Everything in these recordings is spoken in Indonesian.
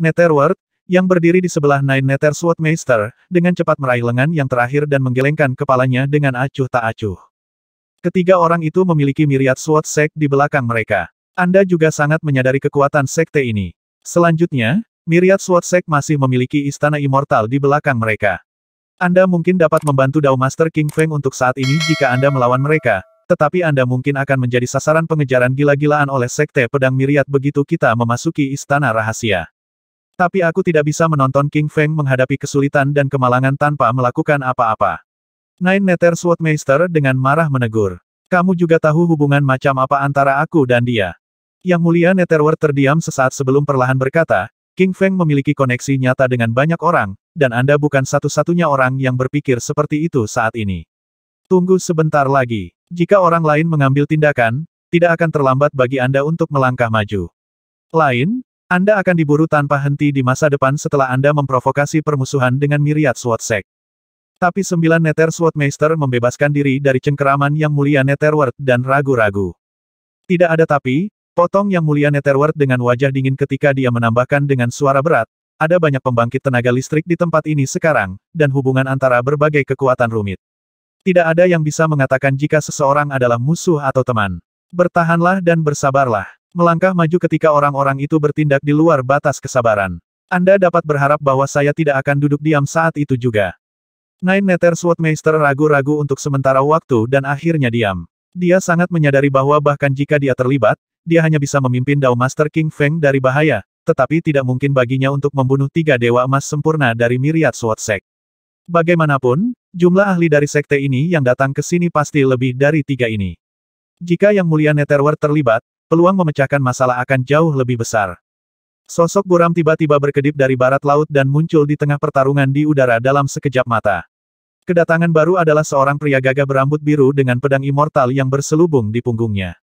Netherworld, yang berdiri di sebelah Nine Nether Swordmaster, dengan cepat meraih lengan yang terakhir dan menggelengkan kepalanya dengan acuh tak acuh. Ketiga orang itu memiliki Myriad Sword Sect di belakang mereka. Anda juga sangat menyadari kekuatan sekte ini. Selanjutnya, Myriad Sword Sect masih memiliki istana immortal di belakang mereka. Anda mungkin dapat membantu Dao Master King Feng untuk saat ini jika Anda melawan mereka, tetapi Anda mungkin akan menjadi sasaran pengejaran gila-gilaan oleh Sekte Pedang Myriad begitu kita memasuki istana rahasia. Tapi aku tidak bisa menonton King Feng menghadapi kesulitan dan kemalangan tanpa melakukan apa-apa. Nine Nether Swordmaster dengan marah menegur. Kamu juga tahu hubungan macam apa antara aku dan dia. Yang mulia Netherworld terdiam sesaat sebelum perlahan berkata, King Feng memiliki koneksi nyata dengan banyak orang, dan Anda bukan satu-satunya orang yang berpikir seperti itu saat ini. Tunggu sebentar lagi. Jika orang lain mengambil tindakan, tidak akan terlambat bagi Anda untuk melangkah maju. Anda akan diburu tanpa henti di masa depan setelah Anda memprovokasi permusuhan dengan Myriad Sword Sect. Tapi 9 Nether Swordmaster membebaskan diri dari cengkeraman Yang Mulia Netherworld dan ragu-ragu. Tidak ada tapi, potong Yang Mulia Netherworld dengan wajah dingin ketika dia menambahkan dengan suara berat, ada banyak pembangkit tenaga listrik di tempat ini sekarang, dan hubungan antara berbagai kekuatan rumit. Tidak ada yang bisa mengatakan jika seseorang adalah musuh atau teman. Bertahanlah dan bersabarlah. Melangkah maju ketika orang-orang itu bertindak di luar batas kesabaran. Anda dapat berharap bahwa saya tidak akan duduk diam saat itu juga. Nine Nether Swordmaster ragu-ragu untuk sementara waktu dan akhirnya diam. Dia sangat menyadari bahwa bahkan jika dia terlibat, dia hanya bisa memimpin Dao Master King Feng dari bahaya, tetapi tidak mungkin baginya untuk membunuh 3 dewa emas sempurna dari Myriad Sword Sect. Bagaimanapun, jumlah ahli dari sekte ini yang datang ke sini pasti lebih dari 3 ini. Jika Yang Mulia Netherworld terlibat, peluang memecahkan masalah akan jauh lebih besar. Sosok buram tiba-tiba berkedip dari barat laut dan muncul di tengah pertarungan di udara dalam sekejap mata. Kedatangan baru adalah seorang pria gagah berambut biru dengan pedang immortal yang berselubung di punggungnya.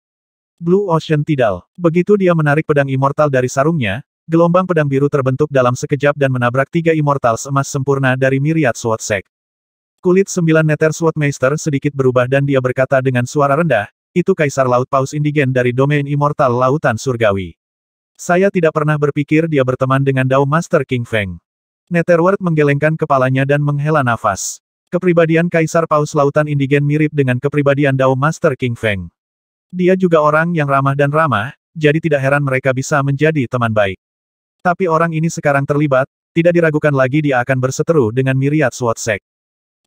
Blue Ocean Tidal. Begitu dia menarik pedang immortal dari sarungnya, gelombang pedang biru terbentuk dalam sekejap dan menabrak 3 immortals emas sempurna dari Myriad Sword Sect. Kulit 9 Nether Swordmaster sedikit berubah dan dia berkata dengan suara rendah, itu Kaisar Laut Paus Indigen dari domain immortal Lautan Surgawi. Saya tidak pernah berpikir dia berteman dengan Dao Master King Feng. Netherworld menggelengkan kepalanya dan menghela nafas. Kepribadian Kaisar Paus Lautan Indigen mirip dengan kepribadian Dao Master King Feng. Dia juga orang yang ramah dan ramah, jadi tidak heran mereka bisa menjadi teman baik. Tapi orang ini sekarang terlibat, tidak diragukan lagi dia akan berseteru dengan Myriad Sword Sect.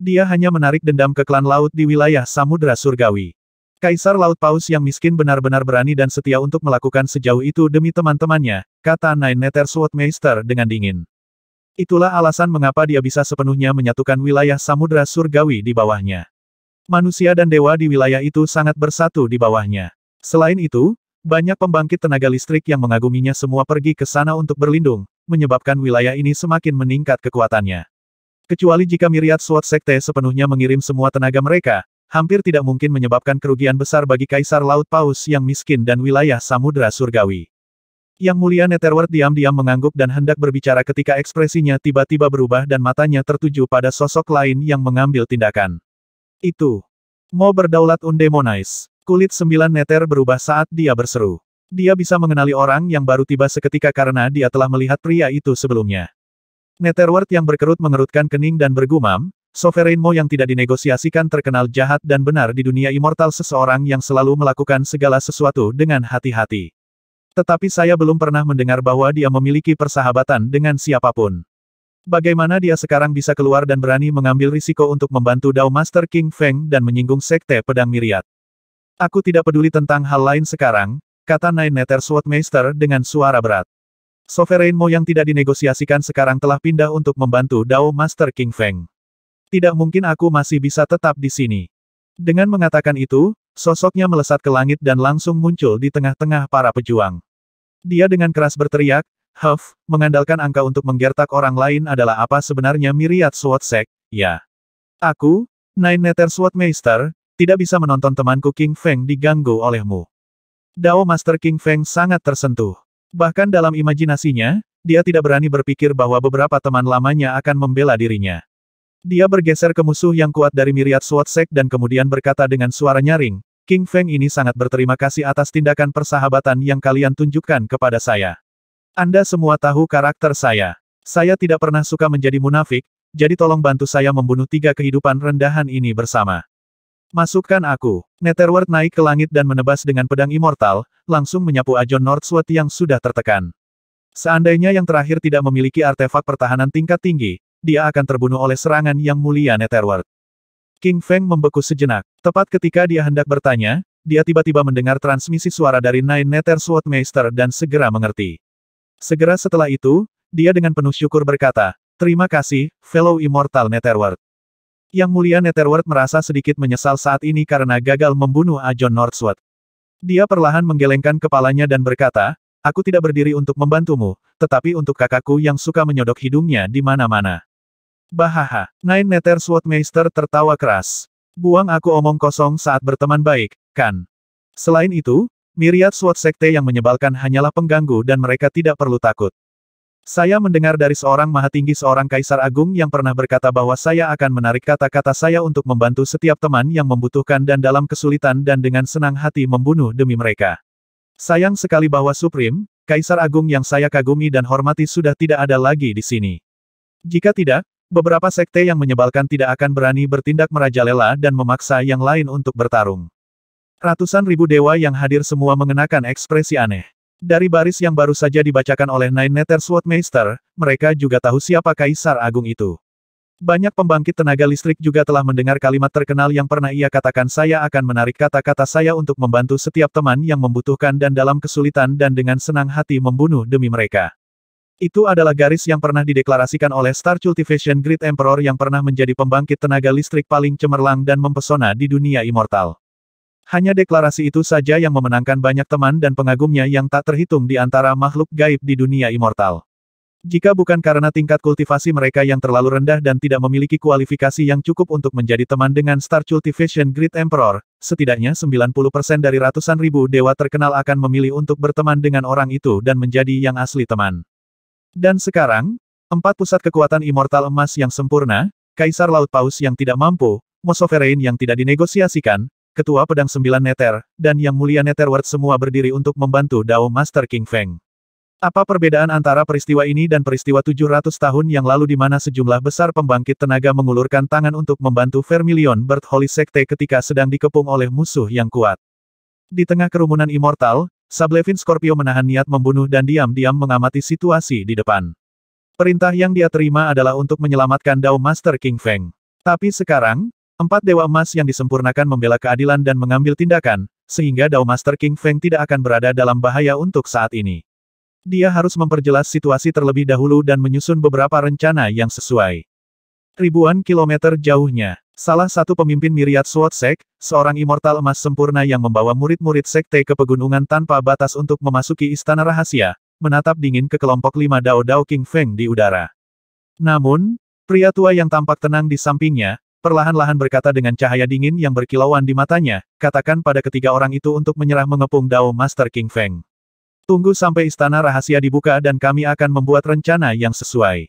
Dia hanya menarik dendam ke klan laut di wilayah Samudra Surgawi. Kaisar Laut Paus yang miskin benar-benar berani dan setia untuk melakukan sejauh itu demi teman-temannya, kata Nine Nether Swordmaster dengan dingin. Itulah alasan mengapa dia bisa sepenuhnya menyatukan wilayah Samudra Surgawi di bawahnya. Manusia dan dewa di wilayah itu sangat bersatu di bawahnya. Selain itu, banyak pembangkit tenaga listrik yang mengaguminya semua pergi ke sana untuk berlindung, menyebabkan wilayah ini semakin meningkat kekuatannya. Kecuali jika Myriad Sword Sekte sepenuhnya mengirim semua tenaga mereka, hampir tidak mungkin menyebabkan kerugian besar bagi Kaisar Laut Paus yang miskin dan wilayah Samudra Surgawi. Yang Mulia Netherworld diam-diam mengangguk dan hendak berbicara ketika ekspresinya tiba-tiba berubah dan matanya tertuju pada sosok lain yang mengambil tindakan. Itu. Mau berdaulat undemonize. Kulit 9 Nether berubah saat dia berseru. Dia bisa mengenali orang yang baru tiba seketika karena dia telah melihat pria itu sebelumnya. Netherworld yang berkerut mengerutkan kening dan bergumam, Sovereign Mo yang tidak dinegosiasikan terkenal jahat dan benar di dunia immortal, seseorang yang selalu melakukan segala sesuatu dengan hati-hati. Tetapi saya belum pernah mendengar bahwa dia memiliki persahabatan dengan siapapun. Bagaimana dia sekarang bisa keluar dan berani mengambil risiko untuk membantu Dao Master King Feng dan menyinggung Sekte Pedang Myriad? Aku tidak peduli tentang hal lain sekarang, kata Nine Nether Swordmaster dengan suara berat. Sovereign Mo yang tidak dinegosiasikan sekarang telah pindah untuk membantu Dao Master King Feng. Tidak mungkin aku masih bisa tetap di sini. Dengan mengatakan itu, sosoknya melesat ke langit dan langsung muncul di tengah-tengah para pejuang. Dia dengan keras berteriak, "Huff, mengandalkan angka untuk menggertak orang lain adalah apa sebenarnya Myriad Sword Sect, ya? Aku, Nine Nether Swordmaster, tidak bisa menonton temanku King Feng diganggu olehmu." Dao Master King Feng sangat tersentuh. Bahkan dalam imajinasinya, dia tidak berani berpikir bahwa beberapa teman lamanya akan membela dirinya. Dia bergeser ke musuh yang kuat dari Myriad Sword Sect dan kemudian berkata dengan suara nyaring, King Feng ini sangat berterima kasih atas tindakan persahabatan yang kalian tunjukkan kepada saya. Anda semua tahu karakter saya. Saya tidak pernah suka menjadi munafik, jadi tolong bantu saya membunuh 3 kehidupan rendahan ini bersama. Masukkan aku. Netherworld naik ke langit dan menebas dengan pedang immortal, langsung menyapu Ajon Northsword yang sudah tertekan. Seandainya yang terakhir tidak memiliki artefak pertahanan tingkat tinggi, dia akan terbunuh oleh serangan yang mulia Netherworld. King Feng membeku sejenak. Tepat ketika dia hendak bertanya, dia tiba-tiba mendengar transmisi suara dari Nine Nether Sword Master dan segera mengerti. Segera setelah itu, dia dengan penuh syukur berkata, "Terima kasih, fellow Immortal Netherworld." Yang mulia Netherworld merasa sedikit menyesal saat ini karena gagal membunuh Ajon Northsword. Dia perlahan menggelengkan kepalanya dan berkata, "Aku tidak berdiri untuk membantumu, tetapi untuk kakakku yang suka menyodok hidungnya di mana-mana." Bahaha. Nine Nether Sword Master tertawa keras. Buang aku omong kosong saat berteman baik, kan? Selain itu, Myriad Sword Sekte yang menyebalkan hanyalah pengganggu dan mereka tidak perlu takut. Saya mendengar dari seorang maha tinggi seorang kaisar agung yang pernah berkata bahwa saya akan menarik kata-kata saya untuk membantu setiap teman yang membutuhkan dan dalam kesulitan dan dengan senang hati membunuh demi mereka. Sayang sekali bahwa Supreme, kaisar agung yang saya kagumi dan hormati sudah tidak ada lagi di sini. Jika tidak, beberapa sekte yang menyebalkan tidak akan berani bertindak merajalela dan memaksa yang lain untuk bertarung. Ratusan ribu dewa yang hadir semua mengenakan ekspresi aneh. Dari baris yang baru saja dibacakan oleh Nine Nether Sword Master, mereka juga tahu siapa kaisar agung itu. Banyak pembangkit tenaga listrik juga telah mendengar kalimat terkenal yang pernah ia katakan, "Saya akan menarik kata-kata saya untuk membantu setiap teman yang membutuhkan dan dalam kesulitan dan dengan senang hati membunuh demi mereka." Itu adalah garis yang pernah dideklarasikan oleh Star Cultivation Great Emperor yang pernah menjadi pembangkit tenaga listrik paling cemerlang dan mempesona di dunia immortal. Hanya deklarasi itu saja yang memenangkan banyak teman dan pengagumnya yang tak terhitung di antara makhluk gaib di dunia immortal. Jika bukan karena tingkat kultivasi mereka yang terlalu rendah dan tidak memiliki kualifikasi yang cukup untuk menjadi teman dengan Star Cultivation Great Emperor, setidaknya 90% dari ratusan ribu dewa terkenal akan memilih untuk berteman dengan orang itu dan menjadi yang asli teman. Dan sekarang, 4 pusat kekuatan immortal emas yang sempurna, Kaisar Laut Paus yang tidak mampu, Mosovereign yang tidak dinegosiasikan, Ketua Pedang 9 Nether, dan Yang Mulia Netherworld semua berdiri untuk membantu Dao Master King Feng. Apa perbedaan antara peristiwa ini dan peristiwa 700 tahun yang lalu di mana sejumlah besar pembangkit tenaga mengulurkan tangan untuk membantu Vermilion Bird Holy Sekte ketika sedang dikepung oleh musuh yang kuat? Di tengah kerumunan immortal, Sablevin Scorpio menahan niat membunuh dan diam-diam mengamati situasi di depan. Perintah yang dia terima adalah untuk menyelamatkan Dao Master King Feng. Tapi sekarang, 4 dewa emas yang disempurnakan membela keadilan dan mengambil tindakan, sehingga Dao Master King Feng tidak akan berada dalam bahaya untuk saat ini. Dia harus memperjelas situasi terlebih dahulu dan menyusun beberapa rencana yang sesuai. Ribuan kilometer jauhnya, salah satu pemimpin Myriad Sword Sect, seorang immortal emas sempurna yang membawa murid-murid sekte ke pegunungan tanpa batas untuk memasuki istana rahasia, menatap dingin ke kelompok 5 Dao King Feng di udara. Namun, pria tua yang tampak tenang di sampingnya, perlahan-lahan berkata dengan cahaya dingin yang berkilauan di matanya, "Katakan pada ketiga orang itu untuk menyerah mengepung Dao Master King Feng. Tunggu sampai istana rahasia dibuka dan kami akan membuat rencana yang sesuai."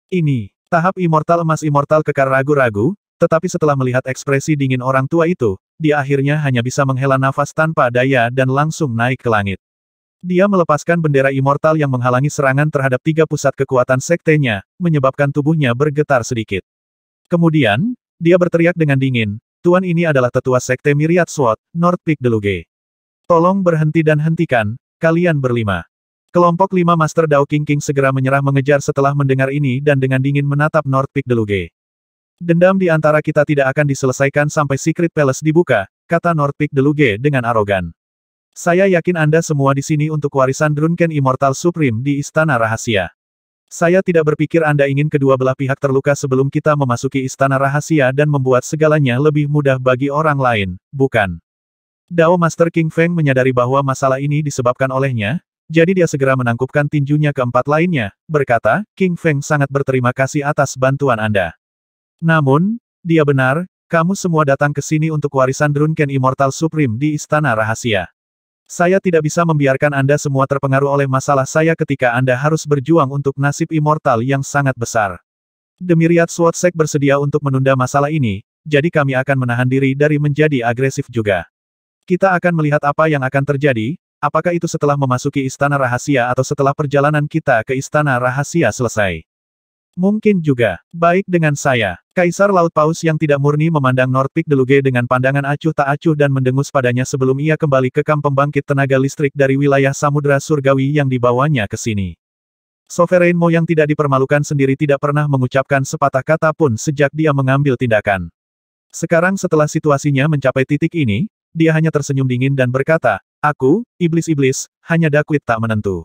Ini, tahap immortal emas immortal kekar ragu-ragu, tetapi setelah melihat ekspresi dingin orang tua itu, dia akhirnya hanya bisa menghela nafas tanpa daya dan langsung naik ke langit. Dia melepaskan bendera immortal yang menghalangi serangan terhadap 3 pusat kekuatan sektenya, menyebabkan tubuhnya bergetar sedikit. Kemudian, dia berteriak dengan dingin, "Tuan, ini adalah tetua sekte Myriad Sword, North Peak Deluge. Tolong berhenti dan hentikan, kalian berlima." Kelompok 5 Master Dao King segera menyerah mengejar setelah mendengar ini dan dengan dingin menatap North Peak Deluge. "Dendam di antara kita tidak akan diselesaikan sampai Secret Palace dibuka," kata North Peak Deluge dengan arogan. "Saya yakin Anda semua di sini untuk warisan Drunken Immortal Supreme di Istana Rahasia. Saya tidak berpikir Anda ingin kedua belah pihak terluka sebelum kita memasuki Istana Rahasia dan membuat segalanya lebih mudah bagi orang lain, bukan?" Dao Master King Feng menyadari bahwa masalah ini disebabkan olehnya, jadi dia segera menangkupkan tinjunya ke 4 lainnya, berkata, "King Feng sangat berterima kasih atas bantuan Anda. Namun, dia benar, kamu semua datang ke sini untuk warisan Drunken Immortal Supreme di Istana Rahasia. Saya tidak bisa membiarkan Anda semua terpengaruh oleh masalah saya ketika Anda harus berjuang untuk nasib immortal yang sangat besar. The Myriad Sword Sect bersedia untuk menunda masalah ini, jadi kami akan menahan diri dari menjadi agresif juga. Kita akan melihat apa yang akan terjadi, apakah itu setelah memasuki istana rahasia atau setelah perjalanan kita ke istana rahasia selesai? Mungkin juga. Baik dengan saya. Kaisar Laut Paus yang tidak murni memandang Norpik Deluge dengan pandangan acuh tak acuh dan mendengus padanya sebelum ia kembali ke kamp pembangkit tenaga listrik dari wilayah Samudra Surgawi yang dibawanya ke sini. Sovereign Mo yang tidak dipermalukan sendiri tidak pernah mengucapkan sepatah kata pun sejak dia mengambil tindakan. Sekarang setelah situasinya mencapai titik ini, dia hanya tersenyum dingin dan berkata, "Aku, iblis-iblis, hanya dakwit tak menentu.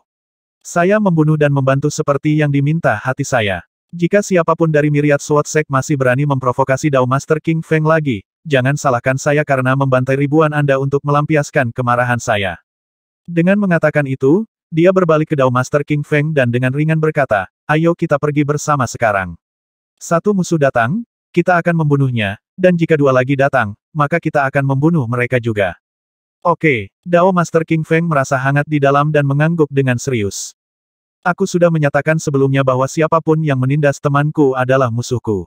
Saya membunuh dan membantu seperti yang diminta hati saya. Jika siapapun dari Myriad Sword Sect masih berani memprovokasi Dao Master King Feng lagi, jangan salahkan saya karena membantai ribuan Anda untuk melampiaskan kemarahan saya." Dengan mengatakan itu, dia berbalik ke Dao Master King Feng dan dengan ringan berkata, "Ayo kita pergi bersama sekarang. Satu musuh datang, kita akan membunuhnya, dan jika dua lagi datang, maka kita akan membunuh mereka juga." Oke, Dao Master King Feng merasa hangat di dalam dan mengangguk dengan serius. "Aku sudah menyatakan sebelumnya bahwa siapapun yang menindas temanku adalah musuhku.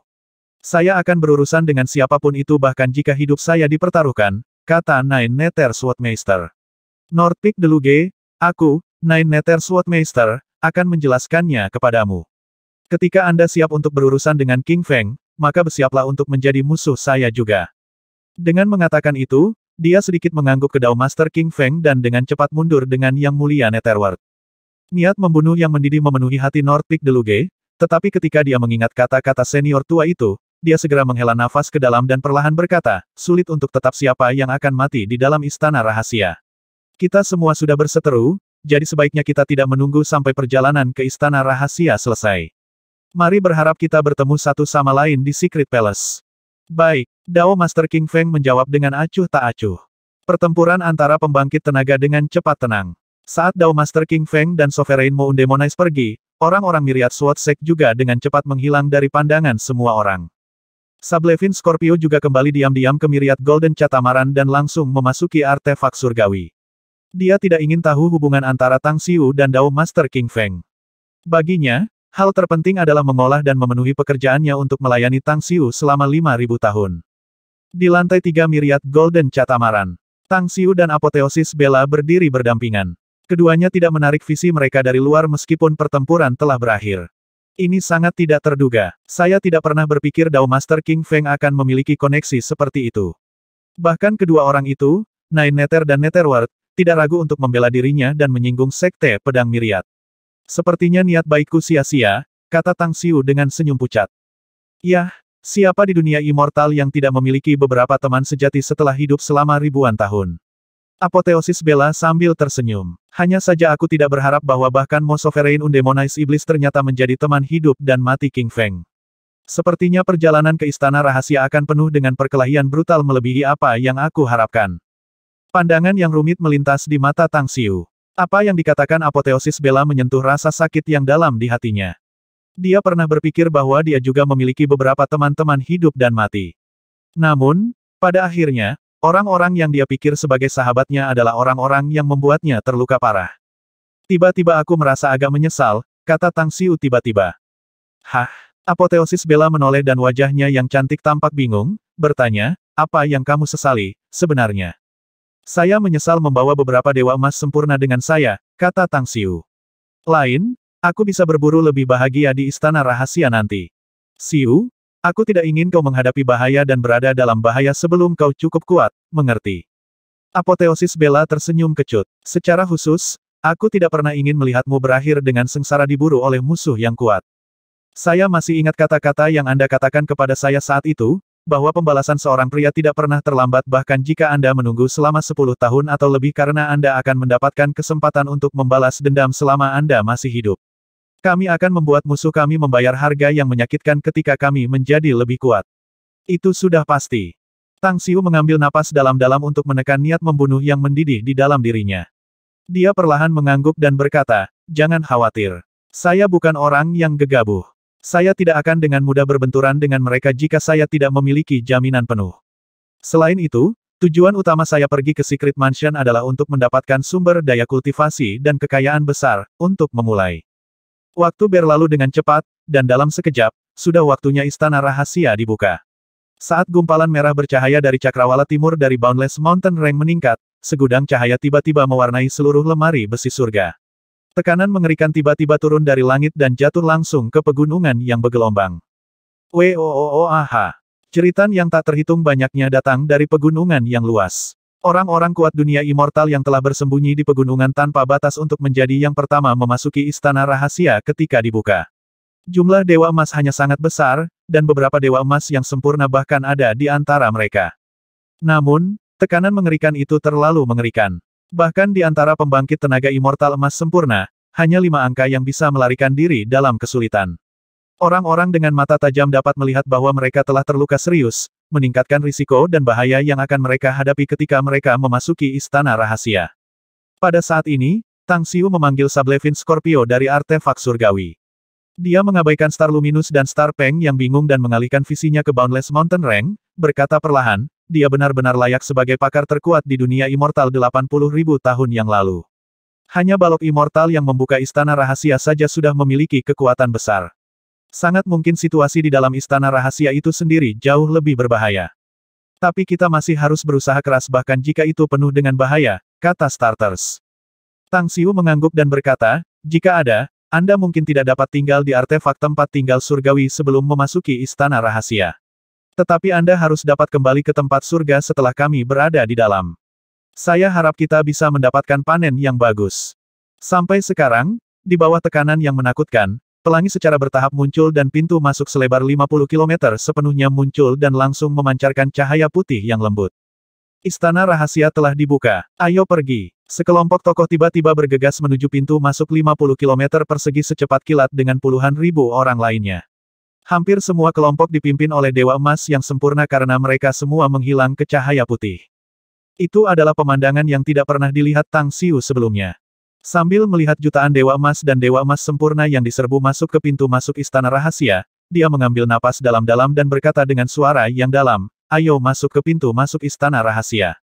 Saya akan berurusan dengan siapapun itu bahkan jika hidup saya dipertaruhkan," kata Nine Nether Swordmeister. "Norpik Deluge, aku, Nine Nether Swordmeister, akan menjelaskannya kepadamu. Ketika Anda siap untuk berurusan dengan King Feng, maka bersiaplah untuk menjadi musuh saya juga." Dengan mengatakan itu, dia sedikit mengangguk ke Dao Master King Feng dan dengan cepat mundur dengan Yang Mulia Netherworld. Niat membunuh yang mendidih memenuhi hati Norpik Deluge, tetapi ketika dia mengingat kata-kata senior tua itu, dia segera menghela nafas ke dalam dan perlahan berkata, "Sulit untuk tetap siapa yang akan mati di dalam istana rahasia. Kita semua sudah berseteru, jadi sebaiknya kita tidak menunggu sampai perjalanan ke istana rahasia selesai. Mari berharap kita bertemu satu sama lain di Secret Palace." "Baik," Dao Master King Feng menjawab dengan acuh tak acuh. Pertempuran antara pembangkit tenaga dengan cepat tenang. Saat Dao Master King Feng dan Sovereign Mo Undemonize pergi, orang-orang Myriad Sword Sect juga dengan cepat menghilang dari pandangan semua orang. Sablevin Scorpio juga kembali diam-diam ke Myriad Golden Catamaran dan langsung memasuki artefak surgawi. Dia tidak ingin tahu hubungan antara Tang Xiu dan Dao Master King Feng. Baginya, hal terpenting adalah mengolah dan memenuhi pekerjaannya untuk melayani Tang Xiu selama 5.000 tahun. Di lantai 3 Myriad Golden Catamaran, Tang Xiu dan Apoteosis Bella berdiri berdampingan. Keduanya tidak menarik visi mereka dari luar meskipun pertempuran telah berakhir. Ini sangat tidak terduga. Saya tidak pernah berpikir Dao Master King Feng akan memiliki koneksi seperti itu. Bahkan kedua orang itu, Nine Nether dan Netherworld, tidak ragu untuk membela dirinya dan menyinggung Sekte Pedang Myriad. "Sepertinya niat baikku sia-sia," kata Tang Xiu dengan senyum pucat. "Yah, siapa di dunia immortal yang tidak memiliki beberapa teman sejati setelah hidup selama ribuan tahun?" Apoteosis Bella sambil tersenyum. "Hanya saja aku tidak berharap bahwa bahkan Mo Sovereign Undemonize Iblis ternyata menjadi teman hidup dan mati King Feng. Sepertinya perjalanan ke istana rahasia akan penuh dengan perkelahian brutal melebihi apa yang aku harapkan." Pandangan yang rumit melintas di mata Tang Xiu. Apa yang dikatakan Apoteosis Bella menyentuh rasa sakit yang dalam di hatinya. Dia pernah berpikir bahwa dia juga memiliki beberapa teman-teman hidup dan mati. Namun, pada akhirnya, orang-orang yang dia pikir sebagai sahabatnya adalah orang-orang yang membuatnya terluka parah. "Tiba-tiba aku merasa agak menyesal," kata Tang Xiu tiba-tiba. "Hah?" Apoteosis Bella menoleh dan wajahnya yang cantik tampak bingung, bertanya, "Apa yang kamu sesali, sebenarnya?" "Saya menyesal membawa beberapa dewa emas sempurna dengan saya," kata Tang Xiu. "Lain, aku bisa berburu lebih bahagia di istana rahasia nanti. Xiu, aku tidak ingin kau menghadapi bahaya dan berada dalam bahaya sebelum kau cukup kuat, mengerti?" Apoteosis Bella tersenyum kecut. "Secara khusus, aku tidak pernah ingin melihatmu berakhir dengan sengsara diburu oleh musuh yang kuat. Saya masih ingat kata-kata yang Anda katakan kepada saya saat itu, bahwa pembalasan seorang pria tidak pernah terlambat bahkan jika Anda menunggu selama 10 tahun atau lebih karena Anda akan mendapatkan kesempatan untuk membalas dendam selama Anda masih hidup. Kami akan membuat musuh kami membayar harga yang menyakitkan ketika kami menjadi lebih kuat. Itu sudah pasti." Tang Xiu mengambil napas dalam-dalam untuk menekan niat membunuh yang mendidih di dalam dirinya. Dia perlahan mengangguk dan berkata, "Jangan khawatir. Saya bukan orang yang gegabah. Saya tidak akan dengan mudah berbenturan dengan mereka jika saya tidak memiliki jaminan penuh. Selain itu, tujuan utama saya pergi ke Secret Mansion adalah untuk mendapatkan sumber daya kultivasi dan kekayaan besar, untuk memulai." Waktu berlalu dengan cepat, dan dalam sekejap, sudah waktunya istana rahasia dibuka. Saat gumpalan merah bercahaya dari cakrawala timur dari Boundless Mountain Range meningkat, segudang cahaya tiba-tiba mewarnai seluruh lemari besi surga. Tekanan mengerikan tiba-tiba turun dari langit dan jatuh langsung ke pegunungan yang bergelombang. Wooah! Jeritan yang tak terhitung banyaknya datang dari pegunungan yang luas. Orang-orang kuat dunia immortal yang telah bersembunyi di pegunungan tanpa batas untuk menjadi yang pertama memasuki istana rahasia ketika dibuka. Jumlah dewa emas hanya sangat besar, dan beberapa dewa emas yang sempurna bahkan ada di antara mereka. Namun, tekanan mengerikan itu terlalu mengerikan. Bahkan di antara pembangkit tenaga immortal emas sempurna, hanya 5 angka yang bisa melarikan diri dalam kesulitan. Orang-orang dengan mata tajam dapat melihat bahwa mereka telah terluka serius, meningkatkan risiko dan bahaya yang akan mereka hadapi ketika mereka memasuki istana rahasia. Pada saat ini, Tang Xiu memanggil Sablevin Scorpio dari artefak surgawi. Dia mengabaikan Star Luminous dan Star Peng yang bingung dan mengalihkan visinya ke Boundless Mountain Range, berkata perlahan, dia benar-benar layak sebagai pakar terkuat di dunia immortal 80.000 tahun yang lalu. Hanya balok immortal yang membuka istana rahasia saja sudah memiliki kekuatan besar. Sangat mungkin situasi di dalam istana rahasia itu sendiri jauh lebih berbahaya. Tapi kita masih harus berusaha keras bahkan jika itu penuh dengan bahaya, kata Starters. Tang Xiu mengangguk dan berkata, jika ada, Anda mungkin tidak dapat tinggal di artefak tempat tinggal surgawi sebelum memasuki istana rahasia. Tetapi Anda harus dapat kembali ke tempat surga setelah kami berada di dalam. Saya harap kita bisa mendapatkan panen yang bagus. Sampai sekarang, di bawah tekanan yang menakutkan, pelangi secara bertahap muncul dan pintu masuk selebar 50 km sepenuhnya muncul dan langsung memancarkan cahaya putih yang lembut. Istana rahasia telah dibuka. Ayo pergi. Sekelompok tokoh tiba-tiba bergegas menuju pintu masuk 50 km persegi secepat kilat dengan puluhan ribu orang lainnya. Hampir semua kelompok dipimpin oleh Dewa Emas yang sempurna karena mereka semua menghilang ke cahaya putih. Itu adalah pemandangan yang tidak pernah dilihat Tang Xiu sebelumnya. Sambil melihat jutaan Dewa Emas dan Dewa Emas sempurna yang diserbu masuk ke pintu masuk istana rahasia, dia mengambil napas dalam-dalam dan berkata dengan suara yang dalam, ayo masuk ke pintu masuk istana rahasia.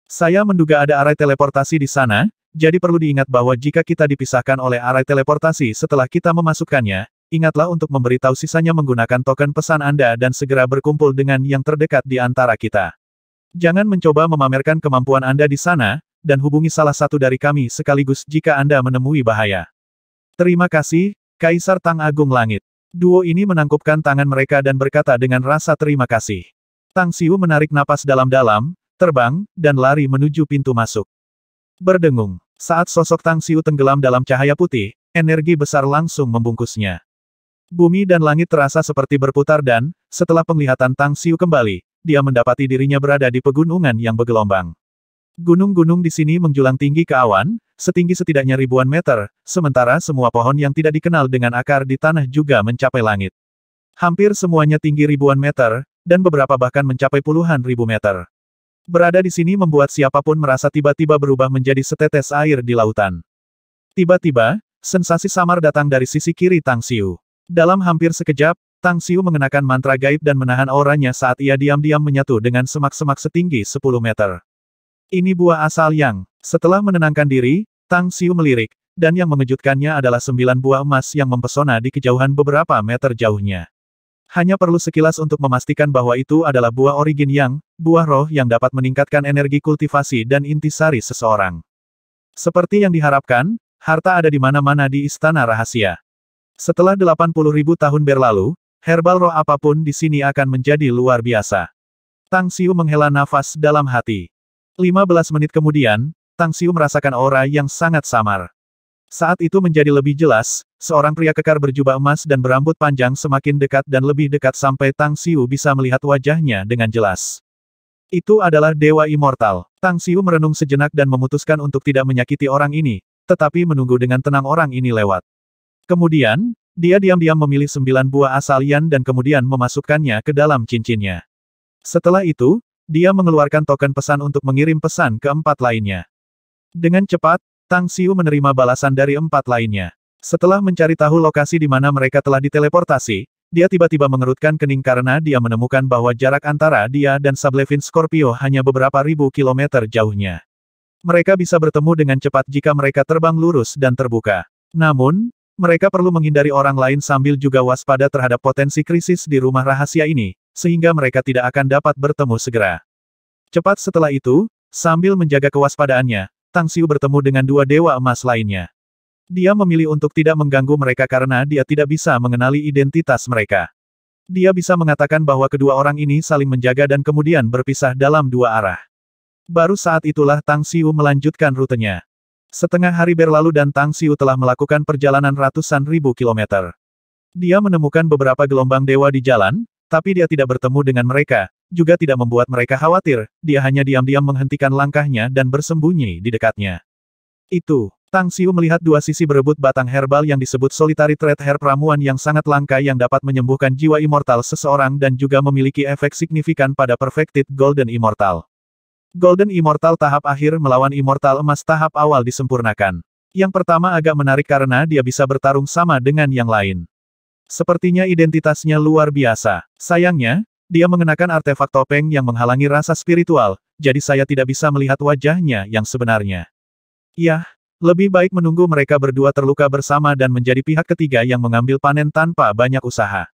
Saya menduga ada arai teleportasi di sana, jadi perlu diingat bahwa jika kita dipisahkan oleh arai teleportasi setelah kita memasukkannya, ingatlah untuk memberitahu sisanya menggunakan token pesan Anda dan segera berkumpul dengan yang terdekat di antara kita. Jangan mencoba memamerkan kemampuan Anda di sana, dan hubungi salah satu dari kami sekaligus jika Anda menemui bahaya. Terima kasih, Kaisar Tang Agung Langit. Duo ini menangkupkan tangan mereka dan berkata dengan rasa terima kasih. Tang Xiu menarik napas dalam-dalam, terbang, dan lari menuju pintu masuk. Berdengung. Saat sosok Tang Xiu tenggelam dalam cahaya putih, energi besar langsung membungkusnya. Bumi dan langit terasa seperti berputar dan, setelah penglihatan Tang Xiu kembali, dia mendapati dirinya berada di pegunungan yang bergelombang. Gunung-gunung di sini menjulang tinggi ke awan, setinggi setidaknya ribuan meter, sementara semua pohon yang tidak dikenal dengan akar di tanah juga mencapai langit. Hampir semuanya tinggi ribuan meter, dan beberapa bahkan mencapai puluhan ribu meter. Berada di sini membuat siapapun merasa tiba-tiba berubah menjadi setetes air di lautan. Tiba-tiba, sensasi samar datang dari sisi kiri Tang Xiu. Dalam hampir sekejap, Tang Xiu mengenakan mantra gaib dan menahan auranya saat ia diam-diam menyatu dengan semak-semak setinggi 10 meter. Ini buah asal yang, setelah menenangkan diri, Tang Xiu melirik, dan yang mengejutkannya adalah 9 buah emas yang mempesona di kejauhan beberapa meter jauhnya. Hanya perlu sekilas untuk memastikan bahwa itu adalah buah origin yang, buah roh yang dapat meningkatkan energi kultivasi dan intisari seseorang. Seperti yang diharapkan, harta ada di mana-mana di istana rahasia. Setelah 80.000 tahun berlalu, herbal roh apapun di sini akan menjadi luar biasa. Tang Xiu menghela nafas dalam hati. 15 menit kemudian, Tang Xiu merasakan aura yang sangat samar. Saat itu menjadi lebih jelas, seorang pria kekar berjubah emas dan berambut panjang semakin dekat dan lebih dekat sampai Tang Xiu bisa melihat wajahnya dengan jelas. Itu adalah Dewa Immortal. Tang Xiu merenung sejenak dan memutuskan untuk tidak menyakiti orang ini, tetapi menunggu dengan tenang orang ini lewat. Kemudian, dia diam-diam memilih 9 buah asal yan dan kemudian memasukkannya ke dalam cincinnya. Setelah itu, dia mengeluarkan token pesan untuk mengirim pesan ke 4 lainnya. Dengan cepat, Tang Xiu menerima balasan dari 4 lainnya. Setelah mencari tahu lokasi di mana mereka telah diteleportasi, dia tiba-tiba mengerutkan kening karena dia menemukan bahwa jarak antara dia dan Sablevin Scorpio hanya beberapa ribu kilometer jauhnya. Mereka bisa bertemu dengan cepat jika mereka terbang lurus dan terbuka. Namun, mereka perlu menghindari orang lain sambil juga waspada terhadap potensi krisis di rumah rahasia ini, sehingga mereka tidak akan dapat bertemu segera. Cepat setelah itu, Sambil menjaga kewaspadaannya, Tang Xiu bertemu dengan dua dewa emas lainnya. Dia memilih untuk tidak mengganggu mereka karena dia tidak bisa mengenali identitas mereka. Dia bisa mengatakan bahwa kedua orang ini saling menjaga dan kemudian berpisah dalam dua arah. Baru saat itulah Tang Xiu melanjutkan rutenya. Setengah hari berlalu dan Tang Xiu telah melakukan perjalanan ratusan ribu kilometer. Dia menemukan beberapa gelombang dewa di jalan, tapi dia tidak bertemu dengan mereka, juga tidak membuat mereka khawatir, dia hanya diam-diam menghentikan langkahnya dan bersembunyi di dekatnya. Itu, Tang Xiu melihat dua sisi berebut batang herbal yang disebut Solitary Thread Herb, ramuan yang sangat langka yang dapat menyembuhkan jiwa immortal seseorang dan juga memiliki efek signifikan pada Perfected Golden Immortal. Golden Immortal tahap akhir melawan Immortal emas tahap awal disempurnakan. Yang pertama agak menarik karena dia bisa bertarung sama dengan yang lain. Sepertinya identitasnya luar biasa. Sayangnya, dia mengenakan artefak topeng yang menghalangi rasa spiritual, jadi saya tidak bisa melihat wajahnya yang sebenarnya. Yah, lebih baik menunggu mereka berdua terluka bersama dan menjadi pihak ketiga yang mengambil panen tanpa banyak usaha.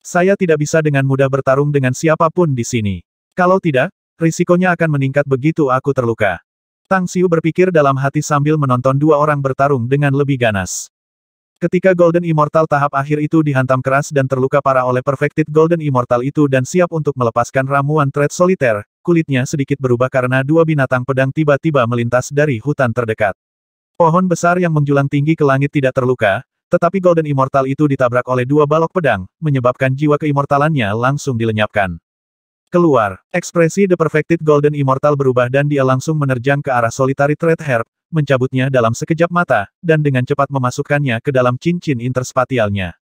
Saya tidak bisa dengan mudah bertarung dengan siapapun di sini. Kalau tidak, risikonya akan meningkat begitu aku terluka. Tang Xiu berpikir dalam hati sambil menonton dua orang bertarung dengan lebih ganas. Ketika Golden Immortal tahap akhir itu dihantam keras dan terluka parah oleh Perfected Golden Immortal itu dan siap untuk melepaskan ramuan Thread Solitaire, kulitnya sedikit berubah karena dua binatang pedang tiba-tiba melintas dari hutan terdekat. Pohon besar yang menjulang tinggi ke langit tidak terluka, tetapi Golden Immortal itu ditabrak oleh dua balok pedang, menyebabkan jiwa keimmortalannya langsung dilenyapkan. Keluar, ekspresi The Perfected Golden Immortal berubah dan dia langsung menerjang ke arah Solitary Thread Herb, mencabutnya dalam sekejap mata, dan dengan cepat memasukkannya ke dalam cincin interspatialnya.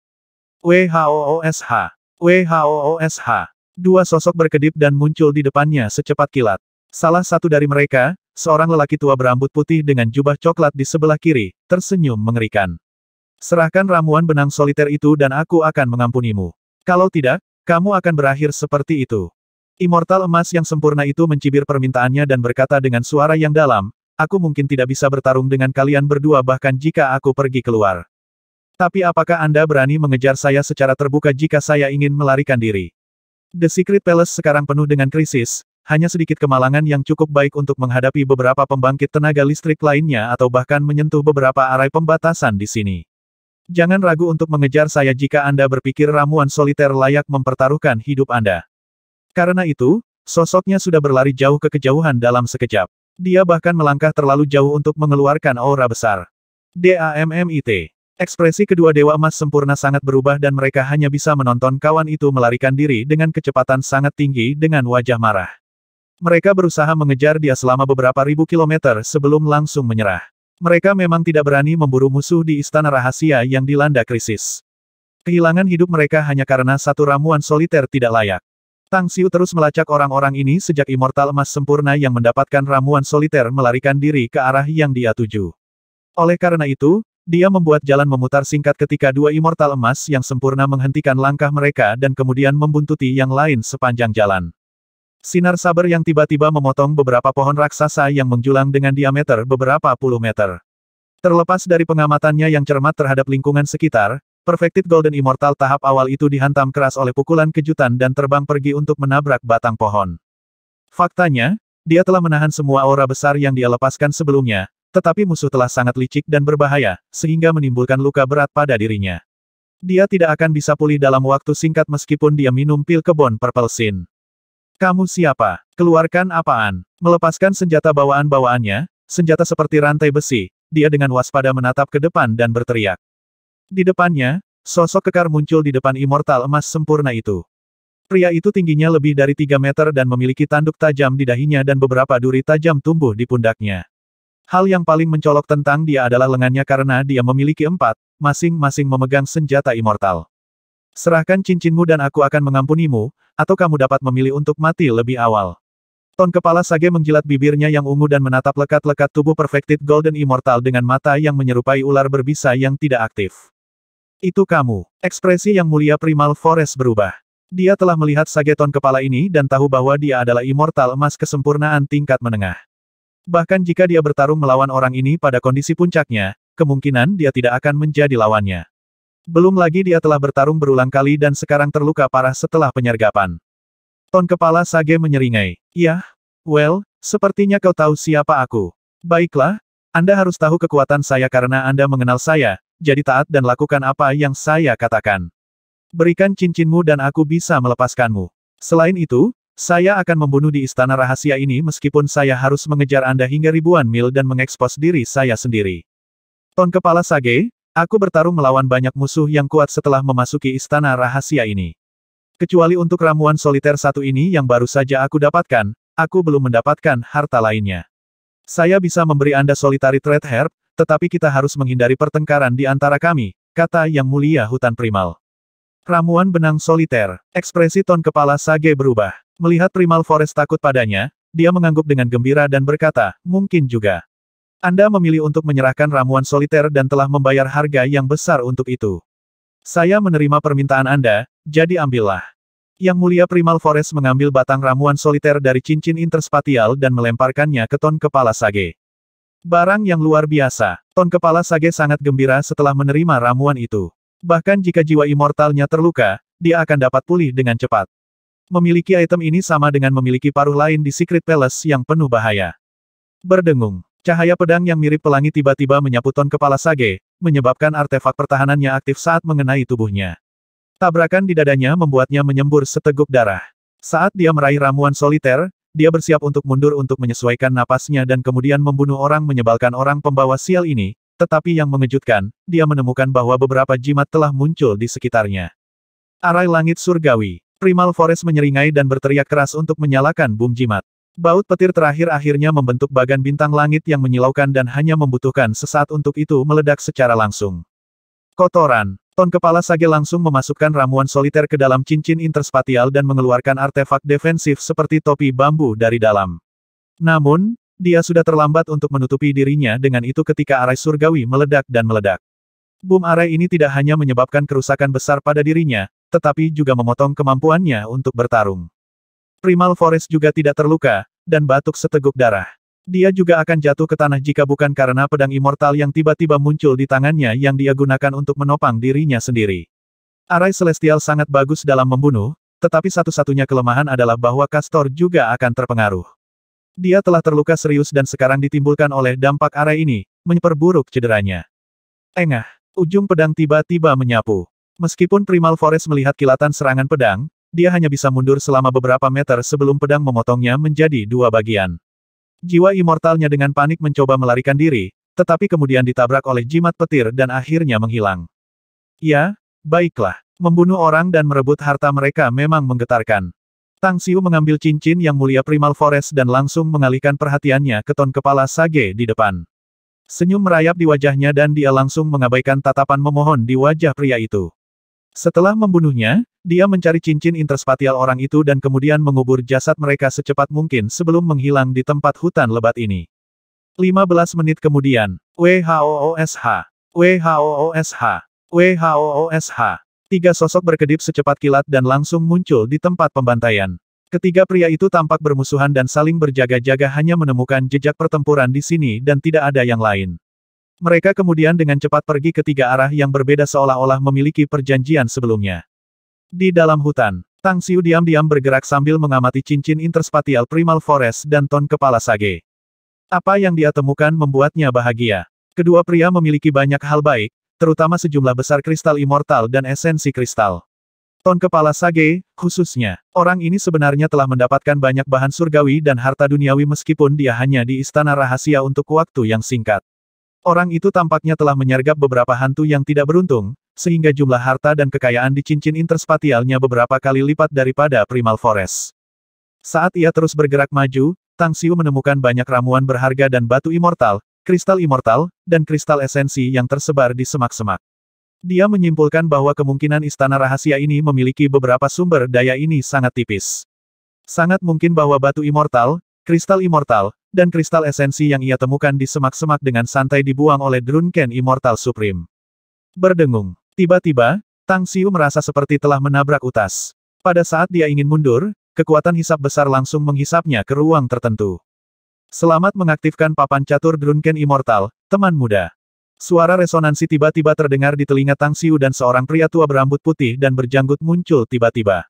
WHOOSH. WHOOSH. Dua sosok berkedip dan muncul di depannya secepat kilat. Salah satu dari mereka, seorang lelaki tua berambut putih dengan jubah coklat di sebelah kiri, tersenyum mengerikan. Serahkan ramuan benang soliter itu dan aku akan mengampunimu. Kalau tidak, kamu akan berakhir seperti itu. Immortal emas yang sempurna itu mencibir permintaannya dan berkata dengan suara yang dalam, aku mungkin tidak bisa bertarung dengan kalian berdua bahkan jika aku pergi keluar. Tapi apakah Anda berani mengejar saya secara terbuka jika saya ingin melarikan diri? The Secret Palace sekarang penuh dengan krisis, hanya sedikit kemalangan yang cukup baik untuk menghadapi beberapa pembangkit tenaga listrik lainnya atau bahkan menyentuh beberapa arai pembatasan di sini. Jangan ragu untuk mengejar saya jika Anda berpikir ramuan soliter layak mempertaruhkan hidup Anda. Karena itu, sosoknya sudah berlari jauh ke kejauhan dalam sekejap. Dia bahkan melangkah terlalu jauh untuk mengeluarkan aura besar. DAMMIT. Ekspresi kedua dewa emas sempurna sangat berubah dan mereka hanya bisa menonton kawan itu melarikan diri dengan kecepatan sangat tinggi dengan wajah marah. Mereka berusaha mengejar dia selama beberapa ribu kilometer sebelum langsung menyerah. Mereka memang tidak berani memburu musuh di istana rahasia yang dilanda krisis. Kehilangan hidup mereka hanya karena satu ramuan soliter tidak layak. Tang Xiu terus melacak orang-orang ini sejak Immortal emas sempurna yang mendapatkan ramuan soliter melarikan diri ke arah yang dia tuju. Oleh karena itu, dia membuat jalan memutar singkat ketika dua Immortal emas yang sempurna menghentikan langkah mereka dan kemudian membuntuti yang lain sepanjang jalan. Sinar saber yang tiba-tiba memotong beberapa pohon raksasa yang menjulang dengan diameter beberapa puluh meter. Terlepas dari pengamatannya yang cermat terhadap lingkungan sekitar, Perfected Golden Immortal tahap awal itu dihantam keras oleh pukulan kejutan dan terbang pergi untuk menabrak batang pohon. Faktanya, dia telah menahan semua aura besar yang dia lepaskan sebelumnya, tetapi musuh telah sangat licik dan berbahaya, sehingga menimbulkan luka berat pada dirinya. Dia tidak akan bisa pulih dalam waktu singkat meskipun dia minum pil kebon Purple Sin. Kamu siapa? Keluarkan apaan? Melepaskan senjata bawaan-bawaannya, senjata seperti rantai besi, dia dengan waspada menatap ke depan dan berteriak. Di depannya, sosok kekar muncul di depan Immortal emas sempurna itu. Pria itu tingginya lebih dari 3 meter dan memiliki tanduk tajam di dahinya dan beberapa duri tajam tumbuh di pundaknya. Hal yang paling mencolok tentang dia adalah lengannya karena dia memiliki 4, masing-masing memegang senjata immortal. Serahkan cincinmu dan aku akan mengampunimu, atau kamu dapat memilih untuk mati lebih awal. Ton kepala Sage menjilat bibirnya yang ungu dan menatap lekat-lekat tubuh Perfected Golden Immortal dengan mata yang menyerupai ular berbisa yang tidak aktif. Itu kamu. Ekspresi yang mulia Primal Forest berubah. Dia telah melihat Sage ton kepala ini dan tahu bahwa dia adalah Immortal emas kesempurnaan tingkat menengah. Bahkan jika dia bertarung melawan orang ini pada kondisi puncaknya, kemungkinan dia tidak akan menjadi lawannya. Belum lagi dia telah bertarung berulang kali dan sekarang terluka parah setelah penyergapan. Ton kepala Sage menyeringai. Yah, well, Sepertinya kau tahu siapa aku. Baiklah, Anda harus tahu kekuatan saya karena Anda mengenal saya, jadi taat dan lakukan apa yang saya katakan. Berikan cincinmu dan aku bisa melepaskanmu. Selain itu, saya akan membunuh di istana rahasia ini meskipun saya harus mengejar Anda hingga ribuan mil dan mengekspos diri saya sendiri. Ton Kepala Sage, aku bertarung melawan banyak musuh yang kuat setelah memasuki istana rahasia ini. Kecuali untuk ramuan soliter satu ini yang baru saja aku dapatkan, aku belum mendapatkan harta lainnya. Saya bisa memberi Anda solitary thread herb, tetapi kita harus menghindari pertengkaran di antara kami, kata Yang Mulia Hutan Primal. Ramuan benang soliter. Ekspresi Ton Kepala Sage berubah. Melihat Primal Forest takut padanya, dia mengangguk dengan gembira dan berkata, mungkin juga. Anda memilih untuk menyerahkan ramuan soliter dan telah membayar harga yang besar untuk itu. Saya menerima permintaan Anda, jadi ambillah. Yang Mulia Primal Forest mengambil batang ramuan soliter dari cincin interspatial dan melemparkannya ke Ton Kepala Sage. Barang yang luar biasa. Ton Kepala Sage sangat gembira setelah menerima ramuan itu. Bahkan jika jiwa immortalnya terluka, dia akan dapat pulih dengan cepat. Memiliki item ini sama dengan memiliki paruh lain di Secret Palace yang penuh bahaya. Berdengung. Cahaya pedang yang mirip pelangi tiba-tiba menyapu Ton Kepala Sage, menyebabkan artefak pertahanannya aktif saat mengenai tubuhnya. Tabrakan di dadanya membuatnya menyembur seteguk darah. Saat dia meraih ramuan soliter, dia bersiap untuk mundur untuk menyesuaikan napasnya dan kemudian membunuh orang menyebalkan orang pembawa sial ini, tetapi yang mengejutkan, dia menemukan bahwa beberapa jimat telah muncul di sekitarnya. Arai langit surgawi. Primal Forest menyeringai dan berteriak keras untuk menyalakan bom jimat. Baut petir terakhir akhirnya membentuk bagan bintang langit yang menyilaukan dan hanya membutuhkan sesaat untuk itu meledak secara langsung. Kotoran. Ton Kepala Sage langsung memasukkan ramuan soliter ke dalam cincin interspatial dan mengeluarkan artefak defensif seperti topi bambu dari dalam. Namun, dia sudah terlambat untuk menutupi dirinya dengan itu ketika arai surgawi meledak dan meledak. Bom arai ini tidak hanya menyebabkan kerusakan besar pada dirinya, tetapi juga memotong kemampuannya untuk bertarung. Primal Forest juga tidak terluka, dan batuk seteguk darah. Dia juga akan jatuh ke tanah jika bukan karena pedang immortal yang tiba-tiba muncul di tangannya yang dia gunakan untuk menopang dirinya sendiri. Arai Celestial sangat bagus dalam membunuh, tetapi satu-satunya kelemahan adalah bahwa Castor juga akan terpengaruh. Dia telah terluka serius dan sekarang ditimbulkan oleh dampak arai ini, memperburuk cederanya. Engah, ujung pedang tiba-tiba menyapu. Meskipun Primal Forest melihat kilatan serangan pedang, dia hanya bisa mundur selama beberapa meter sebelum pedang memotongnya menjadi dua bagian. Jiwa immortalnya dengan panik mencoba melarikan diri, tetapi kemudian ditabrak oleh jimat petir dan akhirnya menghilang. Ya, baiklah. Membunuh orang dan merebut harta mereka memang menggetarkan. Tang Xiu mengambil cincin Yang Mulia Primal Forest dan langsung mengalihkan perhatiannya ke Ton Kepala Sage di depan. Senyum merayap di wajahnya dan dia langsung mengabaikan tatapan memohon di wajah pria itu. Setelah membunuhnya, dia mencari cincin interspatial orang itu dan kemudian mengubur jasad mereka secepat mungkin sebelum menghilang di tempat hutan lebat ini. 15 menit kemudian, WHOOSH, WHOOSH, WHOOSH. Tiga sosok berkedip secepat kilat dan langsung muncul di tempat pembantaian. Ketiga pria itu tampak bermusuhan dan saling berjaga-jaga hanya menemukan jejak pertempuran di sini dan tidak ada yang lain. Mereka kemudian dengan cepat pergi ke tiga arah yang berbeda seolah-olah memiliki perjanjian sebelumnya. Di dalam hutan, Tang Xiu diam-diam bergerak sambil mengamati cincin interspatial Primal Forest dan Ton Kepala Sage. Apa yang dia temukan membuatnya bahagia. Kedua pria memiliki banyak hal baik, terutama sejumlah besar kristal immortal dan esensi kristal. Ton Kepala Sage, khususnya, orang ini sebenarnya telah mendapatkan banyak bahan surgawi dan harta duniawi meskipun dia hanya di istana rahasia untuk waktu yang singkat. Orang itu tampaknya telah menyergap beberapa hantu yang tidak beruntung, sehingga jumlah harta dan kekayaan di cincin interspatialnya beberapa kali lipat daripada Primal Forest. Saat ia terus bergerak maju, Tang Xiu menemukan banyak ramuan berharga dan batu immortal, kristal immortal, dan kristal esensi yang tersebar di semak-semak. Dia menyimpulkan bahwa kemungkinan istana rahasia ini memiliki beberapa sumber daya ini sangat tipis. Sangat mungkin bahwa batu immortal, kristal immortal, dan kristal esensi yang ia temukan di semak-semak dengan santai dibuang oleh Drunken Immortal Supreme. Berdengung. Tiba-tiba, Tang Xiu merasa seperti telah menabrak utas. Pada saat dia ingin mundur, kekuatan hisap besar langsung menghisapnya ke ruang tertentu. Selamat mengaktifkan papan catur Drunken Immortal, teman muda. Suara resonansi tiba-tiba terdengar di telinga Tang Xiu dan seorang pria tua berambut putih dan berjanggut muncul tiba-tiba.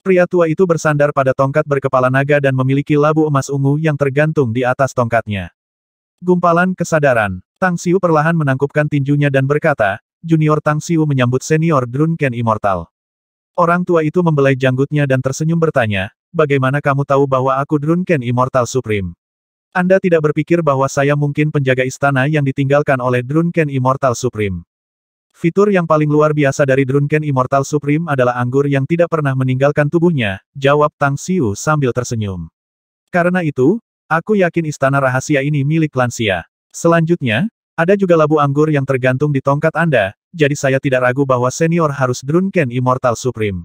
Pria tua itu bersandar pada tongkat berkepala naga dan memiliki labu emas ungu yang tergantung di atas tongkatnya. Gumpalan kesadaran. Tang Xiu perlahan menangkupkan tinjunya dan berkata, Junior Tang Xiu menyambut Senior Drunken Immortal. Orang tua itu membelai janggutnya dan tersenyum bertanya, bagaimana kamu tahu bahwa aku Drunken Immortal Supreme? Anda tidak berpikir bahwa saya mungkin penjaga istana yang ditinggalkan oleh Drunken Immortal Supreme. Fitur yang paling luar biasa dari Drunken Immortal Supreme adalah anggur yang tidak pernah meninggalkan tubuhnya, jawab Tang Xiu sambil tersenyum. Karena itu, aku yakin istana rahasia ini milik lansia. Selanjutnya, ada juga labu anggur yang tergantung di tongkat Anda, jadi saya tidak ragu bahwa senior harus Drunken Immortal Supreme.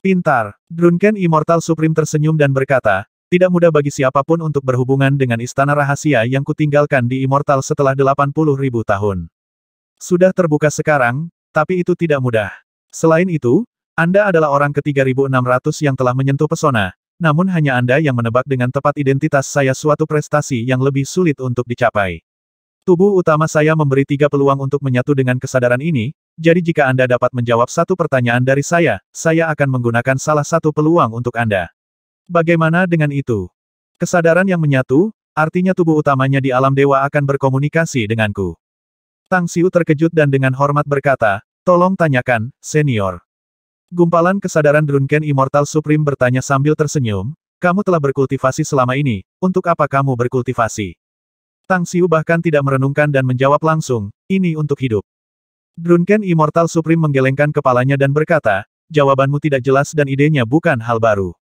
Pintar. Drunken Immortal Supreme tersenyum dan berkata, tidak mudah bagi siapapun untuk berhubungan dengan istana rahasia yang kutinggalkan di Immortal setelah 80.000 tahun. Sudah terbuka sekarang, tapi itu tidak mudah. Selain itu, Anda adalah orang ke-3600 yang telah menyentuh pesona, namun hanya Anda yang menebak dengan tepat identitas saya suatu prestasi yang lebih sulit untuk dicapai. Tubuh utama saya memberi 3 peluang untuk menyatu dengan kesadaran ini, jadi jika Anda dapat menjawab satu pertanyaan dari saya akan menggunakan salah satu peluang untuk Anda. Bagaimana dengan itu? Kesadaran yang menyatu, artinya tubuh utamanya di alam dewa akan berkomunikasi denganku. Tang Xiu terkejut dan dengan hormat berkata, tolong tanyakan, senior. Gumpalan kesadaran Drunken Immortal Supreme bertanya sambil tersenyum, kamu telah berkultivasi selama ini, untuk apa kamu berkultivasi? Tang Xiu bahkan tidak merenungkan dan menjawab langsung, ini untuk hidup. Drunken Immortal Supreme menggelengkan kepalanya dan berkata, jawabanmu tidak jelas dan idenya bukan hal baru.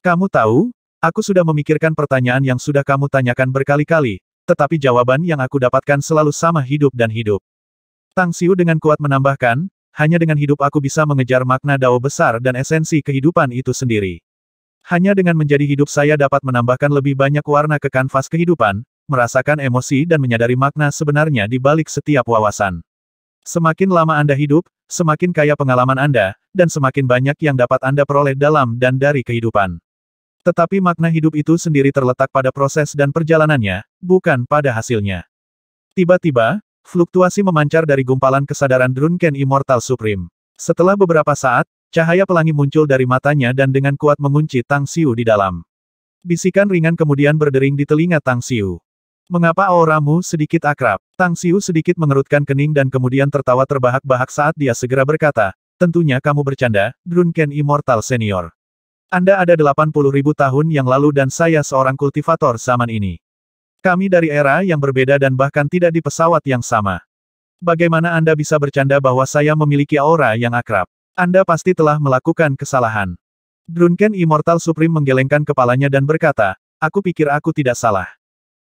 Kamu tahu, aku sudah memikirkan pertanyaan yang sudah kamu tanyakan berkali-kali, tetapi jawaban yang aku dapatkan selalu sama hidup dan hidup. Tang Xiu dengan kuat menambahkan, hanya dengan hidup aku bisa mengejar makna dao besar dan esensi kehidupan itu sendiri. Hanya dengan menjadi hidup saya dapat menambahkan lebih banyak warna ke kanvas kehidupan, merasakan emosi dan menyadari makna sebenarnya di balik setiap wawasan. Semakin lama Anda hidup, semakin kaya pengalaman Anda, dan semakin banyak yang dapat Anda peroleh dalam dan dari kehidupan. Tetapi makna hidup itu sendiri terletak pada proses dan perjalanannya, bukan pada hasilnya. Tiba-tiba, fluktuasi memancar dari gumpalan kesadaran Drunken Immortal Supreme. Setelah beberapa saat, cahaya pelangi muncul dari matanya dan dengan kuat mengunci Tang Xiu di dalam. Bisikan ringan kemudian berdering di telinga Tang Xiu. Mengapa auramu sedikit akrab? Tang Xiu sedikit mengerutkan kening dan kemudian tertawa terbahak-bahak saat dia segera berkata, tentunya kamu bercanda, Drunken Immortal Senior. Anda ada 80.000 tahun yang lalu dan saya seorang kultivator zaman ini. Kami dari era yang berbeda dan bahkan tidak di pesawat yang sama. Bagaimana Anda bisa bercanda bahwa saya memiliki aura yang akrab? Anda pasti telah melakukan kesalahan. Drunken Immortal Supreme menggelengkan kepalanya dan berkata, aku pikir aku tidak salah.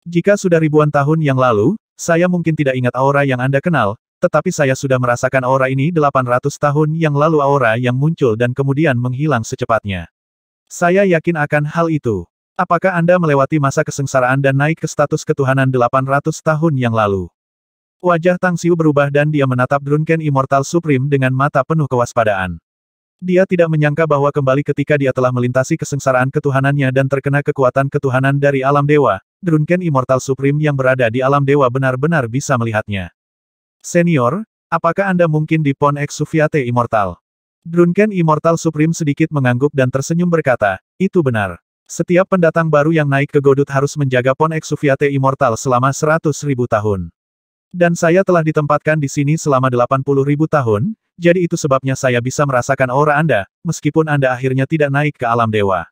Jika sudah ribuan tahun yang lalu, saya mungkin tidak ingat aura yang Anda kenal, tetapi saya sudah merasakan aura ini 800 tahun yang lalu aura yang muncul dan kemudian menghilang secepatnya. Saya yakin akan hal itu. Apakah Anda melewati masa kesengsaraan dan naik ke status ketuhanan 800 tahun yang lalu? Wajah Tang Xiu berubah dan dia menatap Drunken Immortal Supreme dengan mata penuh kewaspadaan. Dia tidak menyangka bahwa kembali ketika dia telah melintasi kesengsaraan ketuhanannya dan terkena kekuatan ketuhanan dari alam dewa, Drunken Immortal Supreme yang berada di alam dewa benar-benar bisa melihatnya. Senior, apakah Anda mungkin di Pon Exuviate Immortal? Drunken Immortal Supreme sedikit mengangguk dan tersenyum berkata, itu benar. Setiap pendatang baru yang naik ke Godot harus menjaga Pon Exuviate Immortal selama 100.000 tahun. Dan saya telah ditempatkan di sini selama 80.000 tahun, jadi itu sebabnya saya bisa merasakan aura Anda, meskipun Anda akhirnya tidak naik ke alam dewa.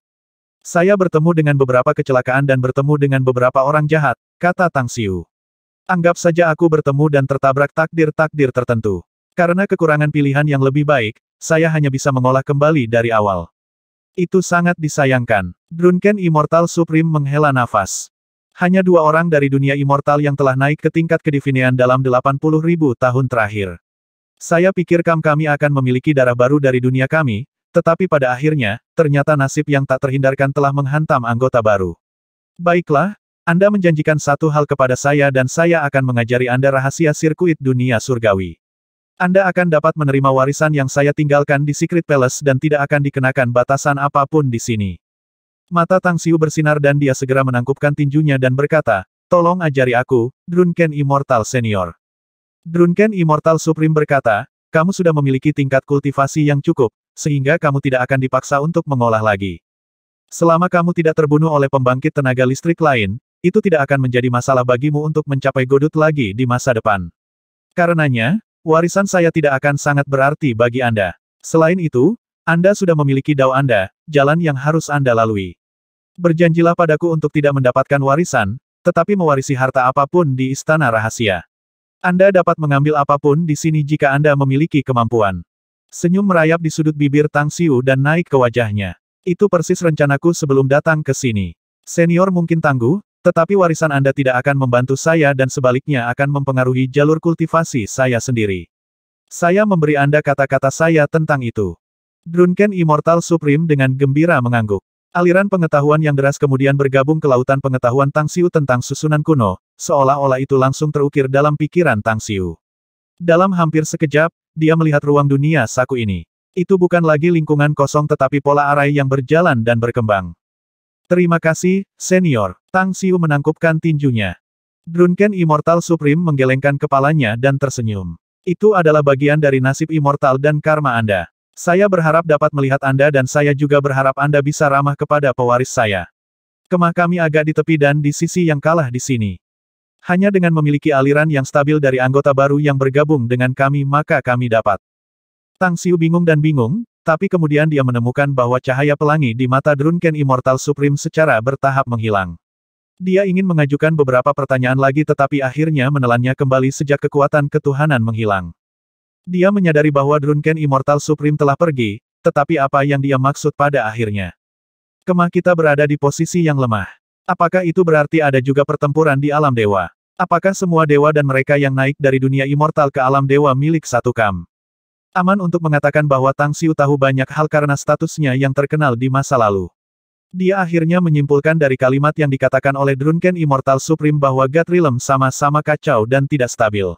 Saya bertemu dengan beberapa kecelakaan dan bertemu dengan beberapa orang jahat, kata Tang Xiu. Anggap saja aku bertemu dan tertabrak takdir-takdir tertentu. Karena kekurangan pilihan yang lebih baik, saya hanya bisa mengolah kembali dari awal. Itu sangat disayangkan. Drunken Immortal Supreme menghela nafas. Hanya 2 orang dari dunia immortal yang telah naik ke tingkat kedivinian dalam 80.000 tahun terakhir. Saya pikir kami akan memiliki darah baru dari dunia kami, tetapi pada akhirnya, ternyata nasib yang tak terhindarkan telah menghantam anggota baru. Baiklah, Anda menjanjikan satu hal kepada saya dan saya akan mengajari Anda rahasia sirkuit dunia surgawi. Anda akan dapat menerima warisan yang saya tinggalkan di Secret Palace dan tidak akan dikenakan batasan apapun di sini. Mata Tang Xiu bersinar dan dia segera menangkupkan tinjunya dan berkata, tolong ajari aku, Drunken Immortal Senior. Drunken Immortal Supreme berkata, kamu sudah memiliki tingkat kultivasi yang cukup, sehingga kamu tidak akan dipaksa untuk mengolah lagi. Selama kamu tidak terbunuh oleh pembangkit tenaga listrik lain, itu tidak akan menjadi masalah bagimu untuk mencapai Godot lagi di masa depan. Karenanya, warisan saya tidak akan sangat berarti bagi Anda. Selain itu, Anda sudah memiliki dao Anda, jalan yang harus Anda lalui. Berjanjilah padaku untuk tidak mendapatkan warisan, tetapi mewarisi harta apapun di Istana Rahasia. Anda dapat mengambil apapun di sini jika Anda memiliki kemampuan. Senyum merayap di sudut bibir Tang Xiu dan naik ke wajahnya. Itu persis rencanaku sebelum datang ke sini. Senior mungkin tangguh, tetapi warisan Anda tidak akan membantu saya dan sebaliknya akan mempengaruhi jalur kultivasi saya sendiri. Saya memberi Anda kata-kata saya tentang itu. Drunken Immortal Supreme dengan gembira mengangguk. Aliran pengetahuan yang deras kemudian bergabung ke lautan pengetahuan Tang Xiu tentang susunan kuno, seolah-olah itu langsung terukir dalam pikiran Tang Xiu. Dalam hampir sekejap, dia melihat ruang dunia saku ini. Itu bukan lagi lingkungan kosong tetapi pola arai yang berjalan dan berkembang. Terima kasih, senior. Tang Xiu menangkupkan tinjunya. Drunken Immortal Supreme menggelengkan kepalanya dan tersenyum. Itu adalah bagian dari nasib immortal dan karma Anda. Saya berharap dapat melihat Anda dan saya juga berharap Anda bisa ramah kepada pewaris saya. Kemah kami agak di tepi dan di sisi yang kalah di sini. Hanya dengan memiliki aliran yang stabil dari anggota baru yang bergabung dengan kami maka kami dapat. Tang Xiu bingung dan bingung, tapi kemudian dia menemukan bahwa cahaya pelangi di mata Drunken Immortal Supreme secara bertahap menghilang. Dia ingin mengajukan beberapa pertanyaan lagi tetapi akhirnya menelannya kembali sejak kekuatan ketuhanan menghilang. Dia menyadari bahwa Drunken Immortal Supreme telah pergi, tetapi apa yang dia maksud pada akhirnya? Kemah kita berada di posisi yang lemah. Apakah itu berarti ada juga pertempuran di alam dewa? Apakah semua dewa dan mereka yang naik dari dunia immortal ke alam dewa milik satu kam? Aman untuk mengatakan bahwa Tang Xiu tahu banyak hal karena statusnya yang terkenal di masa lalu. Dia akhirnya menyimpulkan dari kalimat yang dikatakan oleh Drunken Immortal Supreme bahwa God Realm sama-sama kacau dan tidak stabil.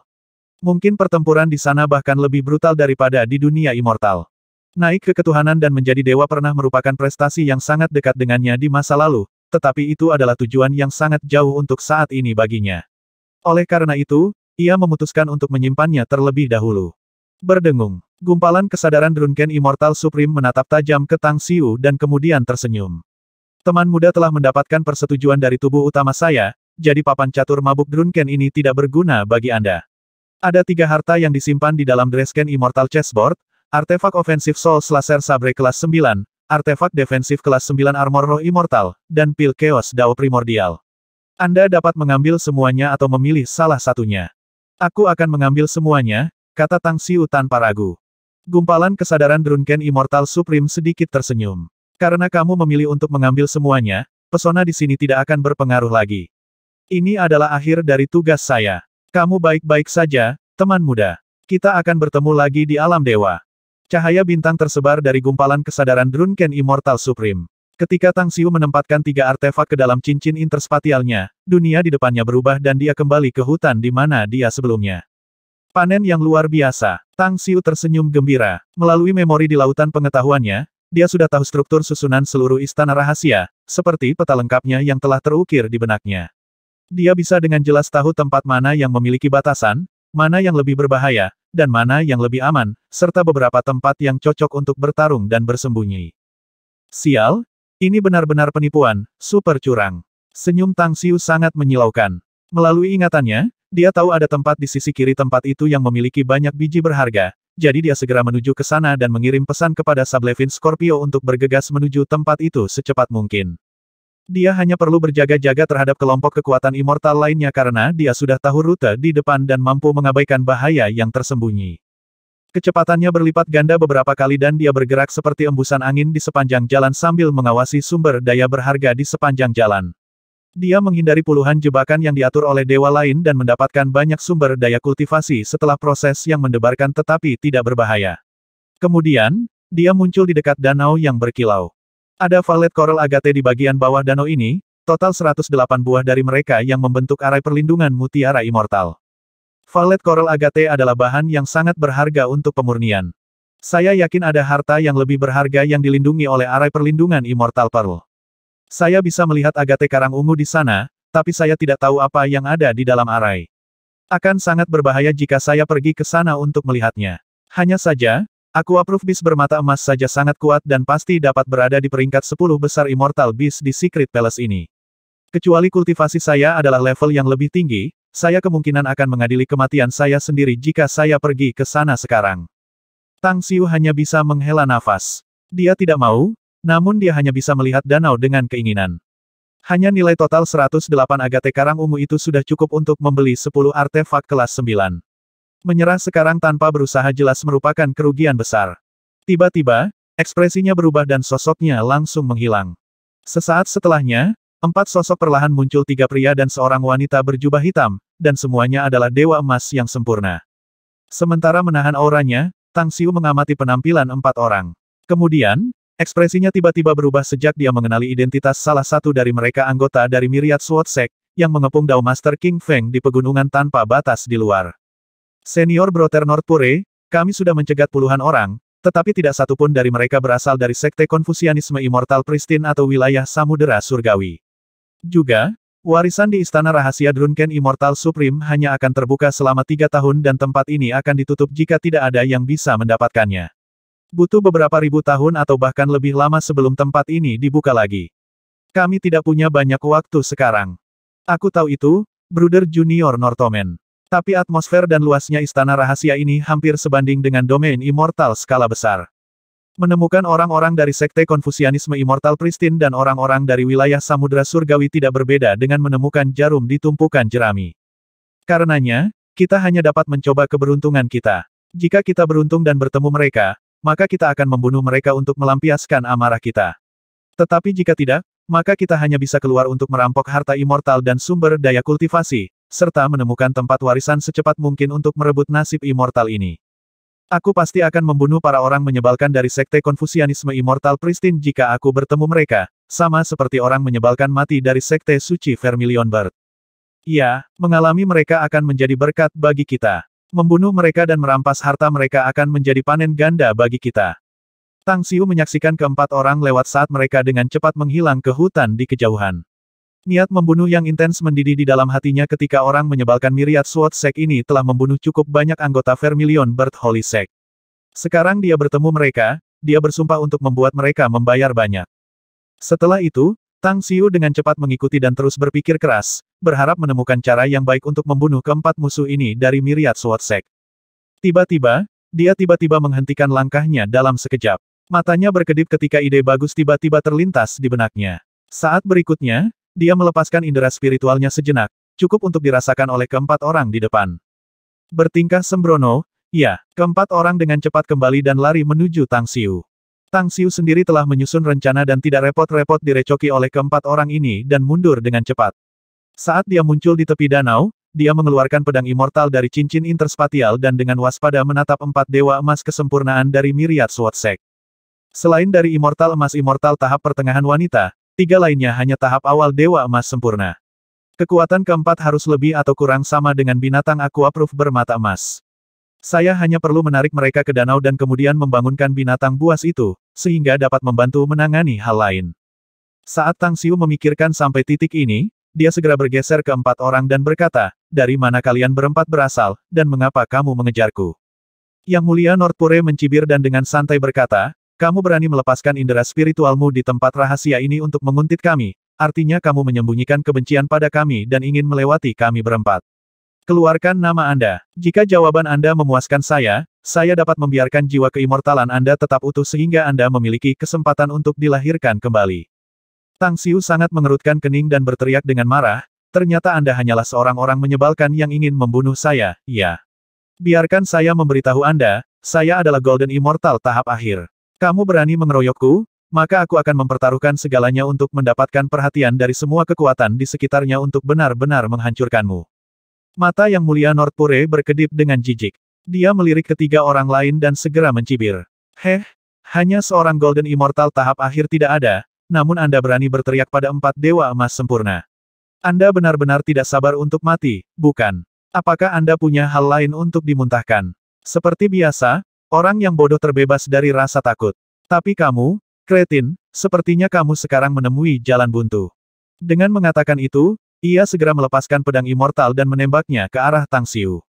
Mungkin pertempuran di sana bahkan lebih brutal daripada di dunia immortal. Naik ke ketuhanan dan menjadi dewa pernah merupakan prestasi yang sangat dekat dengannya di masa lalu, tetapi itu adalah tujuan yang sangat jauh untuk saat ini baginya. Oleh karena itu, ia memutuskan untuk menyimpannya terlebih dahulu. Berdengung, gumpalan kesadaran Drunken Immortal Supreme menatap tajam ke Tang Xiu dan kemudian tersenyum. Teman muda telah mendapatkan persetujuan dari tubuh utama saya, jadi papan catur mabuk Drunken ini tidak berguna bagi Anda. Ada 3 harta yang disimpan di dalam Dresken Immortal Chessboard, artefak ofensif Soul Slasher Sabre kelas 9, artefak defensif kelas 9 Armor Roh Immortal, dan pil Chaos Dao Primordial. Anda dapat mengambil semuanya atau memilih salah satunya. Aku akan mengambil semuanya, kata Tang Xiu tanpa ragu. Gumpalan kesadaran Drunken Immortal Supreme sedikit tersenyum. Karena kamu memilih untuk mengambil semuanya, pesona di sini tidak akan berpengaruh lagi. Ini adalah akhir dari tugas saya. Kamu baik-baik saja, teman muda. Kita akan bertemu lagi di alam dewa. Cahaya bintang tersebar dari gumpalan kesadaran Drunken Immortal Supreme. Ketika Tang Xiu menempatkan 3 artefak ke dalam cincin interspatialnya, dunia di depannya berubah dan dia kembali ke hutan di mana dia sebelumnya. Panen yang luar biasa. Tang Xiu tersenyum gembira. Melalui memori di lautan pengetahuannya, dia sudah tahu struktur susunan seluruh istana rahasia, seperti peta lengkapnya yang telah terukir di benaknya. Dia bisa dengan jelas tahu tempat mana yang memiliki batasan, mana yang lebih berbahaya, dan mana yang lebih aman, serta beberapa tempat yang cocok untuk bertarung dan bersembunyi. Sial, ini benar-benar penipuan, super curang. Senyum Tang Xiu sangat menyilaukan. Melalui ingatannya, dia tahu ada tempat di sisi kiri tempat itu yang memiliki banyak biji berharga, jadi dia segera menuju ke sana dan mengirim pesan kepada Sablevin Scorpio untuk bergegas menuju tempat itu secepat mungkin. Dia hanya perlu berjaga-jaga terhadap kelompok kekuatan immortal lainnya karena dia sudah tahu rute di depan dan mampu mengabaikan bahaya yang tersembunyi. Kecepatannya berlipat ganda beberapa kali dan dia bergerak seperti embusan angin di sepanjang jalan sambil mengawasi sumber daya berharga di sepanjang jalan. Dia menghindari puluhan jebakan yang diatur oleh dewa lain dan mendapatkan banyak sumber daya kultivasi setelah proses yang mendebarkan tetapi tidak berbahaya. Kemudian, dia muncul di dekat danau yang berkilau. Ada valet coral agate di bagian bawah danau ini, total 108 buah dari mereka yang membentuk arai perlindungan mutiara immortal. Valet coral agate adalah bahan yang sangat berharga untuk pemurnian. Saya yakin ada harta yang lebih berharga yang dilindungi oleh arai perlindungan immortal pearl. Saya bisa melihat agate karang ungu di sana, tapi saya tidak tahu apa yang ada di dalam arai. Akan sangat berbahaya jika saya pergi ke sana untuk melihatnya. Hanya saja, Aquaproof Beast bermata emas saja sangat kuat dan pasti dapat berada di peringkat 10 besar Immortal Beast di Secret Palace ini. Kecuali kultivasi saya adalah level yang lebih tinggi, saya kemungkinan akan mengadili kematian saya sendiri jika saya pergi ke sana sekarang. Tang Xiu hanya bisa menghela nafas. Dia tidak mau, namun dia hanya bisa melihat danau dengan keinginan. Hanya nilai total 108 agate karang ungu itu sudah cukup untuk membeli 10 artefak kelas 9. Menyerah sekarang tanpa berusaha jelas merupakan kerugian besar. Tiba-tiba, ekspresinya berubah dan sosoknya langsung menghilang. Sesaat setelahnya, 4 sosok perlahan muncul, 3 pria dan seorang wanita berjubah hitam, dan semuanya adalah dewa emas yang sempurna. Sementara menahan auranya, Tang Xiu mengamati penampilan 4 orang. Kemudian, ekspresinya tiba-tiba berubah sejak dia mengenali identitas salah satu dari mereka, anggota dari Myriad Sword Sect, yang mengepung Dao Master King Feng di pegunungan tanpa batas di luar. Senior Brother Northpure, kami sudah mencegat puluhan orang, tetapi tidak satu pun dari mereka berasal dari Sekte Konfusianisme Immortal Pristine atau wilayah Samudera Surgawi. Juga, warisan di Istana Rahasia Drunken Immortal Supreme hanya akan terbuka selama 3 tahun dan tempat ini akan ditutup jika tidak ada yang bisa mendapatkannya. Butuh beberapa ribu tahun atau bahkan lebih lama sebelum tempat ini dibuka lagi. Kami tidak punya banyak waktu sekarang. Aku tahu itu, Bruder Junior Northomen. Tapi atmosfer dan luasnya Istana Rahasia ini hampir sebanding dengan domain Immortal skala besar. Menemukan orang-orang dari Sekte Konfusianisme Immortal Pristine dan orang-orang dari wilayah Samudra Surgawi tidak berbeda dengan menemukan jarum di tumpukan jerami. Karenanya, kita hanya dapat mencoba keberuntungan kita. Jika kita beruntung dan bertemu mereka, maka kita akan membunuh mereka untuk melampiaskan amarah kita. Tetapi jika tidak, maka kita hanya bisa keluar untuk merampok harta immortal dan sumber daya kultivasi, serta menemukan tempat warisan secepat mungkin untuk merebut nasib immortal ini. Aku pasti akan membunuh para orang menyebalkan dari Sekte Konfusianisme Immortal Pristine jika aku bertemu mereka, sama seperti orang menyebalkan mati dari Sekte Suci Vermilion Bird. Ya, mengalami mereka akan menjadi berkat bagi kita. Membunuh mereka dan merampas harta mereka akan menjadi panen ganda bagi kita. Tang Xiu menyaksikan keempat orang lewat saat mereka dengan cepat menghilang ke hutan di kejauhan. Niat membunuh yang intens mendidih di dalam hatinya ketika orang menyebalkan Myriad Sword Sect ini telah membunuh cukup banyak anggota Vermilion Bird Holy Sect. Sekarang dia bertemu mereka, dia bersumpah untuk membuat mereka membayar banyak. Setelah itu, Tang Xiu dengan cepat mengikuti dan terus berpikir keras, berharap menemukan cara yang baik untuk membunuh keempat musuh ini dari Myriad Sword Sect. Tiba-tiba, dia tiba-tiba menghentikan langkahnya dalam sekejap. Matanya berkedip ketika ide bagus tiba-tiba terlintas di benaknya. Saat berikutnya, dia melepaskan indera spiritualnya sejenak, cukup untuk dirasakan oleh keempat orang di depan. Bertingkah sembrono, ya, keempat orang dengan cepat kembali dan lari menuju Tang Xiu. Tang Xiu sendiri telah menyusun rencana dan tidak repot-repot direcoki oleh keempat orang ini dan mundur dengan cepat. Saat dia muncul di tepi danau, dia mengeluarkan pedang immortal dari cincin interspatial dan dengan waspada menatap 4 dewa emas kesempurnaan dari Myriad Sword Sect. Selain dari immortal emas immortal tahap pertengahan wanita, 3 lainnya hanya tahap awal dewa emas sempurna. Kekuatan keempat harus lebih atau kurang sama dengan binatang Aquaproof bermata emas. Saya hanya perlu menarik mereka ke danau dan kemudian membangunkan binatang buas itu, sehingga dapat membantu menangani hal lain. Saat Tang Xiu memikirkan sampai titik ini, dia segera bergeser ke 4 orang dan berkata, "Dari mana kalian berempat berasal, dan mengapa kamu mengejarku?" Yang Mulia Northpure mencibir dan dengan santai berkata, "Kamu berani melepaskan indera spiritualmu di tempat rahasia ini untuk menguntit kami, artinya kamu menyembunyikan kebencian pada kami dan ingin melewati kami berempat. Keluarkan nama Anda. Jika jawaban Anda memuaskan saya dapat membiarkan jiwa keimortalan Anda tetap utuh sehingga Anda memiliki kesempatan untuk dilahirkan kembali." Tang Xiu sangat mengerutkan kening dan berteriak dengan marah, "Ternyata Anda hanyalah seorang orang menyebalkan yang ingin membunuh saya, ya. Biarkan saya memberitahu Anda, saya adalah Golden Immortal tahap akhir. Kamu berani mengeroyokku, maka aku akan mempertaruhkan segalanya untuk mendapatkan perhatian dari semua kekuatan di sekitarnya untuk benar-benar menghancurkanmu." Mata Yang Mulia Northpure berkedip dengan jijik. Dia melirik ketiga orang lain dan segera mencibir. Hanya seorang Golden Immortal tahap akhir tidak ada, namun Anda berani berteriak pada 4 dewa emas sempurna. Anda benar-benar tidak sabar untuk mati, bukan? Apakah Anda punya hal lain untuk dimuntahkan? Seperti biasa, orang yang bodoh terbebas dari rasa takut. Tapi kamu, kretin, sepertinya kamu sekarang menemui jalan buntu. Dengan mengatakan itu, ia segera melepaskan pedang immortal dan menembaknya ke arah Tang Xiu.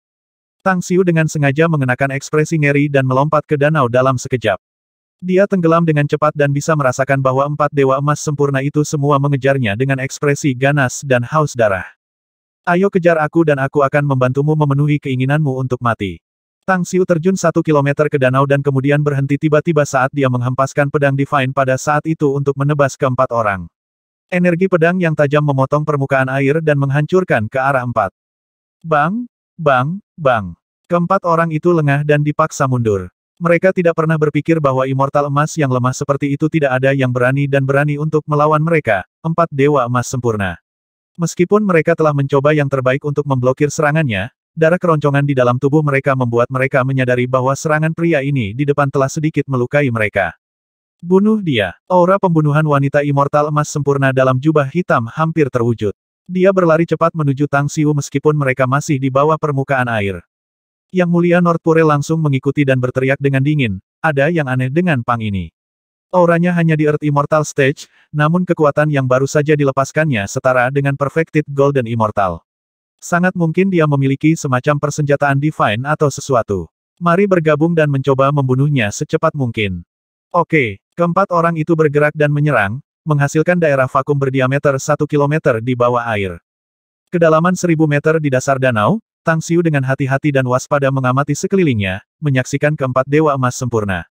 Tang Xiu dengan sengaja mengenakan ekspresi ngeri dan melompat ke danau dalam sekejap. Dia tenggelam dengan cepat dan bisa merasakan bahwa 4 dewa emas sempurna itu semua mengejarnya dengan ekspresi ganas dan haus darah. Ayo kejar aku dan aku akan membantumu memenuhi keinginanmu untuk mati. Tang Xiu terjun 1 kilometer ke danau dan kemudian berhenti tiba-tiba saat dia menghempaskan pedang Divine pada saat itu untuk menebas ke-4 orang. Energi pedang yang tajam memotong permukaan air dan menghancurkan ke arah 4. Bang! Bang! Bang! Ke-4 orang itu lengah dan dipaksa mundur. Mereka tidak pernah berpikir bahwa immortal emas yang lemah seperti itu tidak ada yang berani untuk melawan mereka, 4 dewa emas sempurna. Meskipun mereka telah mencoba yang terbaik untuk memblokir serangannya, darah keroncongan di dalam tubuh mereka membuat mereka menyadari bahwa serangan pria ini di depan telah sedikit melukai mereka. Bunuh dia. Aura pembunuhan wanita immortal emas sempurna dalam jubah hitam hampir terwujud. Dia berlari cepat menuju Tang Xiu meskipun mereka masih di bawah permukaan air. Yang Mulia Nordpure langsung mengikuti dan berteriak dengan dingin, ada yang aneh dengan Pang ini. Auranya hanya di Earth Immortal Stage, namun kekuatan yang baru saja dilepaskannya setara dengan Perfected Golden Immortal. Sangat mungkin dia memiliki semacam persenjataan Divine atau sesuatu. Mari bergabung dan mencoba membunuhnya secepat mungkin. Oke, ke-4 orang itu bergerak dan menyerang, menghasilkan daerah vakum berdiameter 1 km di bawah air. Kedalaman 1000 meter di dasar danau, Tang Xiu dengan hati-hati dan waspada mengamati sekelilingnya, menyaksikan ke-4 dewa emas sempurna.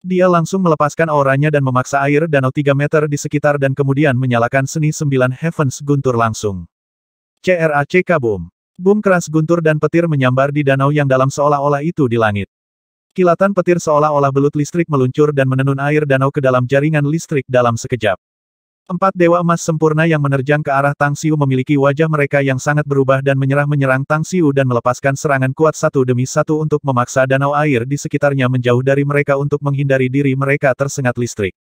Dia langsung melepaskan auranya dan memaksa air danau 3 meter di sekitar dan kemudian menyalakan seni 9 Heavens guntur langsung. CRACK Boom. Boom keras guntur dan petir menyambar di danau yang dalam seolah-olah itu di langit. Kilatan petir seolah-olah belut listrik meluncur dan menenun air danau ke dalam jaringan listrik dalam sekejap. 4 dewa emas sempurna yang menerjang ke arah Tang Xiu memiliki wajah mereka yang sangat berubah dan menyerang Tang Xiu dan melepaskan serangan kuat satu demi satu untuk memaksa danau air di sekitarnya menjauh dari mereka untuk menghindari diri mereka tersengat listrik.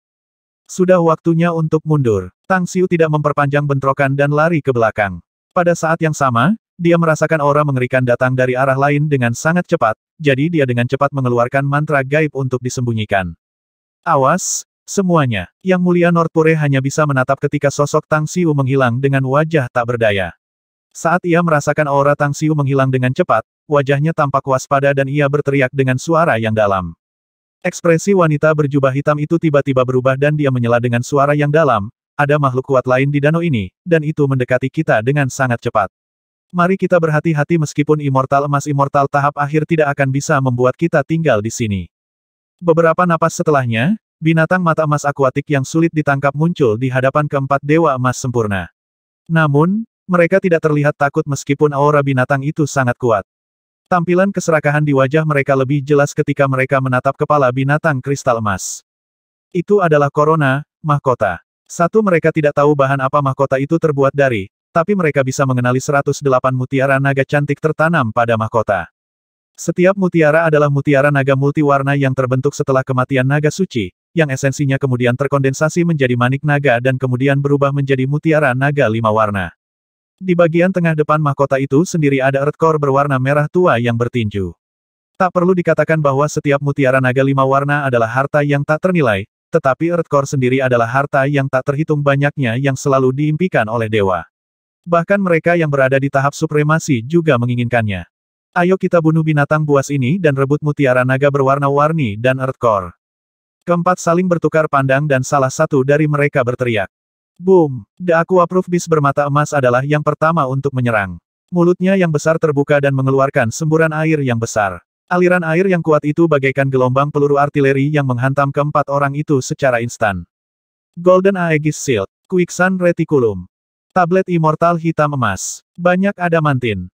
Sudah waktunya untuk mundur. Tang Xiu tidak memperpanjang bentrokan dan lari ke belakang. Pada saat yang sama, dia merasakan aura mengerikan datang dari arah lain dengan sangat cepat, jadi dia dengan cepat mengeluarkan mantra gaib untuk disembunyikan. Awas! Semuanya, Yang Mulia Nordpure hanya bisa menatap ketika sosok Tang Xiu menghilang dengan wajah tak berdaya. Saat ia merasakan aura Tang Xiu menghilang dengan cepat, wajahnya tampak waspada dan ia berteriak dengan suara yang dalam. Ekspresi wanita berjubah hitam itu tiba-tiba berubah dan dia menyela dengan suara yang dalam, ada makhluk kuat lain di danau ini, dan itu mendekati kita dengan sangat cepat. Mari kita berhati-hati meskipun immortal emas immortal tahap akhir tidak akan bisa membuat kita tinggal di sini. Beberapa napas setelahnya, binatang mata emas akuatik yang sulit ditangkap muncul di hadapan ke-4 dewa emas sempurna. Namun, mereka tidak terlihat takut meskipun aura binatang itu sangat kuat. Tampilan keserakahan di wajah mereka lebih jelas ketika mereka menatap kepala binatang kristal emas. Itu adalah Corona, mahkota. Satu mereka tidak tahu bahan apa mahkota itu terbuat dari, tapi mereka bisa mengenali 108 mutiara naga cantik tertanam pada mahkota. Setiap mutiara adalah mutiara naga multiwarna yang terbentuk setelah kematian naga suci, yang esensinya kemudian terkondensasi menjadi manik naga dan kemudian berubah menjadi mutiara naga 5 warna. Di bagian tengah depan mahkota itu sendiri ada earth core berwarna merah tua yang bertinju. Tak perlu dikatakan bahwa setiap mutiara naga 5 warna adalah harta yang tak ternilai, tetapi earth core sendiri adalah harta yang tak terhitung banyaknya yang selalu diimpikan oleh dewa. Bahkan mereka yang berada di tahap supremasi juga menginginkannya. Ayo kita bunuh binatang buas ini dan rebut mutiara naga berwarna-warni dan earth core. Keempat saling bertukar pandang dan salah satu dari mereka berteriak. Boom! The Aquaproof Beast bermata emas adalah yang pertama untuk menyerang. Mulutnya yang besar terbuka dan mengeluarkan semburan air yang besar. Aliran air yang kuat itu bagaikan gelombang peluru artileri yang menghantam ke-4 orang itu secara instan. Golden Aegis Shield. Quicksand Reticulum. Tablet immortal hitam emas. Banyak adamantin.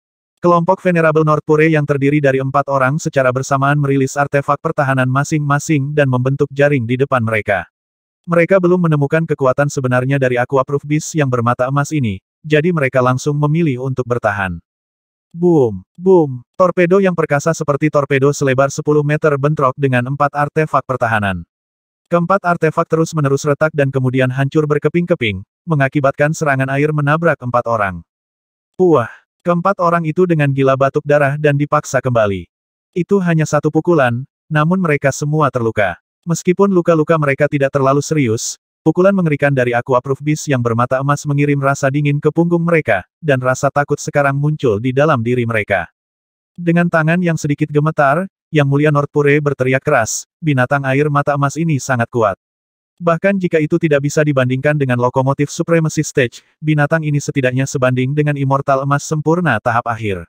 Kelompok Venerable Nordpure yang terdiri dari 4 orang secara bersamaan merilis artefak pertahanan masing-masing dan membentuk jaring di depan mereka. Mereka belum menemukan kekuatan sebenarnya dari Aquaproof Beast yang bermata emas ini, jadi mereka langsung memilih untuk bertahan. Boom! Boom! Torpedo yang perkasa seperti torpedo selebar 10 meter bentrok dengan 4 artefak pertahanan. Keempat artefak terus-menerus retak dan kemudian hancur berkeping-keping, mengakibatkan serangan air menabrak 4 orang. Puah! Keempat orang itu dengan gila batuk darah dan dipaksa kembali. Itu hanya satu pukulan, namun mereka semua terluka. Meskipun luka-luka mereka tidak terlalu serius, pukulan mengerikan dari Aquaproof Beast yang bermata emas mengirim rasa dingin ke punggung mereka, dan rasa takut sekarang muncul di dalam diri mereka. Dengan tangan yang sedikit gemetar, Yang Mulia Nordpure berteriak keras, binatang air mata emas ini sangat kuat. Bahkan jika itu tidak bisa dibandingkan dengan lokomotif Supremacy Stage, binatang ini setidaknya sebanding dengan Immortal Emas sempurna tahap akhir.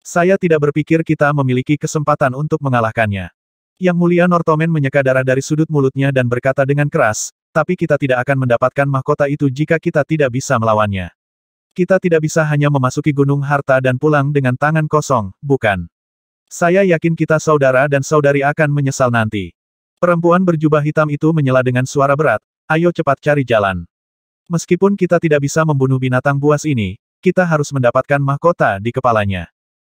Saya tidak berpikir kita memiliki kesempatan untuk mengalahkannya. Yang Mulia Nortomen menyeka darah dari sudut mulutnya dan berkata dengan keras, tapi kita tidak akan mendapatkan mahkota itu jika kita tidak bisa melawannya. Kita tidak bisa hanya memasuki gunung harta dan pulang dengan tangan kosong, bukan? Saya yakin kita saudara dan saudari akan menyesal nanti. Perempuan berjubah hitam itu menyela dengan suara berat, ayo cepat cari jalan. Meskipun kita tidak bisa membunuh binatang buas ini, kita harus mendapatkan mahkota di kepalanya.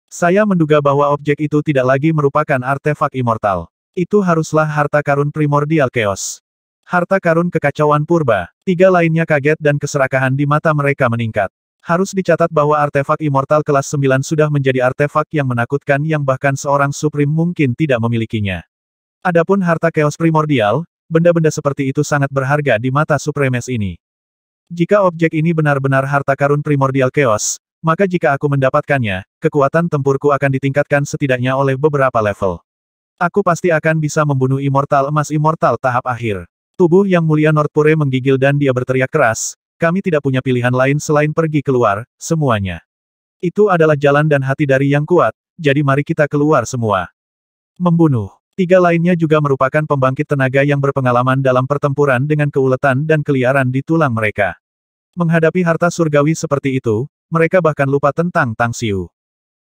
Saya menduga bahwa objek itu tidak lagi merupakan artefak immortal. Itu haruslah harta karun primordial chaos. Harta karun kekacauan purba. Tiga lainnya kaget dan keserakahan di mata mereka meningkat. Harus dicatat bahwa artefak immortal kelas 9 sudah menjadi artefak yang menakutkan yang bahkan seorang Supreme mungkin tidak memilikinya. Adapun harta chaos primordial, benda-benda seperti itu sangat berharga di mata Supremes ini. Jika objek ini benar-benar harta karun primordial chaos, maka jika aku mendapatkannya, kekuatan tempurku akan ditingkatkan setidaknya oleh beberapa level. Aku pasti akan bisa membunuh Immortal Emas Immortal tahap akhir. Tubuh Yang Mulia Nordpure menggigil dan dia berteriak keras, kami tidak punya pilihan lain selain pergi keluar, semuanya. Itu adalah jalan dan hati dari yang kuat, jadi mari kita keluar semua. Membunuh. Tiga lainnya juga merupakan pembangkit tenaga yang berpengalaman dalam pertempuran dengan keuletan dan keliaran di tulang mereka. Menghadapi harta surgawi seperti itu, mereka bahkan lupa tentang Tang Xiu.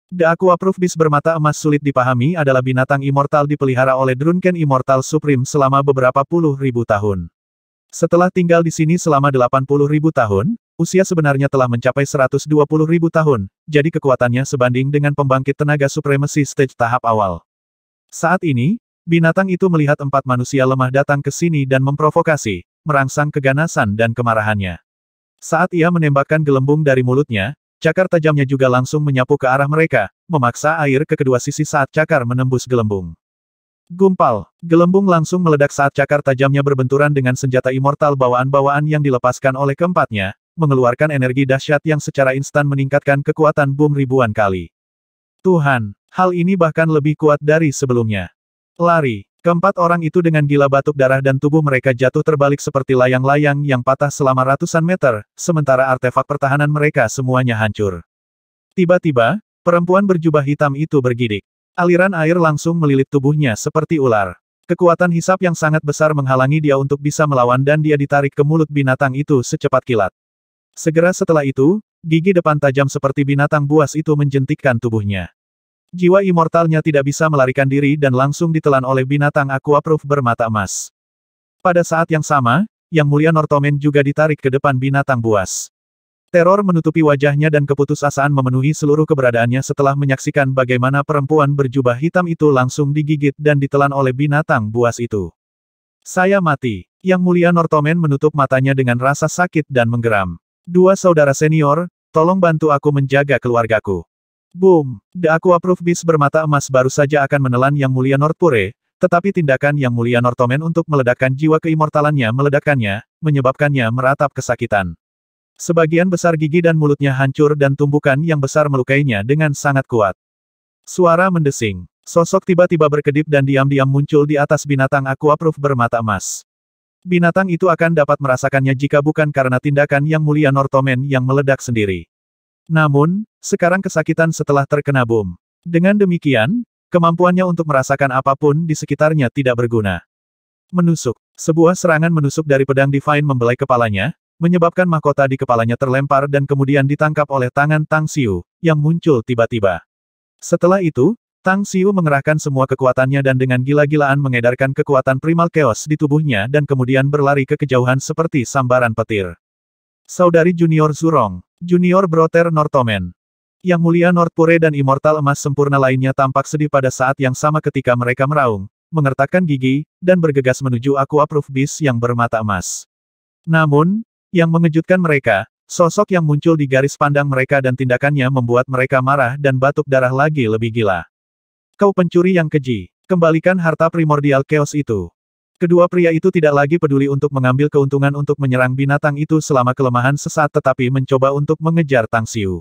The Aquaproof Beast bermata emas sulit dipahami adalah binatang immortal dipelihara oleh Drunken Immortal Supreme selama beberapa puluh ribu tahun. Setelah tinggal di sini selama 80.000 tahun, usia sebenarnya telah mencapai 120.000 tahun, jadi kekuatannya sebanding dengan pembangkit tenaga Supremacy Stage tahap awal. Saat ini, binatang itu melihat 4 manusia lemah datang ke sini dan memprovokasi, merangsang keganasan dan kemarahannya. Saat ia menembakkan gelembung dari mulutnya, cakar tajamnya juga langsung menyapu ke arah mereka, memaksa air ke kedua sisi saat cakar menembus gelembung. Gumpal, gelembung langsung meledak saat cakar tajamnya berbenturan dengan senjata immortal bawaan-bawaan yang dilepaskan oleh keempatnya, mengeluarkan energi dahsyat yang secara instan meningkatkan kekuatan boom ribuan kali. Tuhan, hal ini bahkan lebih kuat dari sebelumnya. Lari. Keempat orang itu dengan gila batuk darah dan tubuh mereka jatuh terbalik seperti layang-layang yang patah selama ratusan meter, sementara artefak pertahanan mereka semuanya hancur. Tiba-tiba, perempuan berjubah hitam itu bergidik. Aliran air langsung melilit tubuhnya seperti ular. Kekuatan hisap yang sangat besar menghalangi dia untuk bisa melawan dan dia ditarik ke mulut binatang itu secepat kilat. Segera setelah itu, gigi depan tajam seperti binatang buas itu menjentikkan tubuhnya. Jiwa immortalnya tidak bisa melarikan diri dan langsung ditelan oleh binatang Aquaproof bermata emas. Pada saat yang sama, Yang Mulia Nortomen juga ditarik ke depan binatang buas. Teror menutupi wajahnya dan keputusasaan memenuhi seluruh keberadaannya setelah menyaksikan bagaimana perempuan berjubah hitam itu langsung digigit dan ditelan oleh binatang buas itu. Saya mati. Yang Mulia Nortomen menutup matanya dengan rasa sakit dan menggeram. Dua saudara senior, tolong bantu aku menjaga keluargaku. Boom! The Aquaproof Beast bermata emas baru saja akan menelan Yang Mulia Nordpure, tetapi tindakan Yang Mulia Nortomen untuk meledakkan jiwa keimortalannya meledakkannya, menyebabkannya meratap kesakitan. Sebagian besar gigi dan mulutnya hancur dan tumbukan yang besar melukainya dengan sangat kuat. Suara mendesing. Sosok tiba-tiba berkedip dan diam-diam muncul di atas binatang Aquaproof bermata emas. Binatang itu akan dapat merasakannya jika bukan karena tindakan Yang Mulia Nortomen yang meledak sendiri. Namun, sekarang kesakitan setelah terkena bom. Dengan demikian, kemampuannya untuk merasakan apapun di sekitarnya tidak berguna. Menusuk. Sebuah serangan menusuk dari pedang Divine membelai kepalanya, menyebabkan mahkota di kepalanya terlempar dan kemudian ditangkap oleh tangan Tang Xiu, yang muncul tiba-tiba. Setelah itu, Tang Xiu mengerahkan semua kekuatannya dan dengan gila-gilaan mengedarkan kekuatan primal chaos di tubuhnya dan kemudian berlari ke kejauhan seperti sambaran petir. Saudari Junior Zurong, Junior Brother Nortomen. Yang Mulia Nordpure dan Immortal Emas sempurna lainnya tampak sedih pada saat yang sama ketika mereka meraung, mengertakkan gigi, dan bergegas menuju Aquaproof Beast yang bermata emas. Namun, yang mengejutkan mereka, sosok yang muncul di garis pandang mereka dan tindakannya membuat mereka marah dan batuk darah lagi lebih gila. Kau pencuri yang keji, kembalikan harta primordial chaos itu. Kedua pria itu tidak lagi peduli untuk mengambil keuntungan untuk menyerang binatang itu selama kelemahan sesaat tetapi mencoba untuk mengejar Tang Xiu.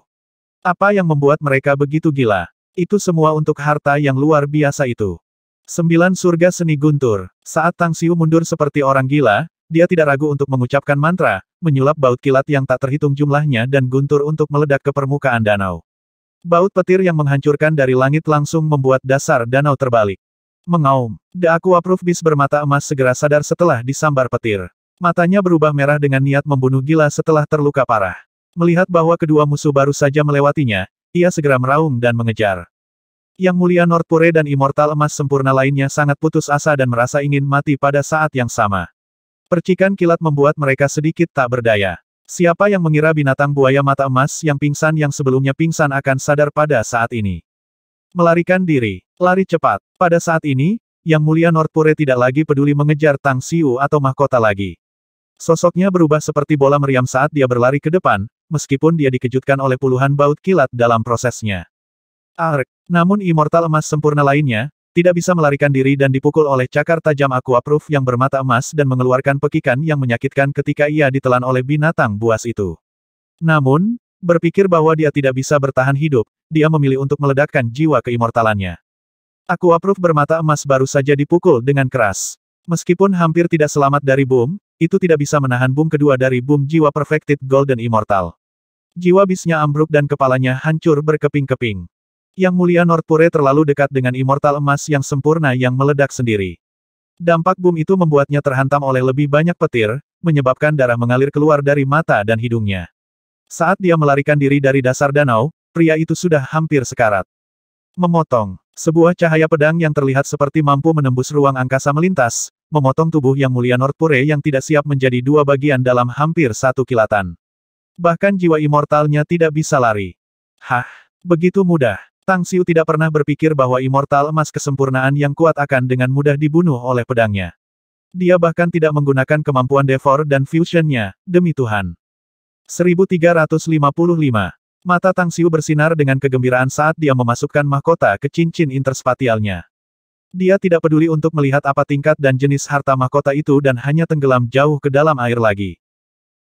Apa yang membuat mereka begitu gila? Itu semua untuk harta yang luar biasa itu. 9 surga seni guntur. Saat Tang Xiu mundur seperti orang gila, dia tidak ragu untuk mengucapkan mantra, menyulap baut kilat yang tak terhitung jumlahnya dan guntur untuk meledak ke permukaan danau. Baut petir yang menghancurkan dari langit langsung membuat dasar danau terbalik. Mengaum. The Aqua-Proof Beast bermata emas segera sadar setelah disambar petir. Matanya berubah merah dengan niat membunuh gila setelah terluka parah. Melihat bahwa kedua musuh baru saja melewatinya, ia segera meraung dan mengejar. Yang Mulia Nordpure dan Immortal Emas Sempurna lainnya sangat putus asa dan merasa ingin mati pada saat yang sama. Percikan kilat membuat mereka sedikit tak berdaya. Siapa yang mengira binatang buaya mata emas yang sebelumnya pingsan akan sadar pada saat ini? Melarikan diri. Lari cepat. Pada saat ini, Yang Mulia Nordpure tidak lagi peduli mengejar Tang Xiu atau mahkota lagi. Sosoknya berubah seperti bola meriam saat dia berlari ke depan, meskipun dia dikejutkan oleh puluhan baut kilat dalam prosesnya. Ark. Namun Immortal Emas Sempurna lainnya, tidak bisa melarikan diri dan dipukul oleh cakar tajam Aqua-Proof yang bermata emas dan mengeluarkan pekikan yang menyakitkan ketika ia ditelan oleh binatang buas itu. Namun, berpikir bahwa dia tidak bisa bertahan hidup, dia memilih untuk meledakkan jiwa keimortalannya. Aqua-Proof bermata emas baru saja dipukul dengan keras. Meskipun hampir tidak selamat dari boom, itu tidak bisa menahan boom kedua dari boom jiwa Perfected Golden Immortal. Jiwa bisnya ambruk dan kepalanya hancur berkeping-keping. Yang Mulia Nordpure terlalu dekat dengan Immortal Emas yang sempurna yang meledak sendiri. Dampak boom itu membuatnya terhantam oleh lebih banyak petir, menyebabkan darah mengalir keluar dari mata dan hidungnya. Saat dia melarikan diri dari dasar danau, pria itu sudah hampir sekarat. Memotong. Sebuah cahaya pedang yang terlihat seperti mampu menembus ruang angkasa melintas, memotong tubuh Yang Mulia Nordpure yang tidak siap menjadi dua bagian dalam hampir satu kilatan. Bahkan jiwa immortalnya tidak bisa lari. Hah, begitu mudah. Tang Xiu tidak pernah berpikir bahwa immortal emas kesempurnaan yang kuat akan dengan mudah dibunuh oleh pedangnya. Dia bahkan tidak menggunakan kemampuan Devor dan Fusion-nya, demi Tuhan. 1355. Mata Tang Xiu bersinar dengan kegembiraan saat dia memasukkan mahkota ke cincin interspatialnya. Dia tidak peduli untuk melihat apa tingkat dan jenis harta mahkota itu dan hanya tenggelam jauh ke dalam air lagi.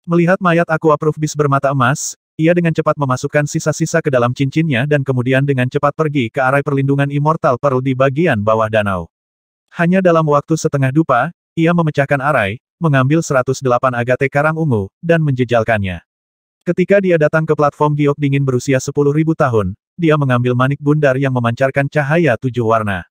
Melihat mayat Aqua-Proof Beast bermata emas, ia dengan cepat memasukkan sisa-sisa ke dalam cincinnya dan kemudian dengan cepat pergi ke arai perlindungan Immortal Pearl di bagian bawah danau. Hanya dalam waktu setengah dupa, ia memecahkan arai, mengambil 108 agate karang ungu, dan menjejalkannya. Ketika dia datang ke platform giok dingin berusia 10.000 tahun, dia mengambil manik bundar yang memancarkan cahaya 7 warna.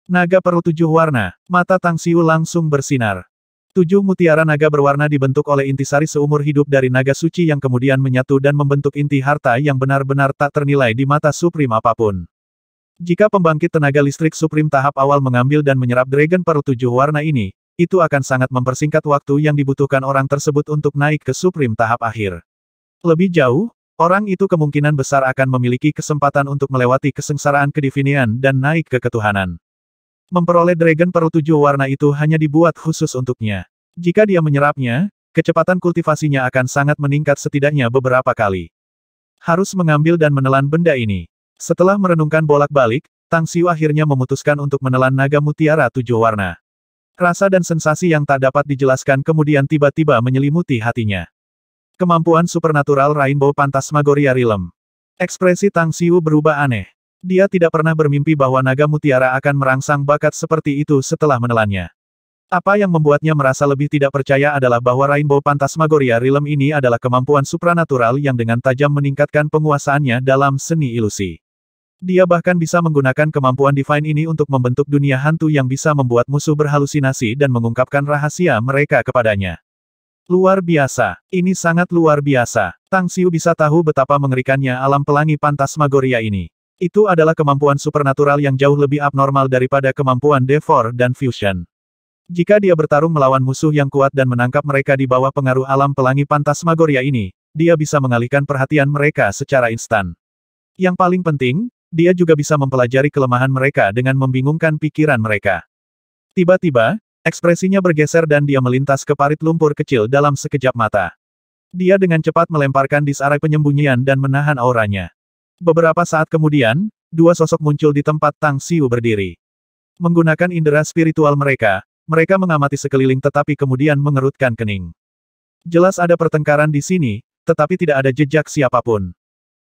Naga Pearl 7 warna, mata Tang Xiu langsung bersinar. 7 mutiara naga berwarna dibentuk oleh intisari seumur hidup dari naga suci yang kemudian menyatu dan membentuk inti harta yang benar-benar tak ternilai di mata Supreme apapun. Jika pembangkit tenaga listrik Supreme tahap awal mengambil dan menyerap Dragon Pearl 7 warna ini, itu akan sangat mempersingkat waktu yang dibutuhkan orang tersebut untuk naik ke Supreme tahap akhir. Lebih jauh, orang itu kemungkinan besar akan memiliki kesempatan untuk melewati kesengsaraan kedivinian dan naik ke ketuhanan. Memperoleh Dragon Pearl 7 warna itu hanya dibuat khusus untuknya. Jika dia menyerapnya, kecepatan kultivasinya akan sangat meningkat setidaknya beberapa kali. Harus mengambil dan menelan benda ini. Setelah merenungkan bolak-balik, Tang Xiu akhirnya memutuskan untuk menelan naga mutiara 7 warna. Rasa dan sensasi yang tak dapat dijelaskan kemudian tiba-tiba menyelimuti hatinya. Kemampuan supernatural Rainbow Phantasmagoria Realm. Ekspresi Tang Xiu berubah aneh. Dia tidak pernah bermimpi bahwa naga mutiara akan merangsang bakat seperti itu setelah menelannya. Apa yang membuatnya merasa lebih tidak percaya adalah bahwa Rainbow Phantasmagoria Realm ini adalah kemampuan supranatural yang dengan tajam meningkatkan penguasaannya dalam seni ilusi. Dia bahkan bisa menggunakan kemampuan divine ini untuk membentuk dunia hantu yang bisa membuat musuh berhalusinasi dan mengungkapkan rahasia mereka kepadanya. Luar biasa. Ini sangat luar biasa. Tang Xiu bisa tahu betapa mengerikannya alam pelangi Phantasmagoria ini. Itu adalah kemampuan supernatural yang jauh lebih abnormal daripada kemampuan Devor dan Fusion. Jika dia bertarung melawan musuh yang kuat dan menangkap mereka di bawah pengaruh alam pelangi Phantasmagoria ini, dia bisa mengalihkan perhatian mereka secara instan. Yang paling penting, dia juga bisa mempelajari kelemahan mereka dengan membingungkan pikiran mereka. Tiba-tiba, ekspresinya bergeser dan dia melintas ke parit lumpur kecil dalam sekejap mata. Dia dengan cepat melemparkan disarai penyembunyian dan menahan auranya. Beberapa saat kemudian, dua sosok muncul di tempat Tang Xiu berdiri. Menggunakan indera spiritual mereka, mereka mengamati sekeliling tetapi kemudian mengerutkan kening. Jelas ada pertengkaran di sini, tetapi tidak ada jejak siapapun.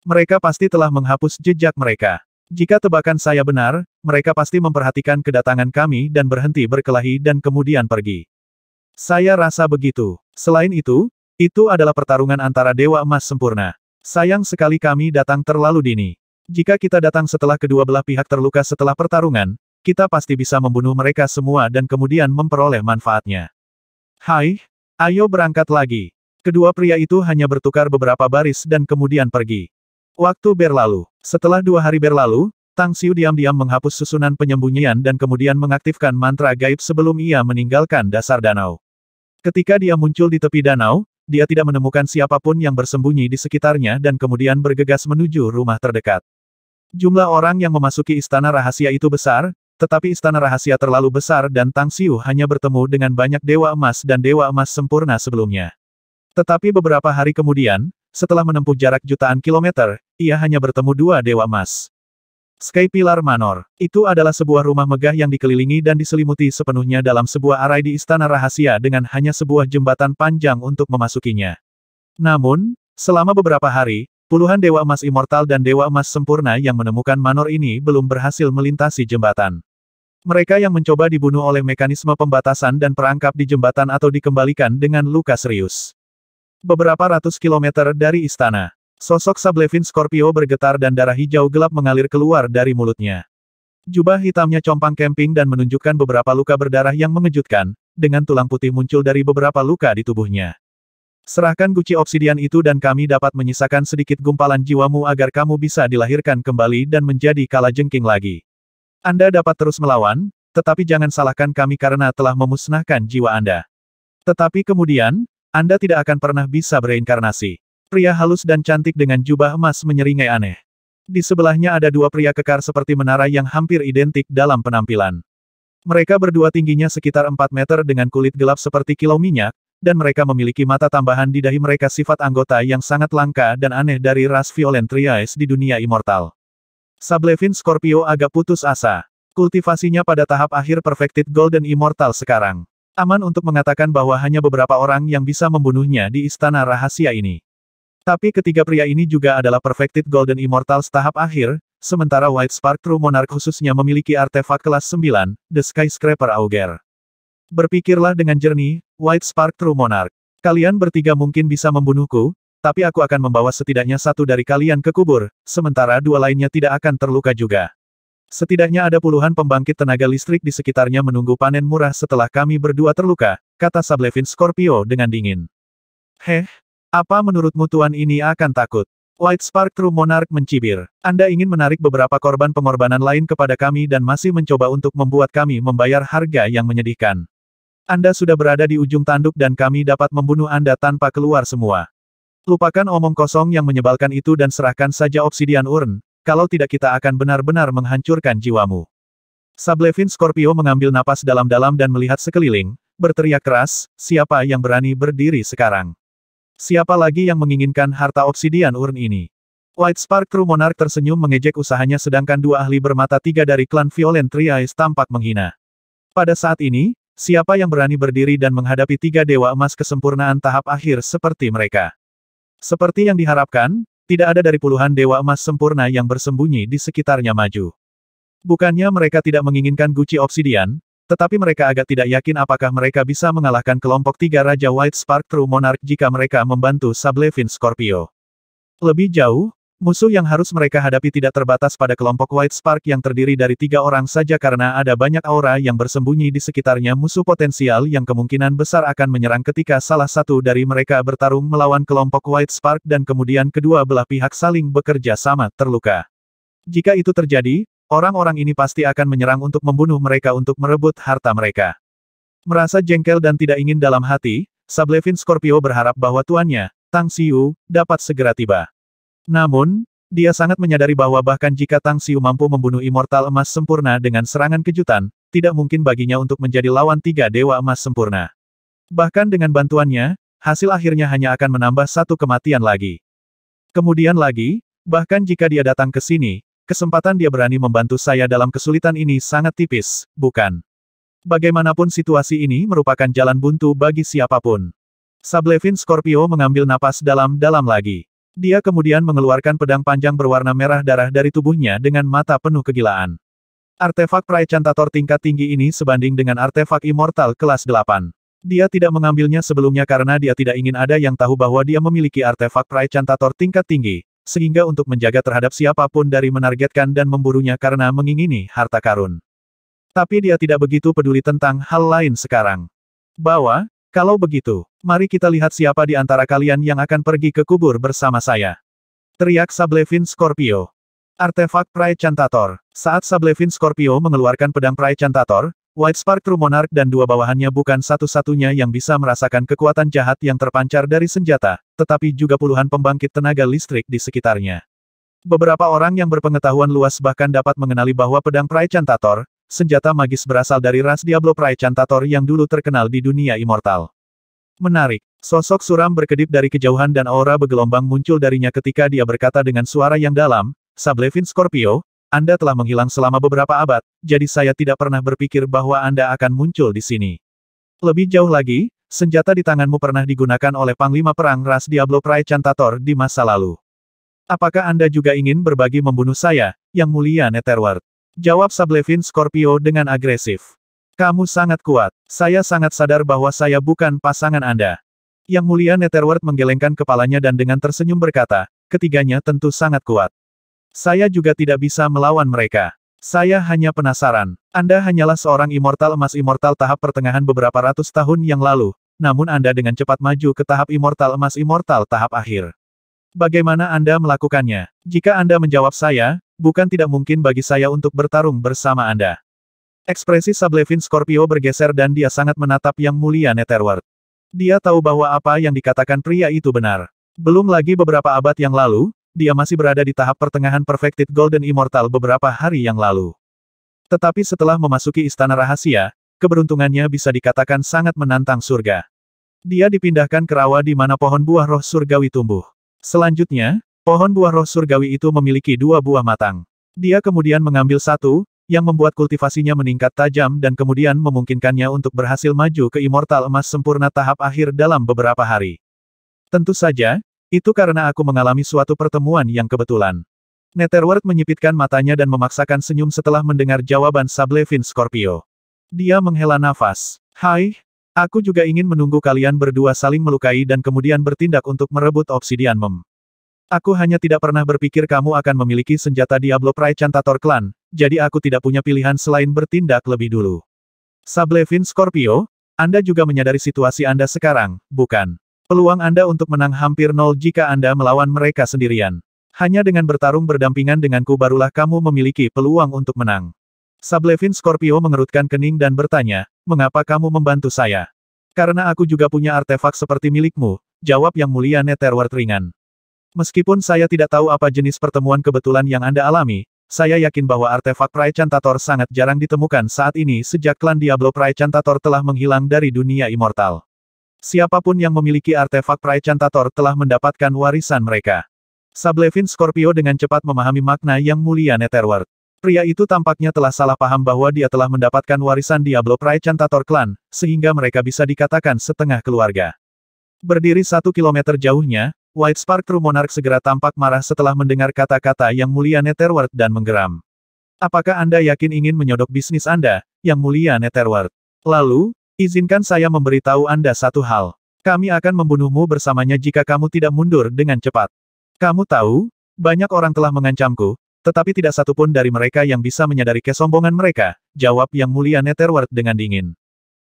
Mereka pasti telah menghapus jejak mereka. Jika tebakan saya benar, mereka pasti memperhatikan kedatangan kami dan berhenti berkelahi dan kemudian pergi. Saya rasa begitu. Selain itu adalah pertarungan antara Dewa Emas sempurna. Sayang sekali kami datang terlalu dini. Jika kita datang setelah kedua belah pihak terluka setelah pertarungan, kita pasti bisa membunuh mereka semua dan kemudian memperoleh manfaatnya. Hai, ayo berangkat lagi. Kedua pria itu hanya bertukar beberapa baris dan kemudian pergi. Waktu berlalu. Setelah 2 hari berlalu, Tang Xiu diam-diam menghapus susunan penyembunyian dan kemudian mengaktifkan mantra gaib sebelum ia meninggalkan dasar danau. Ketika dia muncul di tepi danau, dia tidak menemukan siapapun yang bersembunyi di sekitarnya dan kemudian bergegas menuju rumah terdekat. Jumlah orang yang memasuki istana rahasia itu besar, tetapi istana rahasia terlalu besar dan Tang Xiu hanya bertemu dengan banyak Dewa Emas dan Dewa Emas sempurna sebelumnya. Tetapi beberapa hari kemudian, setelah menempuh jarak jutaan kilometer, ia hanya bertemu 2 Dewa Emas. Sky Pillar Manor. Itu adalah sebuah rumah megah yang dikelilingi dan diselimuti sepenuhnya dalam sebuah arai di istana rahasia dengan hanya sebuah jembatan panjang untuk memasukinya. Namun, selama beberapa hari, puluhan Dewa Emas Immortal dan Dewa Emas Sempurna yang menemukan manor ini belum berhasil melintasi jembatan. Mereka yang mencoba dibunuh oleh mekanisme pembatasan dan perangkap di jembatan atau dikembalikan dengan luka serius. Beberapa ratus kilometer dari istana, sosok Sablevin Scorpio bergetar dan darah hijau gelap mengalir keluar dari mulutnya. Jubah hitamnya compang camping dan menunjukkan beberapa luka berdarah yang mengejutkan, dengan tulang putih muncul dari beberapa luka di tubuhnya. Serahkan guci obsidian itu dan kami dapat menyisakan sedikit gumpalan jiwamu agar kamu bisa dilahirkan kembali dan menjadi kalajengking lagi. Anda dapat terus melawan, tetapi jangan salahkan kami karena telah memusnahkan jiwa Anda. Tetapi kemudian, Anda tidak akan pernah bisa bereinkarnasi. Pria halus dan cantik dengan jubah emas menyeringai aneh. Di sebelahnya ada 2 pria kekar seperti menara yang hampir identik dalam penampilan. Mereka berdua tingginya sekitar 4 meter dengan kulit gelap seperti kilau minyak, dan mereka memiliki mata tambahan di dahi mereka sifat anggota yang sangat langka dan aneh dari ras Violent Trias di dunia immortal. Sablevin Scorpio agak putus asa. Kultivasinya pada tahap akhir Perfected Golden Immortal sekarang. Aman untuk mengatakan bahwa hanya beberapa orang yang bisa membunuhnya di istana rahasia ini. Tapi ketiga pria ini juga adalah Perfected Golden Immortals tahap akhir, sementara White Spark True Monarch khususnya memiliki artefak kelas 9, The Skyscraper Auger. Berpikirlah dengan jernih, White Spark True Monarch. Kalian bertiga mungkin bisa membunuhku, tapi aku akan membawa setidaknya 1 dari kalian ke kubur, sementara 2 lainnya tidak akan terluka juga. Setidaknya ada puluhan pembangkit tenaga listrik di sekitarnya menunggu panen murah setelah kami berdua terluka, kata Sablevin Scorpio dengan dingin. Heh, apa menurutmu tuan ini akan takut? White Spark True Monarch mencibir. Anda ingin menarik beberapa korban pengorbanan lain kepada kami dan masih mencoba untuk membuat kami membayar harga yang menyedihkan. Anda sudah berada di ujung tanduk dan kami dapat membunuh Anda tanpa keluar semua. Lupakan omong kosong yang menyebalkan itu dan serahkan saja Obsidian Urn. Kalau tidak kita akan benar-benar menghancurkan jiwamu. Sablevin Scorpio mengambil napas dalam-dalam dan melihat sekeliling, berteriak keras, siapa yang berani berdiri sekarang? Siapa lagi yang menginginkan harta Obsidian Urn ini? White Spark True Monarch tersenyum mengejek usahanya sedangkan 2 ahli bermata 3 dari klan Violent Trias tampak menghina. Pada saat ini, siapa yang berani berdiri dan menghadapi 3 dewa emas kesempurnaan tahap akhir seperti mereka? Seperti yang diharapkan, tidak ada dari puluhan dewa emas sempurna yang bersembunyi di sekitarnya maju. Bukannya mereka tidak menginginkan guci obsidian, tetapi mereka agak tidak yakin apakah mereka bisa mengalahkan kelompok 3 Raja White Spark True Monarch jika mereka membantu Sablevin Scorpio. Lebih jauh, musuh yang harus mereka hadapi tidak terbatas pada kelompok White Spark yang terdiri dari 3 orang saja karena ada banyak aura yang bersembunyi di sekitarnya musuh potensial yang kemungkinan besar akan menyerang ketika salah satu dari mereka bertarung melawan kelompok White Spark dan kemudian kedua belah pihak saling bekerja sama terluka. Jika itu terjadi, orang-orang ini pasti akan menyerang untuk membunuh mereka untuk merebut harta mereka. Merasa jengkel dan tidak ingin dalam hati, Sablevin Scorpio berharap bahwa tuannya, Tang Xiu, dapat segera tiba. Namun, dia sangat menyadari bahwa bahkan jika Tang Xiu mampu membunuh Immortal Emas Sempurna dengan serangan kejutan, tidak mungkin baginya untuk menjadi lawan 3 Dewa Emas Sempurna. Bahkan dengan bantuannya, hasil akhirnya hanya akan menambah 1 kematian lagi. Kemudian lagi, bahkan jika dia datang ke sini, kesempatan dia berani membantu saya dalam kesulitan ini sangat tipis, bukan? Bagaimanapun situasi ini merupakan jalan buntu bagi siapapun. Sablevin Scorpio mengambil napas dalam-dalam lagi. Dia kemudian mengeluarkan pedang panjang berwarna merah darah dari tubuhnya dengan mata penuh kegilaan. Artefak Praecantator tingkat tinggi ini sebanding dengan artefak immortal kelas 8. Dia tidak mengambilnya sebelumnya karena dia tidak ingin ada yang tahu bahwa dia memiliki artefak Praecantator tingkat tinggi, sehingga untuk menjaga terhadap siapapun dari menargetkan dan memburunya karena mengingini harta karun. Tapi dia tidak begitu peduli tentang hal lain sekarang. Kalau begitu, mari kita lihat siapa di antara kalian yang akan pergi ke kubur bersama saya. Teriak Sablevin Scorpio. Artefak Praecantator. Saat Sablevin Scorpio mengeluarkan pedang Praecantator, White Spark True Monarch dan dua bawahannya bukan satu-satunya yang bisa merasakan kekuatan jahat yang terpancar dari senjata, tetapi juga puluhan pembangkit tenaga listrik di sekitarnya. Beberapa orang yang berpengetahuan luas bahkan dapat mengenali bahwa pedang Praecantator, senjata magis berasal dari ras Diablo Praecantator yang dulu terkenal di dunia immortal. Menarik, sosok suram berkedip dari kejauhan dan aura bergelombang muncul darinya ketika dia berkata dengan suara yang dalam, Sablevin Scorpio, Anda telah menghilang selama beberapa abad, jadi saya tidak pernah berpikir bahwa Anda akan muncul di sini. Lebih jauh lagi, senjata di tanganmu pernah digunakan oleh Panglima Perang ras Diablo Praecantator di masa lalu. Apakah Anda juga ingin berbagi membunuh saya, Yang Mulia Netherworld? Jawab Sablevin Scorpio dengan agresif. Kamu sangat kuat. Saya sangat sadar bahwa saya bukan pasangan Anda. Yang Mulia Netherworld menggelengkan kepalanya dan dengan tersenyum berkata, ketiganya tentu sangat kuat. Saya juga tidak bisa melawan mereka. Saya hanya penasaran. Anda hanyalah seorang immortal emas immortal tahap pertengahan beberapa ratus tahun yang lalu, namun Anda dengan cepat maju ke tahap immortal emas immortal tahap akhir. Bagaimana Anda melakukannya? Jika Anda menjawab saya, bukan tidak mungkin bagi saya untuk bertarung bersama Anda. Ekspresi Sablevin Scorpio bergeser dan dia sangat menatap Yang Mulia Netherworld. Dia tahu bahwa apa yang dikatakan pria itu benar. Belum lagi beberapa abad yang lalu, dia masih berada di tahap pertengahan Perfected Golden Immortal beberapa hari yang lalu. Tetapi setelah memasuki istana rahasia, keberuntungannya bisa dikatakan sangat menantang surga. Dia dipindahkan ke rawa di mana pohon buah roh surgawi tumbuh. Selanjutnya, pohon buah roh surgawi itu memiliki 2 buah matang. Dia kemudian mengambil satu, yang membuat kultivasinya meningkat tajam dan kemudian memungkinkannya untuk berhasil maju ke Immortal Emas sempurna tahap akhir dalam beberapa hari. Tentu saja, itu karena aku mengalami suatu pertemuan yang kebetulan. Netherworld menyipitkan matanya dan memaksakan senyum setelah mendengar jawaban Sablevin Scorpio. Dia menghela nafas. Hai, aku juga ingin menunggu kalian berdua saling melukai dan kemudian bertindak untuk merebut Obsidian Mem. Aku hanya tidak pernah berpikir kamu akan memiliki senjata Diablo Praecantator Clan, jadi aku tidak punya pilihan selain bertindak lebih dulu. Sablevin Scorpio, Anda juga menyadari situasi Anda sekarang, bukan? Peluang Anda untuk menang hampir nol jika Anda melawan mereka sendirian. Hanya dengan bertarung berdampingan denganku barulah kamu memiliki peluang untuk menang. Sablevin Scorpio mengerutkan kening dan bertanya, mengapa kamu membantu saya? Karena aku juga punya artefak seperti milikmu, jawab Yang Mulia Netherworld ringan. Meskipun saya tidak tahu apa jenis pertemuan kebetulan yang Anda alami, saya yakin bahwa artefak Praecantator sangat jarang ditemukan saat ini sejak klan Diablo Praecantator telah menghilang dari dunia immortal. Siapapun yang memiliki artefak Praecantator telah mendapatkan warisan mereka. Sablevin Scorpio dengan cepat memahami makna Yang Mulia Netherworld. Pria itu tampaknya telah salah paham bahwa dia telah mendapatkan warisan Diablo Praecantator Clan, sehingga mereka bisa dikatakan setengah keluarga. Berdiri 1 kilometer jauhnya, White Spark True Monarch segera tampak marah setelah mendengar kata-kata Yang Mulia Netherworld dan menggeram. Apakah Anda yakin ingin menyodok bisnis Anda, Yang Mulia Netherworld? Lalu, izinkan saya memberitahu Anda satu hal. Kami akan membunuhmu bersamanya jika kamu tidak mundur dengan cepat. Kamu tahu, banyak orang telah mengancamku, tetapi tidak satupun dari mereka yang bisa menyadari kesombongan mereka, jawab Yang Mulia Netherworld dengan dingin.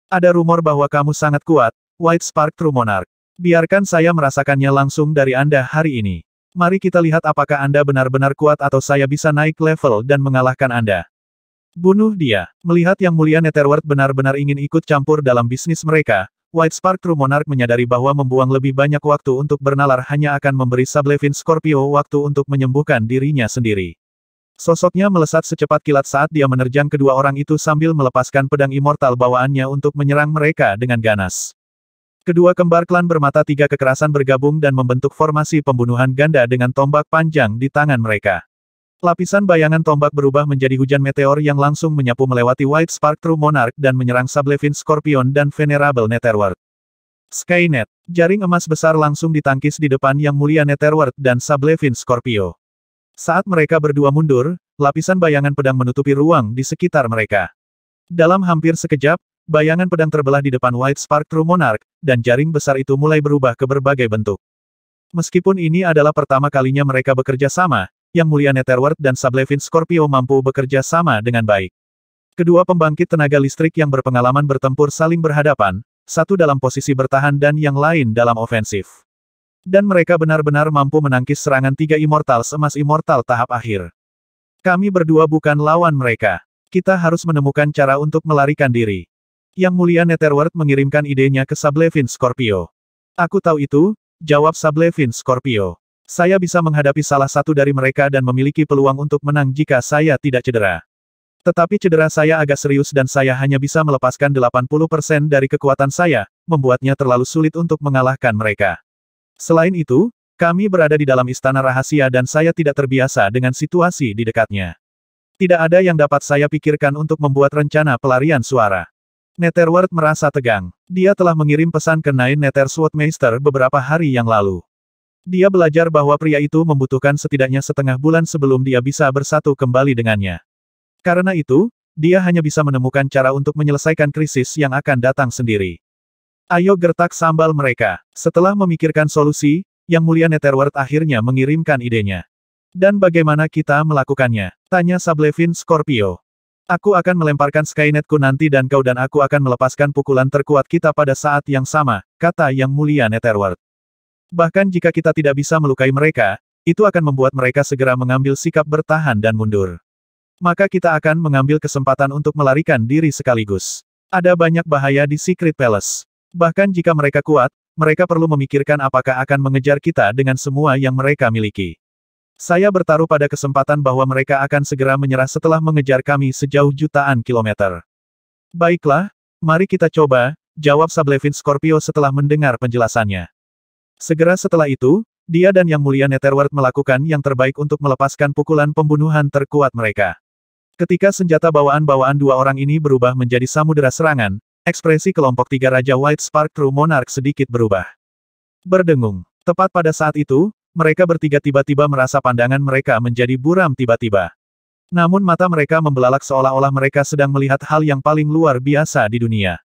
Ada rumor bahwa kamu sangat kuat, White Spark True Monarch. Biarkan saya merasakannya langsung dari Anda hari ini. Mari kita lihat apakah Anda benar-benar kuat atau saya bisa naik level dan mengalahkan Anda. Bunuh dia. Melihat Yang Mulia Netherworld benar-benar ingin ikut campur dalam bisnis mereka, White Spark True Monarch menyadari bahwa membuang lebih banyak waktu untuk bernalar hanya akan memberi Sablevin Scorpio waktu untuk menyembuhkan dirinya sendiri. Sosoknya melesat secepat kilat saat dia menerjang kedua orang itu sambil melepaskan pedang immortal bawaannya untuk menyerang mereka dengan ganas. Kedua kembar klan bermata 3 kekerasan bergabung dan membentuk formasi pembunuhan ganda dengan tombak panjang di tangan mereka. Lapisan bayangan tombak berubah menjadi hujan meteor yang langsung menyapu melewati White Spark True Monarch dan menyerang Sablevin Scorpion dan Venerable Netherworld. Skynet. Jaring emas besar langsung ditangkis di depan Yang Mulia Netherworld dan Sablevin Scorpio. Saat mereka berdua mundur, lapisan bayangan pedang menutupi ruang di sekitar mereka. Dalam hampir sekejap, bayangan pedang terbelah di depan White Spark True Monarch, dan jaring besar itu mulai berubah ke berbagai bentuk. Meskipun ini adalah pertama kalinya mereka bekerja sama, Yang Mulia Netherworld dan Sablevin Scorpio mampu bekerja sama dengan baik. Kedua pembangkit tenaga listrik yang berpengalaman bertempur saling berhadapan, satu dalam posisi bertahan dan yang lain dalam ofensif. Dan mereka benar-benar mampu menangkis serangan tiga Immortals emas Immortal tahap akhir. Kami berdua bukan lawan mereka. Kita harus menemukan cara untuk melarikan diri. Yang Mulia Netherworld mengirimkan idenya ke Sablevin Scorpio. Aku tahu itu, jawab Sablevin Scorpio. Saya bisa menghadapi salah satu dari mereka dan memiliki peluang untuk menang jika saya tidak cedera. Tetapi cedera saya agak serius dan saya hanya bisa melepaskan 80% dari kekuatan saya, membuatnya terlalu sulit untuk mengalahkan mereka. Selain itu, kami berada di dalam istana rahasia dan saya tidak terbiasa dengan situasi di dekatnya. Tidak ada yang dapat saya pikirkan untuk membuat rencana pelarian suara. Netherworld merasa tegang. Dia telah mengirim pesan ke Nine Nether Swordmeister beberapa hari yang lalu. Dia belajar bahwa pria itu membutuhkan setidaknya setengah bulan sebelum dia bisa bersatu kembali dengannya. Karena itu, dia hanya bisa menemukan cara untuk menyelesaikan krisis yang akan datang sendiri. Ayo gertak sambal mereka. Setelah memikirkan solusi, Yang Mulia Netherworld akhirnya mengirimkan idenya. Dan bagaimana kita melakukannya? Tanya Sablevin Scorpio. Aku akan melemparkan Skynetku nanti dan kau dan aku akan melepaskan pukulan terkuat kita pada saat yang sama, kata Yang Mulia Netherworld. Bahkan jika kita tidak bisa melukai mereka, itu akan membuat mereka segera mengambil sikap bertahan dan mundur. Maka kita akan mengambil kesempatan untuk melarikan diri sekaligus. Ada banyak bahaya di Secret Palace. Bahkan jika mereka kuat, mereka perlu memikirkan apakah akan mengejar kita dengan semua yang mereka miliki. Saya bertaruh pada kesempatan bahwa mereka akan segera menyerah setelah mengejar kami sejauh jutaan kilometer. Baiklah, mari kita coba, jawab Sablevin Scorpio setelah mendengar penjelasannya. Segera setelah itu, dia dan Yang Mulia Netherworld melakukan yang terbaik untuk melepaskan pukulan pembunuhan terkuat mereka. Ketika senjata bawaan-bawaan dua orang ini berubah menjadi samudera serangan, ekspresi kelompok tiga Raja White Spark True Monarch sedikit berubah. Berdengung. Tepat pada saat itu, mereka bertiga tiba-tiba merasa pandangan mereka menjadi buram tiba-tiba. Namun mata mereka membelalak seolah-olah mereka sedang melihat hal yang paling luar biasa di dunia.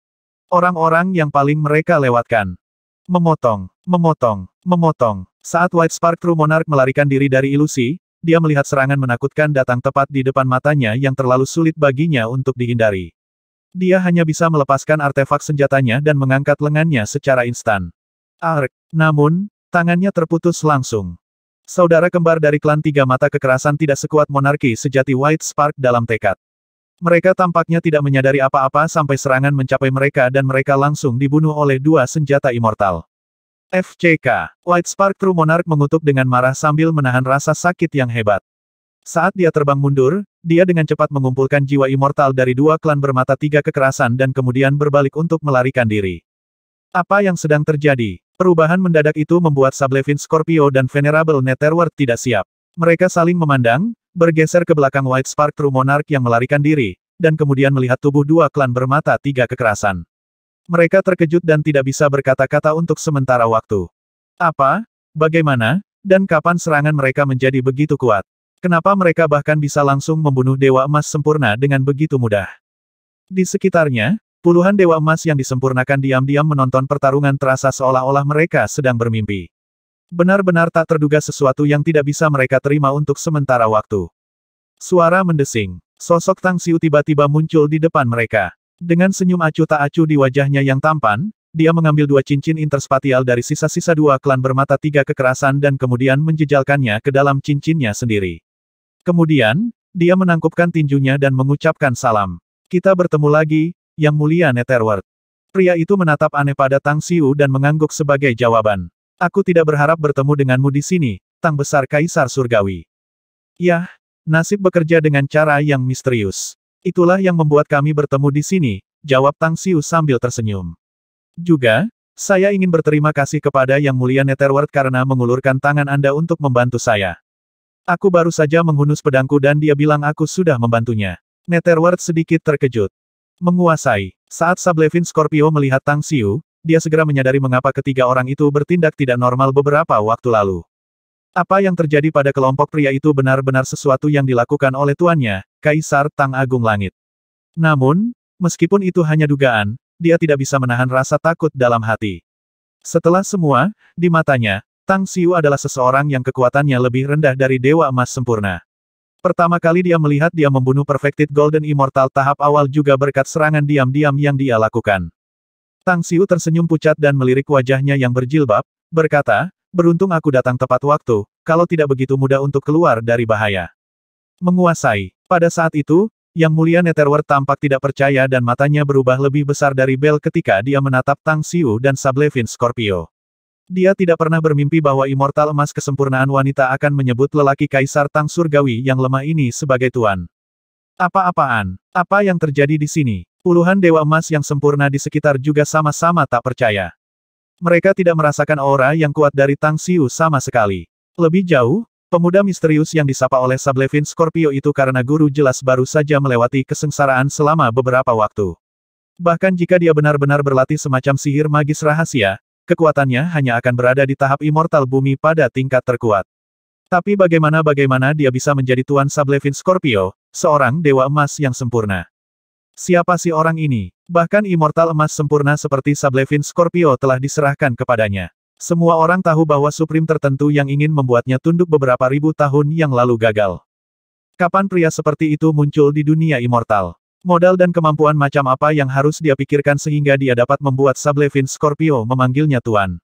Orang-orang yang paling mereka lewatkan. Memotong, memotong, memotong. Saat White Spark True Monarch melarikan diri dari ilusi, dia melihat serangan menakutkan datang tepat di depan matanya yang terlalu sulit baginya untuk dihindari. Dia hanya bisa melepaskan artefak senjatanya dan mengangkat lengannya secara instan. Ark. Namun, tangannya terputus langsung. Saudara kembar dari klan Tiga Mata Kekerasan tidak sekuat monarki sejati White Spark dalam tekad. Mereka tampaknya tidak menyadari apa-apa sampai serangan mencapai mereka dan mereka langsung dibunuh oleh dua senjata immortal. FCK. White Spark True Monarch mengutuk dengan marah sambil menahan rasa sakit yang hebat. Saat dia terbang mundur, dia dengan cepat mengumpulkan jiwa immortal dari dua klan bermata tiga kekerasan dan kemudian berbalik untuk melarikan diri. Apa yang sedang terjadi? Perubahan mendadak itu membuat Sablevin Scorpio dan Venerable Netherworld tidak siap. Mereka saling memandang, bergeser ke belakang White Spark True Monarch yang melarikan diri, dan kemudian melihat tubuh dua klan bermata tiga kekerasan. Mereka terkejut dan tidak bisa berkata-kata untuk sementara waktu. Apa? Bagaimana? Dan kapan serangan mereka menjadi begitu kuat? Kenapa mereka bahkan bisa langsung membunuh Dewa Emas sempurna dengan begitu mudah? Di sekitarnya, puluhan Dewa Emas yang disempurnakan diam-diam menonton pertarungan terasa seolah-olah mereka sedang bermimpi. Benar-benar tak terduga sesuatu yang tidak bisa mereka terima untuk sementara waktu. Suara mendesing. Sosok Tang Xiu tiba-tiba muncul di depan mereka. Dengan senyum acuh tak acuh di wajahnya yang tampan, dia mengambil dua cincin interspatial dari sisa-sisa dua klan bermata tiga kekerasan dan kemudian menjejalkannya ke dalam cincinnya sendiri. Kemudian, dia menangkupkan tinjunya dan mengucapkan salam. Kita bertemu lagi, Yang Mulia Netherworld. Pria itu menatap aneh pada Tang Xiu dan mengangguk sebagai jawaban. Aku tidak berharap bertemu denganmu di sini, Tang Besar Kaisar Surgawi. Yah, nasib bekerja dengan cara yang misterius. Itulah yang membuat kami bertemu di sini, jawab Tang Xiu sambil tersenyum. Juga, saya ingin berterima kasih kepada Yang Mulia Netherworld karena mengulurkan tangan Anda untuk membantu saya. Aku baru saja menghunus pedangku dan dia bilang aku sudah membantunya. Netherworld sedikit terkejut. Menguasai. Saat Sablevin Scorpio melihat Tang Xiu, dia segera menyadari mengapa ketiga orang itu bertindak tidak normal beberapa waktu lalu. Apa yang terjadi pada kelompok pria itu benar-benar sesuatu yang dilakukan oleh tuannya, Kaisar Tang Agung Langit. Namun, meskipun itu hanya dugaan, dia tidak bisa menahan rasa takut dalam hati. Setelah semua, di matanya, Tang Xiu adalah seseorang yang kekuatannya lebih rendah dari Dewa Emas sempurna. Pertama kali dia melihat dia membunuh Perfected Golden Immortal tahap awal juga berkat serangan diam-diam yang dia lakukan. Tang Xiu tersenyum pucat dan melirik wajahnya yang berjilbab, berkata, beruntung aku datang tepat waktu, kalau tidak begitu mudah untuk keluar dari bahaya. Menguasai. Pada saat itu, Yang Mulia Netherworld tampak tidak percaya dan matanya berubah lebih besar dari bel ketika dia menatap Tang Xiu dan Sablevin Scorpio. Dia tidak pernah bermimpi bahwa Immortal Emas kesempurnaan wanita akan menyebut lelaki Kaisar Tang Surgawi yang lemah ini sebagai tuan. Apa-apaan? Apa yang terjadi di sini? Puluhan Dewa Emas yang sempurna di sekitar juga sama-sama tak percaya. Mereka tidak merasakan aura yang kuat dari Tang Xiu sama sekali. Lebih jauh, pemuda misterius yang disapa oleh Sablevin Scorpio itu karena guru jelas baru saja melewati kesengsaraan selama beberapa waktu. Bahkan jika dia benar-benar berlatih semacam sihir magis rahasia, kekuatannya hanya akan berada di tahap immortal bumi pada tingkat terkuat. Tapi bagaimana dia bisa menjadi tuan Sablevin Scorpio, seorang dewa emas yang sempurna? Siapa si orang ini? Bahkan immortal emas sempurna seperti Sablevin Scorpio telah diserahkan kepadanya. Semua orang tahu bahwa Supreme tertentu yang ingin membuatnya tunduk beberapa ribu tahun yang lalu gagal. Kapan pria seperti itu muncul di dunia immortal? Modal dan kemampuan macam apa yang harus dia pikirkan sehingga dia dapat membuat Sablevin Scorpio memanggilnya tuan?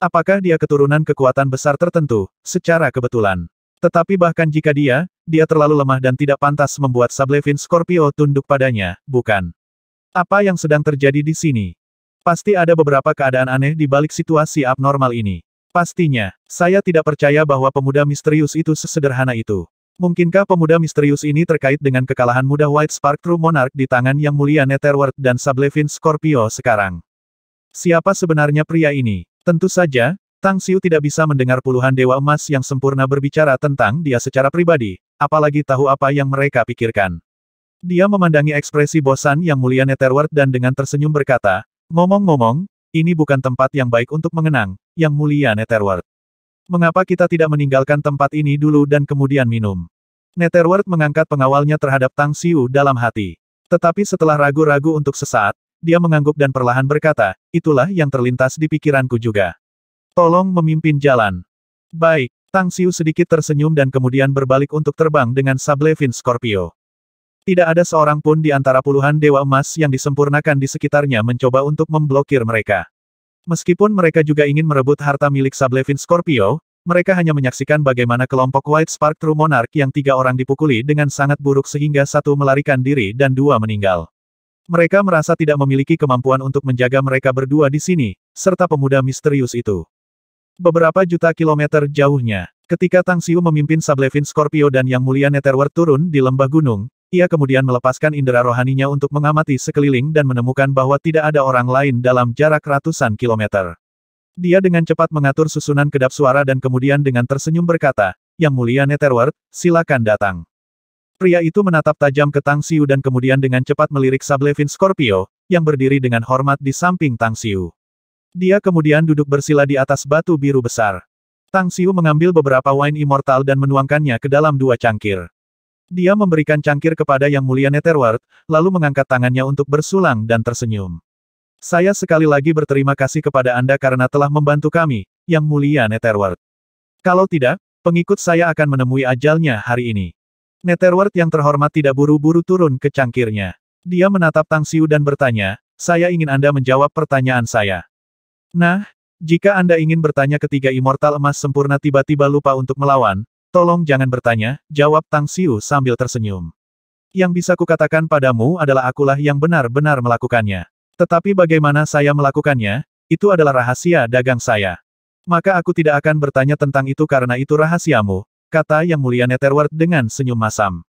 Apakah dia keturunan kekuatan besar tertentu, secara kebetulan? Tetapi bahkan jika dia terlalu lemah dan tidak pantas membuat Sablevin Scorpio tunduk padanya, bukan? Apa yang sedang terjadi di sini? Pasti ada beberapa keadaan aneh di balik situasi abnormal ini. Pastinya, saya tidak percaya bahwa pemuda misterius itu sesederhana itu. Mungkinkah pemuda misterius ini terkait dengan kekalahan muda White Spark True Monarch di tangan Yang Mulia Netherworld dan Sablevin Scorpio sekarang? Siapa sebenarnya pria ini? Tentu saja, Tang Xiu tidak bisa mendengar puluhan dewa emas yang sempurna berbicara tentang dia secara pribadi, apalagi tahu apa yang mereka pikirkan. Dia memandangi ekspresi bosan Yang Mulia Netherworld dan dengan tersenyum berkata, ngomong-ngomong, ini bukan tempat yang baik untuk mengenang, Yang Mulia Netherworld. Mengapa kita tidak meninggalkan tempat ini dulu dan kemudian minum? Netherworld mengangkat pengawalnya terhadap Tang Xiu dalam hati. Tetapi setelah ragu-ragu untuk sesaat, dia mengangguk dan perlahan berkata, itulah yang terlintas di pikiranku juga. Tolong memimpin jalan. Baik, Tang Xiu sedikit tersenyum dan kemudian berbalik untuk terbang dengan Sablevin Scorpio. Tidak ada seorang pun di antara puluhan dewa emas yang disempurnakan di sekitarnya mencoba untuk memblokir mereka. Meskipun mereka juga ingin merebut harta milik Sablevin Scorpio, mereka hanya menyaksikan bagaimana kelompok White Spark True Monarch yang 3 orang dipukuli dengan sangat buruk sehingga 1 melarikan diri dan 2 meninggal. Mereka merasa tidak memiliki kemampuan untuk menjaga mereka berdua di sini, serta pemuda misterius itu. Beberapa juta kilometer jauhnya, ketika Tang Xiu memimpin Sablevin Scorpio dan Yang Mulia Netherworld turun di lembah gunung, ia kemudian melepaskan indera rohaninya untuk mengamati sekeliling dan menemukan bahwa tidak ada orang lain dalam jarak ratusan kilometer. Dia dengan cepat mengatur susunan kedap suara dan kemudian dengan tersenyum berkata, Yang Mulia Netherworld, silakan datang. Pria itu menatap tajam ke Tang Xiu dan kemudian dengan cepat melirik Sablevin Scorpio, yang berdiri dengan hormat di samping Tang Xiu. Dia kemudian duduk bersila di atas batu biru besar. Tang Xiu mengambil beberapa wine immortal dan menuangkannya ke dalam 2 cangkir. Dia memberikan cangkir kepada Yang Mulia Netherworld, lalu mengangkat tangannya untuk bersulang dan tersenyum. Saya sekali lagi berterima kasih kepada Anda karena telah membantu kami, Yang Mulia Netherworld. Kalau tidak, pengikut saya akan menemui ajalnya hari ini. Netherworld yang terhormat tidak buru-buru turun ke cangkirnya. Dia menatap Tang Xiu dan bertanya, saya ingin Anda menjawab pertanyaan saya. Nah, jika Anda ingin bertanya ketiga immortal emas sempurna tiba-tiba lupa untuk melawan, tolong jangan bertanya, jawab Tang Xiu sambil tersenyum. Yang bisa kukatakan padamu adalah akulah yang benar-benar melakukannya. Tetapi bagaimana saya melakukannya, itu adalah rahasia dagang saya. Maka aku tidak akan bertanya tentang itu karena itu rahasiamu, kata Yang Mulia Netherworld dengan senyum masam.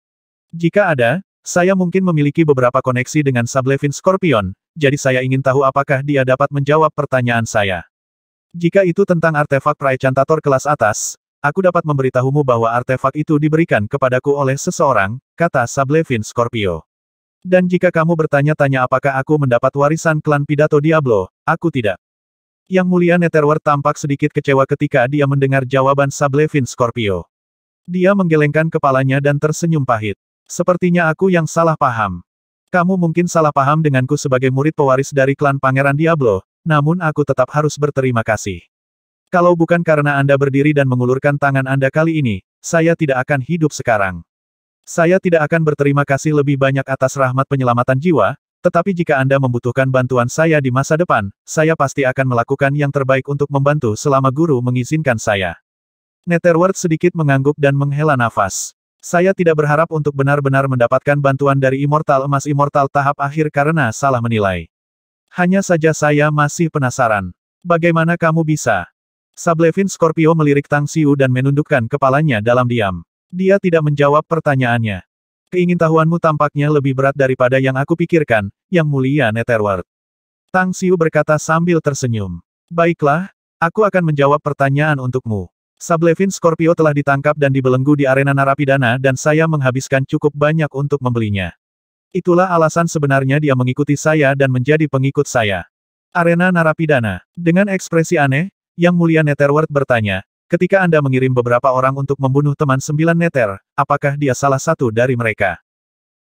Jika ada, saya mungkin memiliki beberapa koneksi dengan Sablevin Scorpion, jadi saya ingin tahu apakah dia dapat menjawab pertanyaan saya. Jika itu tentang artefak Praechantator kelas atas, aku dapat memberitahumu bahwa artefak itu diberikan kepadaku oleh seseorang, kata Sablevin Scorpio. Dan jika kamu bertanya-tanya apakah aku mendapat warisan klan Pidato Diablo, aku tidak. Yang Mulia Netherworld tampak sedikit kecewa ketika dia mendengar jawaban Sablevin Scorpio. Dia menggelengkan kepalanya dan tersenyum pahit. Sepertinya aku yang salah paham. Kamu mungkin salah paham denganku sebagai murid pewaris dari klan Pangeran Diablo, namun aku tetap harus berterima kasih. Kalau bukan karena Anda berdiri dan mengulurkan tangan Anda kali ini, saya tidak akan hidup sekarang. Saya tidak akan berterima kasih lebih banyak atas rahmat penyelamatan jiwa, tetapi jika Anda membutuhkan bantuan saya di masa depan, saya pasti akan melakukan yang terbaik untuk membantu selama guru mengizinkan saya. Netherworld sedikit mengangguk dan menghela nafas. Saya tidak berharap untuk benar-benar mendapatkan bantuan dari Immortal Emas Immortal tahap akhir karena salah menilai. Hanya saja saya masih penasaran. Bagaimana kamu bisa? Sablevin Scorpio melirik Tang Xiu dan menundukkan kepalanya dalam diam. Dia tidak menjawab pertanyaannya. Keingintahuanmu tampaknya lebih berat daripada yang aku pikirkan, Yang Mulia Netherworld. Tang Xiu berkata sambil tersenyum. Baiklah, aku akan menjawab pertanyaan untukmu. Sablevin Scorpio telah ditangkap dan dibelenggu di arena narapidana dan saya menghabiskan cukup banyak untuk membelinya. Itulah alasan sebenarnya dia mengikuti saya dan menjadi pengikut saya. Arena narapidana. Dengan ekspresi aneh, Yang Mulia Netherworld bertanya, ketika Anda mengirim beberapa orang untuk membunuh teman 9 Nether, apakah dia salah satu dari mereka?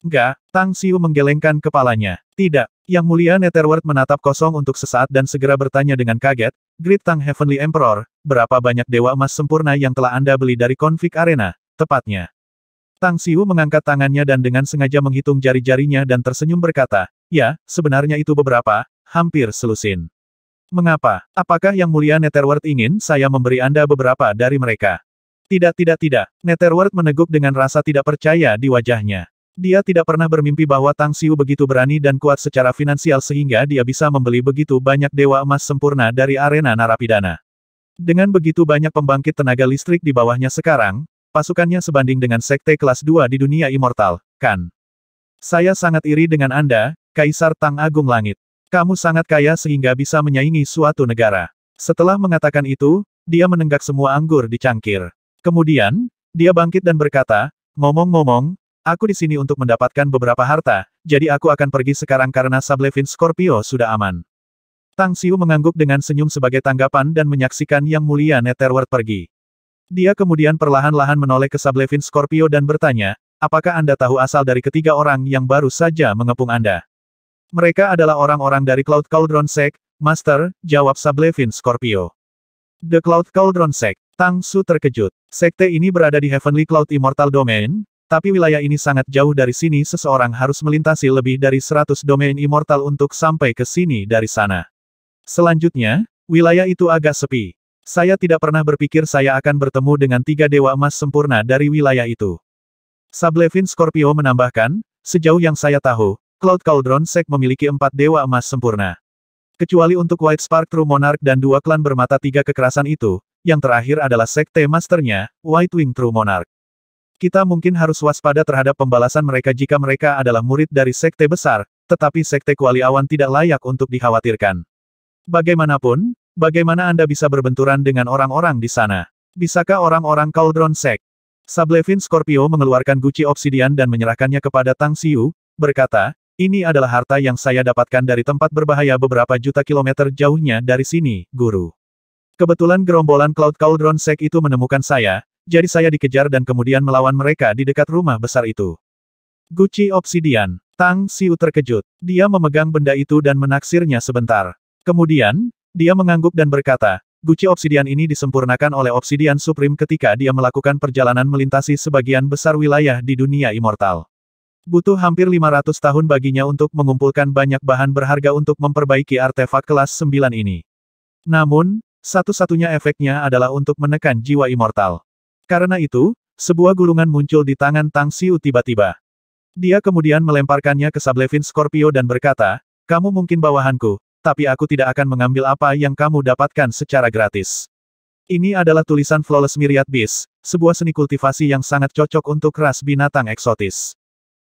Enggak, Tang Xiu menggelengkan kepalanya. Tidak, Yang Mulia Netherworld menatap kosong untuk sesaat dan segera bertanya dengan kaget, Great Tang Heavenly Emperor, berapa banyak dewa emas sempurna yang telah Anda beli dari konflik arena, tepatnya? Tang Xiu mengangkat tangannya dan dengan sengaja menghitung jari-jarinya dan tersenyum berkata, ya, sebenarnya itu beberapa, hampir selusin. Mengapa? Apakah Yang Mulia Netherworld ingin saya memberi Anda beberapa dari mereka? Tidak. Netherworld meneguk dengan rasa tidak percaya di wajahnya. Dia tidak pernah bermimpi bahwa Tang Xiu begitu berani dan kuat secara finansial sehingga dia bisa membeli begitu banyak dewa emas sempurna dari arena narapidana. Dengan begitu banyak pembangkit tenaga listrik di bawahnya sekarang, pasukannya sebanding dengan sekte kelas 2 di dunia immortal, kan? Saya sangat iri dengan Anda, Kaisar Tang Agung Langit. Kamu sangat kaya sehingga bisa menyaingi suatu negara. Setelah mengatakan itu, dia menenggak semua anggur di cangkir. Kemudian, dia bangkit dan berkata, ngomong-ngomong, aku di sini untuk mendapatkan beberapa harta, jadi aku akan pergi sekarang karena Sablevin Scorpio sudah aman. Tang Xiu mengangguk dengan senyum sebagai tanggapan dan menyaksikan Yang Mulia Netherworld pergi. Dia kemudian perlahan-lahan menoleh ke Sablevin Scorpio dan bertanya, apakah Anda tahu asal dari ketiga orang yang baru saja mengepung Anda? Mereka adalah orang-orang dari Cloud Cauldron Sect, Master, jawab Sablevin Scorpio. The Cloud Cauldron Sect. Tang Su terkejut. Sekte ini berada di Heavenly Cloud Immortal Domain, tapi wilayah ini sangat jauh dari sini seseorang harus melintasi lebih dari 100 domain immortal untuk sampai ke sini dari sana. Selanjutnya, wilayah itu agak sepi. Saya tidak pernah berpikir saya akan bertemu dengan 3 dewa emas sempurna dari wilayah itu. Sablevin Scorpio menambahkan, sejauh yang saya tahu, Cloud Cauldron Sect memiliki 4 dewa emas sempurna. Kecuali untuk White Spark True Monarch dan 2 klan bermata 3 kekerasan itu, yang terakhir adalah sekte masternya, White Wing True Monarch. Kita mungkin harus waspada terhadap pembalasan mereka jika mereka adalah murid dari sekte besar, tetapi sekte kuali awan tidak layak untuk dikhawatirkan. Bagaimanapun, bagaimana Anda bisa berbenturan dengan orang-orang di sana? Bisakah orang-orang Cauldron Sect? Sablevin Scorpio mengeluarkan guci obsidian dan menyerahkannya kepada Tang Xiu, berkata, ini adalah harta yang saya dapatkan dari tempat berbahaya beberapa juta kilometer jauhnya dari sini, Guru. Kebetulan gerombolan Cloud Cauldron Sect itu menemukan saya, jadi saya dikejar dan kemudian melawan mereka di dekat rumah besar itu. Guci obsidian. Tang Xiu terkejut. Dia memegang benda itu dan menaksirnya sebentar. Kemudian, dia mengangguk dan berkata, guci obsidian ini disempurnakan oleh obsidian supreme ketika dia melakukan perjalanan melintasi sebagian besar wilayah di dunia immortal. Butuh hampir 500 tahun baginya untuk mengumpulkan banyak bahan berharga untuk memperbaiki artefak kelas 9 ini. Namun, satu-satunya efeknya adalah untuk menekan jiwa immortal. Karena itu, sebuah gulungan muncul di tangan Tang Xiu tiba-tiba. Dia kemudian melemparkannya ke Sablevin Scorpio dan berkata, kamu mungkin bawahanku, tapi aku tidak akan mengambil apa yang kamu dapatkan secara gratis. Ini adalah tulisan Flawless Myriad Beast, sebuah seni kultivasi yang sangat cocok untuk ras binatang eksotis.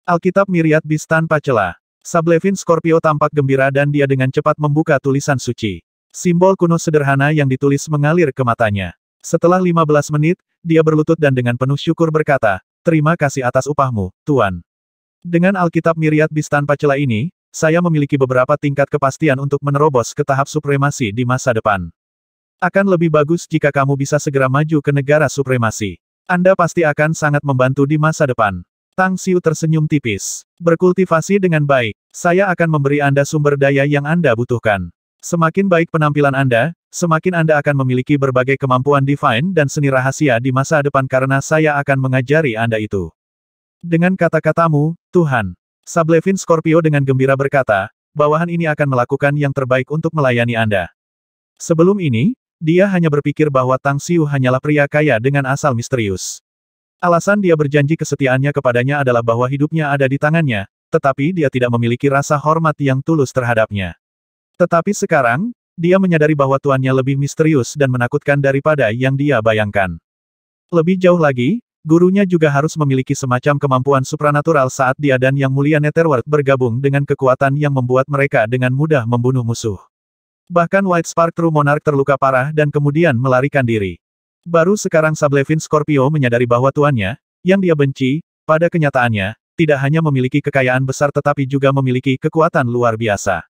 Alkitab Myriad Beast tanpa celah. Sablevin Scorpio tampak gembira dan dia dengan cepat membuka tulisan suci. Simbol kuno sederhana yang ditulis mengalir ke matanya. Setelah 15 menit, dia berlutut dan dengan penuh syukur berkata, terima kasih atas upahmu, Tuan. Dengan Alkitab Myriad Beast tanpa celah ini, saya memiliki beberapa tingkat kepastian untuk menerobos ke tahap supremasi di masa depan. Akan lebih bagus jika kamu bisa segera maju ke negara supremasi. Anda pasti akan sangat membantu di masa depan. Tang Xiu tersenyum tipis. Berkultivasi dengan baik. Saya akan memberi Anda sumber daya yang Anda butuhkan. Semakin baik penampilan Anda, semakin Anda akan memiliki berbagai kemampuan divine dan seni rahasia di masa depan karena saya akan mengajari Anda itu. Dengan kata-katamu, Tuhan. Sablevin Scorpio dengan gembira berkata, bawahan ini akan melakukan yang terbaik untuk melayani Anda. Sebelum ini, dia hanya berpikir bahwa Tang Xiu hanyalah pria kaya dengan asal misterius. Alasan dia berjanji kesetiaannya kepadanya adalah bahwa hidupnya ada di tangannya, tetapi dia tidak memiliki rasa hormat yang tulus terhadapnya. Tetapi sekarang, dia menyadari bahwa tuannya lebih misterius dan menakutkan daripada yang dia bayangkan. Lebih jauh lagi, gurunya juga harus memiliki semacam kemampuan supranatural saat dia dan Yang Mulia Netherworld bergabung dengan kekuatan yang membuat mereka dengan mudah membunuh musuh. Bahkan White Spark True Monarch terluka parah dan kemudian melarikan diri. Baru sekarang Sablevin Scorpio menyadari bahwa tuannya, yang dia benci, pada kenyataannya, tidak hanya memiliki kekayaan besar tetapi juga memiliki kekuatan luar biasa.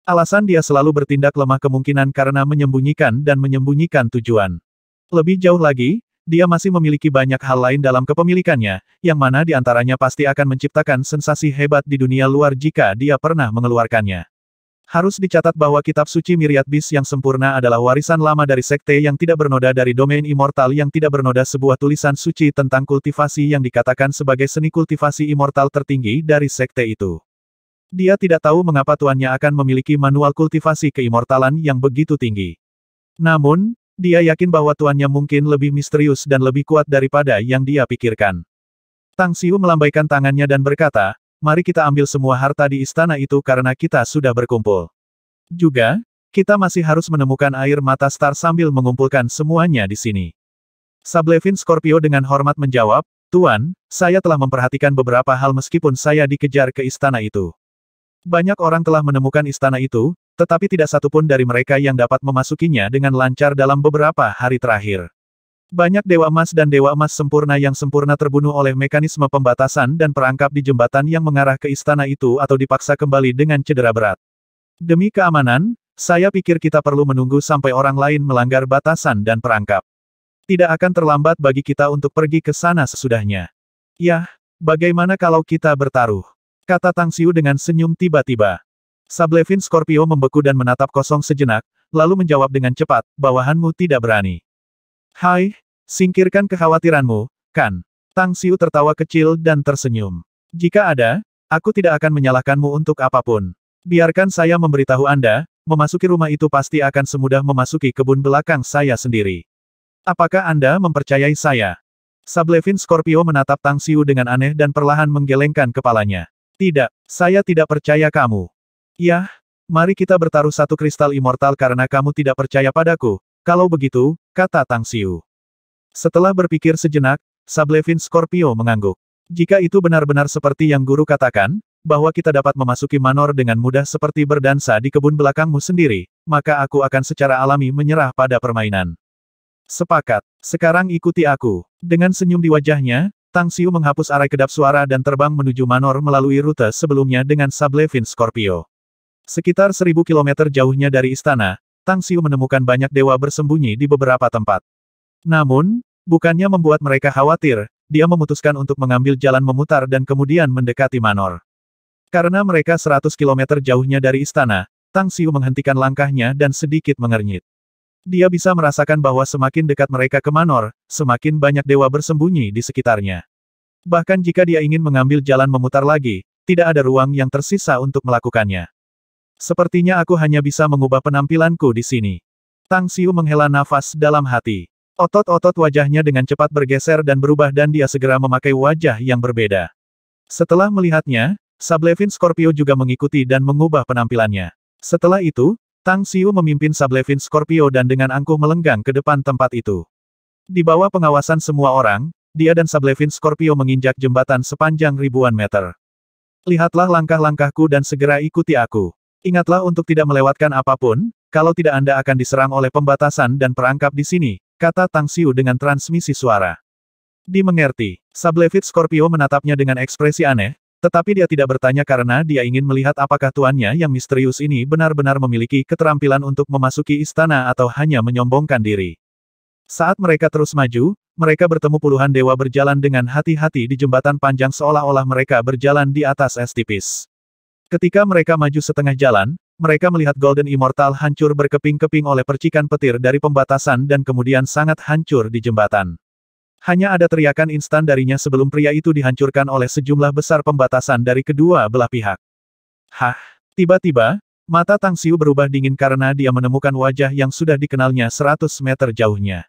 Alasan dia selalu bertindak lemah kemungkinan karena menyembunyikan dan menyembunyikan tujuan. Lebih jauh lagi, dia masih memiliki banyak hal lain dalam kepemilikannya, yang mana di antaranya pasti akan menciptakan sensasi hebat di dunia luar jika dia pernah mengeluarkannya. Harus dicatat bahwa kitab suci Myriad Beast yang sempurna adalah warisan lama dari sekte yang tidak bernoda dari domain immortal yang tidak bernoda, sebuah tulisan suci tentang kultivasi yang dikatakan sebagai seni kultivasi immortal tertinggi dari sekte itu. Dia tidak tahu mengapa tuannya akan memiliki manual kultivasi keimmortalan yang begitu tinggi. Namun, dia yakin bahwa tuannya mungkin lebih misterius dan lebih kuat daripada yang dia pikirkan. Tang Xiu melambaikan tangannya dan berkata, mari kita ambil semua harta di istana itu karena kita sudah berkumpul. Juga, kita masih harus menemukan air mata star sambil mengumpulkan semuanya di sini. Sablevin Scorpio dengan hormat menjawab, Tuan, saya telah memperhatikan beberapa hal meskipun saya dikejar ke istana itu. Banyak orang telah menemukan istana itu, tetapi tidak satupun dari mereka yang dapat memasukinya dengan lancar dalam beberapa hari terakhir. Banyak Dewa Emas dan Dewa Emas sempurna yang sempurna terbunuh oleh mekanisme pembatasan dan perangkap di jembatan yang mengarah ke istana itu atau dipaksa kembali dengan cedera berat. Demi keamanan, saya pikir kita perlu menunggu sampai orang lain melanggar batasan dan perangkap. Tidak akan terlambat bagi kita untuk pergi ke sana sesudahnya. Yah, bagaimana kalau kita bertaruh? Kata Tang Xiu dengan senyum tiba-tiba. Sablevin Scorpio membeku dan menatap kosong sejenak, lalu menjawab dengan cepat, bawahanmu tidak berani. Hai, singkirkan kekhawatiranmu, kan? Tang Xiu tertawa kecil dan tersenyum. Jika ada, aku tidak akan menyalahkanmu untuk apapun. Biarkan saya memberitahu Anda, memasuki rumah itu pasti akan semudah memasuki kebun belakang saya sendiri. Apakah Anda mempercayai saya? Sablevin Scorpio menatap Tang Xiu dengan aneh dan perlahan menggelengkan kepalanya. Tidak, saya tidak percaya kamu. Yah, mari kita bertaruh satu kristal immortal karena kamu tidak percaya padaku. Kalau begitu, kata Tang Xiu. Setelah berpikir sejenak, Sablevin Scorpio mengangguk. Jika itu benar-benar seperti yang guru katakan, bahwa kita dapat memasuki manor dengan mudah seperti berdansa di kebun belakangmu sendiri, maka aku akan secara alami menyerah pada permainan. Sepakat. Sekarang ikuti aku. Dengan senyum di wajahnya, Tang Xiu menghapus arai kedap suara dan terbang menuju manor melalui rute sebelumnya dengan Sablevin Scorpio. Sekitar 1000 km jauhnya dari istana, Tang Xiu menemukan banyak dewa bersembunyi di beberapa tempat. Namun, bukannya membuat mereka khawatir, dia memutuskan untuk mengambil jalan memutar dan kemudian mendekati manor. Karena mereka 100 km jauhnya dari istana, Tang Xiu menghentikan langkahnya dan sedikit mengernyit. Dia bisa merasakan bahwa semakin dekat mereka ke manor, semakin banyak dewa bersembunyi di sekitarnya. Bahkan jika dia ingin mengambil jalan memutar lagi, tidak ada ruang yang tersisa untuk melakukannya. Sepertinya aku hanya bisa mengubah penampilanku di sini. Tang Xiu menghela nafas dalam hati. Otot-otot wajahnya dengan cepat bergeser dan berubah dan dia segera memakai wajah yang berbeda. Setelah melihatnya, Sablevin Scorpio juga mengikuti dan mengubah penampilannya. Setelah itu, Tang Xiu memimpin Sablevin Scorpio dan dengan angkuh melenggang ke depan tempat itu. Di bawah pengawasan semua orang, dia dan Sablevin Scorpio menginjak jembatan sepanjang ribuan meter. Lihatlah langkah-langkahku dan segera ikuti aku. Ingatlah untuk tidak melewatkan apapun, kalau tidak Anda akan diserang oleh pembatasan dan perangkap di sini, kata Tang Xiu dengan transmisi suara. Dimengerti. Sablevin Scorpio menatapnya dengan ekspresi aneh, Tetapi dia tidak bertanya karena dia ingin melihat apakah tuannya yang misterius ini benar-benar memiliki keterampilan untuk memasuki istana atau hanya menyombongkan diri. Saat mereka terus maju, mereka bertemu puluhan dewa berjalan dengan hati-hati di jembatan panjang seolah-olah mereka berjalan di atas es tipis. Ketika mereka maju setengah jalan, mereka melihat Golden Immortal hancur berkeping-keping oleh percikan petir dari pembatasan dan kemudian sangat hancur di jembatan. Hanya ada teriakan instan darinya sebelum pria itu dihancurkan oleh sejumlah besar pembatasan dari kedua belah pihak. Hah! Tiba-tiba, mata Tang Xiu berubah dingin karena dia menemukan wajah yang sudah dikenalnya 100 meter jauhnya.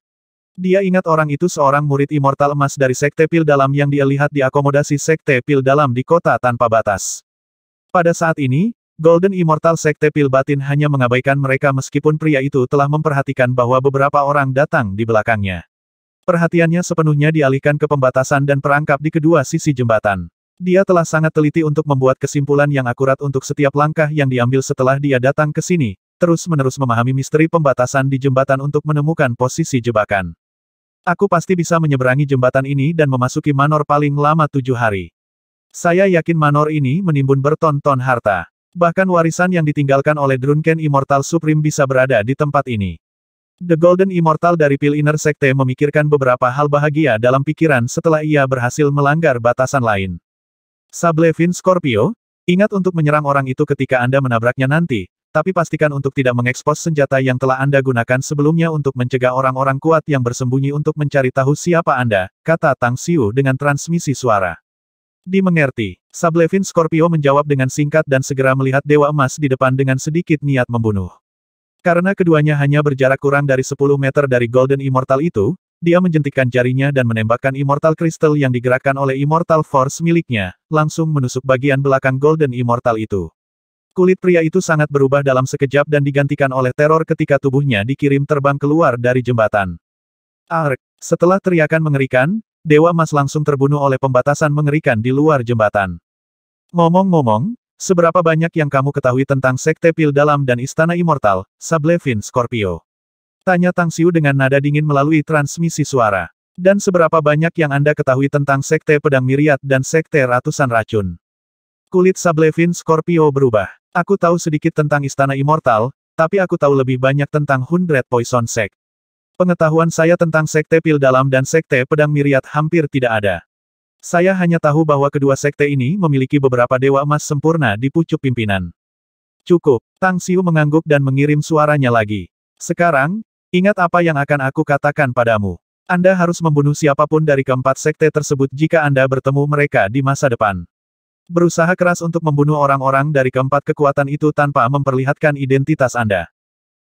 Dia ingat orang itu seorang murid immortal emas dari Sekte Pil Dalam yang dia lihat di akomodasi Sekte Pil Dalam di kota tanpa batas. Pada saat ini, Golden Immortal Sekte Pil Batin hanya mengabaikan mereka meskipun pria itu telah memperhatikan bahwa beberapa orang datang di belakangnya. Perhatiannya sepenuhnya dialihkan ke pembatasan dan perangkap di kedua sisi jembatan. Dia telah sangat teliti untuk membuat kesimpulan yang akurat untuk setiap langkah yang diambil setelah dia datang ke sini, terus-menerus memahami misteri pembatasan di jembatan untuk menemukan posisi jebakan. Aku pasti bisa menyeberangi jembatan ini dan memasuki Manor paling lama 7 hari. Saya yakin Manor ini menimbun berton-ton harta. Bahkan warisan yang ditinggalkan oleh Drunken Immortal Supreme bisa berada di tempat ini. The Golden Immortal dari Pil Inner Sekte memikirkan beberapa hal bahagia dalam pikiran setelah ia berhasil melanggar batasan lain. Sablevin Scorpio, ingat untuk menyerang orang itu ketika Anda menabraknya nanti, tapi pastikan untuk tidak mengekspos senjata yang telah Anda gunakan sebelumnya untuk mencegah orang-orang kuat yang bersembunyi untuk mencari tahu siapa Anda, kata Tang Xiu dengan transmisi suara. Dimengerti. Sablevin Scorpio menjawab dengan singkat dan segera melihat Dewa Emas di depan dengan sedikit niat membunuh. Karena keduanya hanya berjarak kurang dari 10 meter dari Golden Immortal itu, dia menjentikkan jarinya dan menembakkan Immortal Crystal yang digerakkan oleh Immortal Force miliknya, langsung menusuk bagian belakang Golden Immortal itu. Kulit pria itu sangat berubah dalam sekejap dan digantikan oleh teror ketika tubuhnya dikirim terbang keluar dari jembatan. Ark! Setelah teriakan mengerikan, Dewa Emas langsung terbunuh oleh pembatasan mengerikan di luar jembatan. Ngomong-ngomong, seberapa banyak yang kamu ketahui tentang Sekte Pil Dalam dan Istana Immortal, Sablevin Scorpio? Tanya Tang Xiu dengan nada dingin melalui transmisi suara. Dan seberapa banyak yang Anda ketahui tentang Sekte Pedang Myriad dan Sekte Ratusan Racun? Kulit Sablevin Scorpio berubah. Aku tahu sedikit tentang Istana Immortal, tapi aku tahu lebih banyak tentang 100 Poison Sect. Pengetahuan saya tentang Sekte Pil Dalam dan Sekte Pedang Myriad hampir tidak ada. Saya hanya tahu bahwa kedua sekte ini memiliki beberapa dewa emas sempurna di pucuk pimpinan. Cukup. Tang Xiu mengangguk dan mengirim suaranya lagi. Sekarang, ingat apa yang akan aku katakan padamu. Anda harus membunuh siapapun dari keempat sekte tersebut jika Anda bertemu mereka di masa depan. Berusaha keras untuk membunuh orang-orang dari keempat kekuatan itu tanpa memperlihatkan identitas Anda.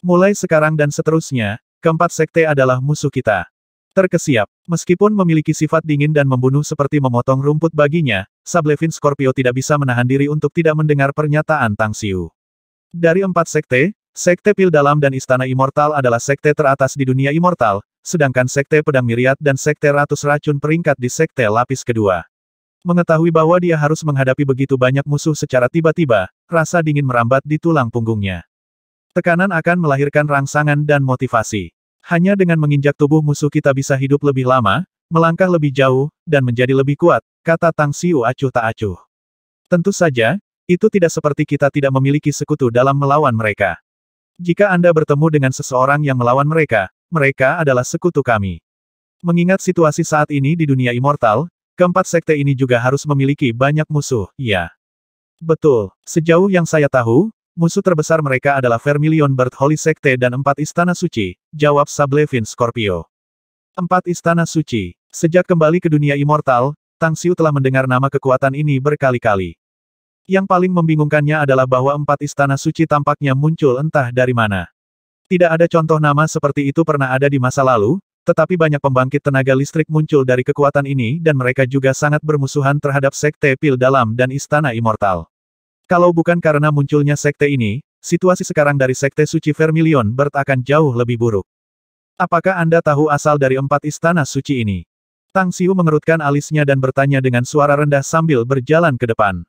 Mulai sekarang dan seterusnya, keempat sekte adalah musuh kita. Terkesiap. Meskipun memiliki sifat dingin dan membunuh seperti memotong rumput baginya, Sablevin Scorpio tidak bisa menahan diri untuk tidak mendengar pernyataan Tang Xiu. Dari 4 sekte, Sekte Pil Dalam dan Istana Immortal adalah sekte teratas di dunia immortal, sedangkan Sekte Pedang Myriad dan Sekte Ratus Racun peringkat di sekte lapis kedua. Mengetahui bahwa dia harus menghadapi begitu banyak musuh secara tiba-tiba, rasa dingin merambat di tulang punggungnya. Tekanan akan melahirkan rangsangan dan motivasi. Hanya dengan menginjak tubuh musuh kita bisa hidup lebih lama, melangkah lebih jauh, dan menjadi lebih kuat, kata Tang Xiu acuh tak acuh. Tentu saja, itu tidak seperti kita tidak memiliki sekutu dalam melawan mereka. Jika Anda bertemu dengan seseorang yang melawan mereka, mereka adalah sekutu kami. Mengingat situasi saat ini di dunia immortal, keempat sekte ini juga harus memiliki banyak musuh, ya. Betul, sejauh yang saya tahu, musuh terbesar mereka adalah Vermilion Bird Holy Sekte dan 4 Istana Suci, jawab Sablevin Scorpio. 4 Istana Suci. Sejak kembali ke dunia immortal, Tang Xiu telah mendengar nama kekuatan ini berkali-kali. Yang paling membingungkannya adalah bahwa 4 Istana Suci tampaknya muncul entah dari mana. Tidak ada contoh nama seperti itu pernah ada di masa lalu, tetapi banyak pembangkit tenaga listrik muncul dari kekuatan ini dan mereka juga sangat bermusuhan terhadap Sekte Pil Dalam dan Istana Immortal. Kalau bukan karena munculnya sekte ini, situasi sekarang dari Sekte Suci Vermilion Bird akan jauh lebih buruk. Apakah Anda tahu asal dari 4 Istana Suci ini? Tang Xiu mengerutkan alisnya dan bertanya dengan suara rendah sambil berjalan ke depan.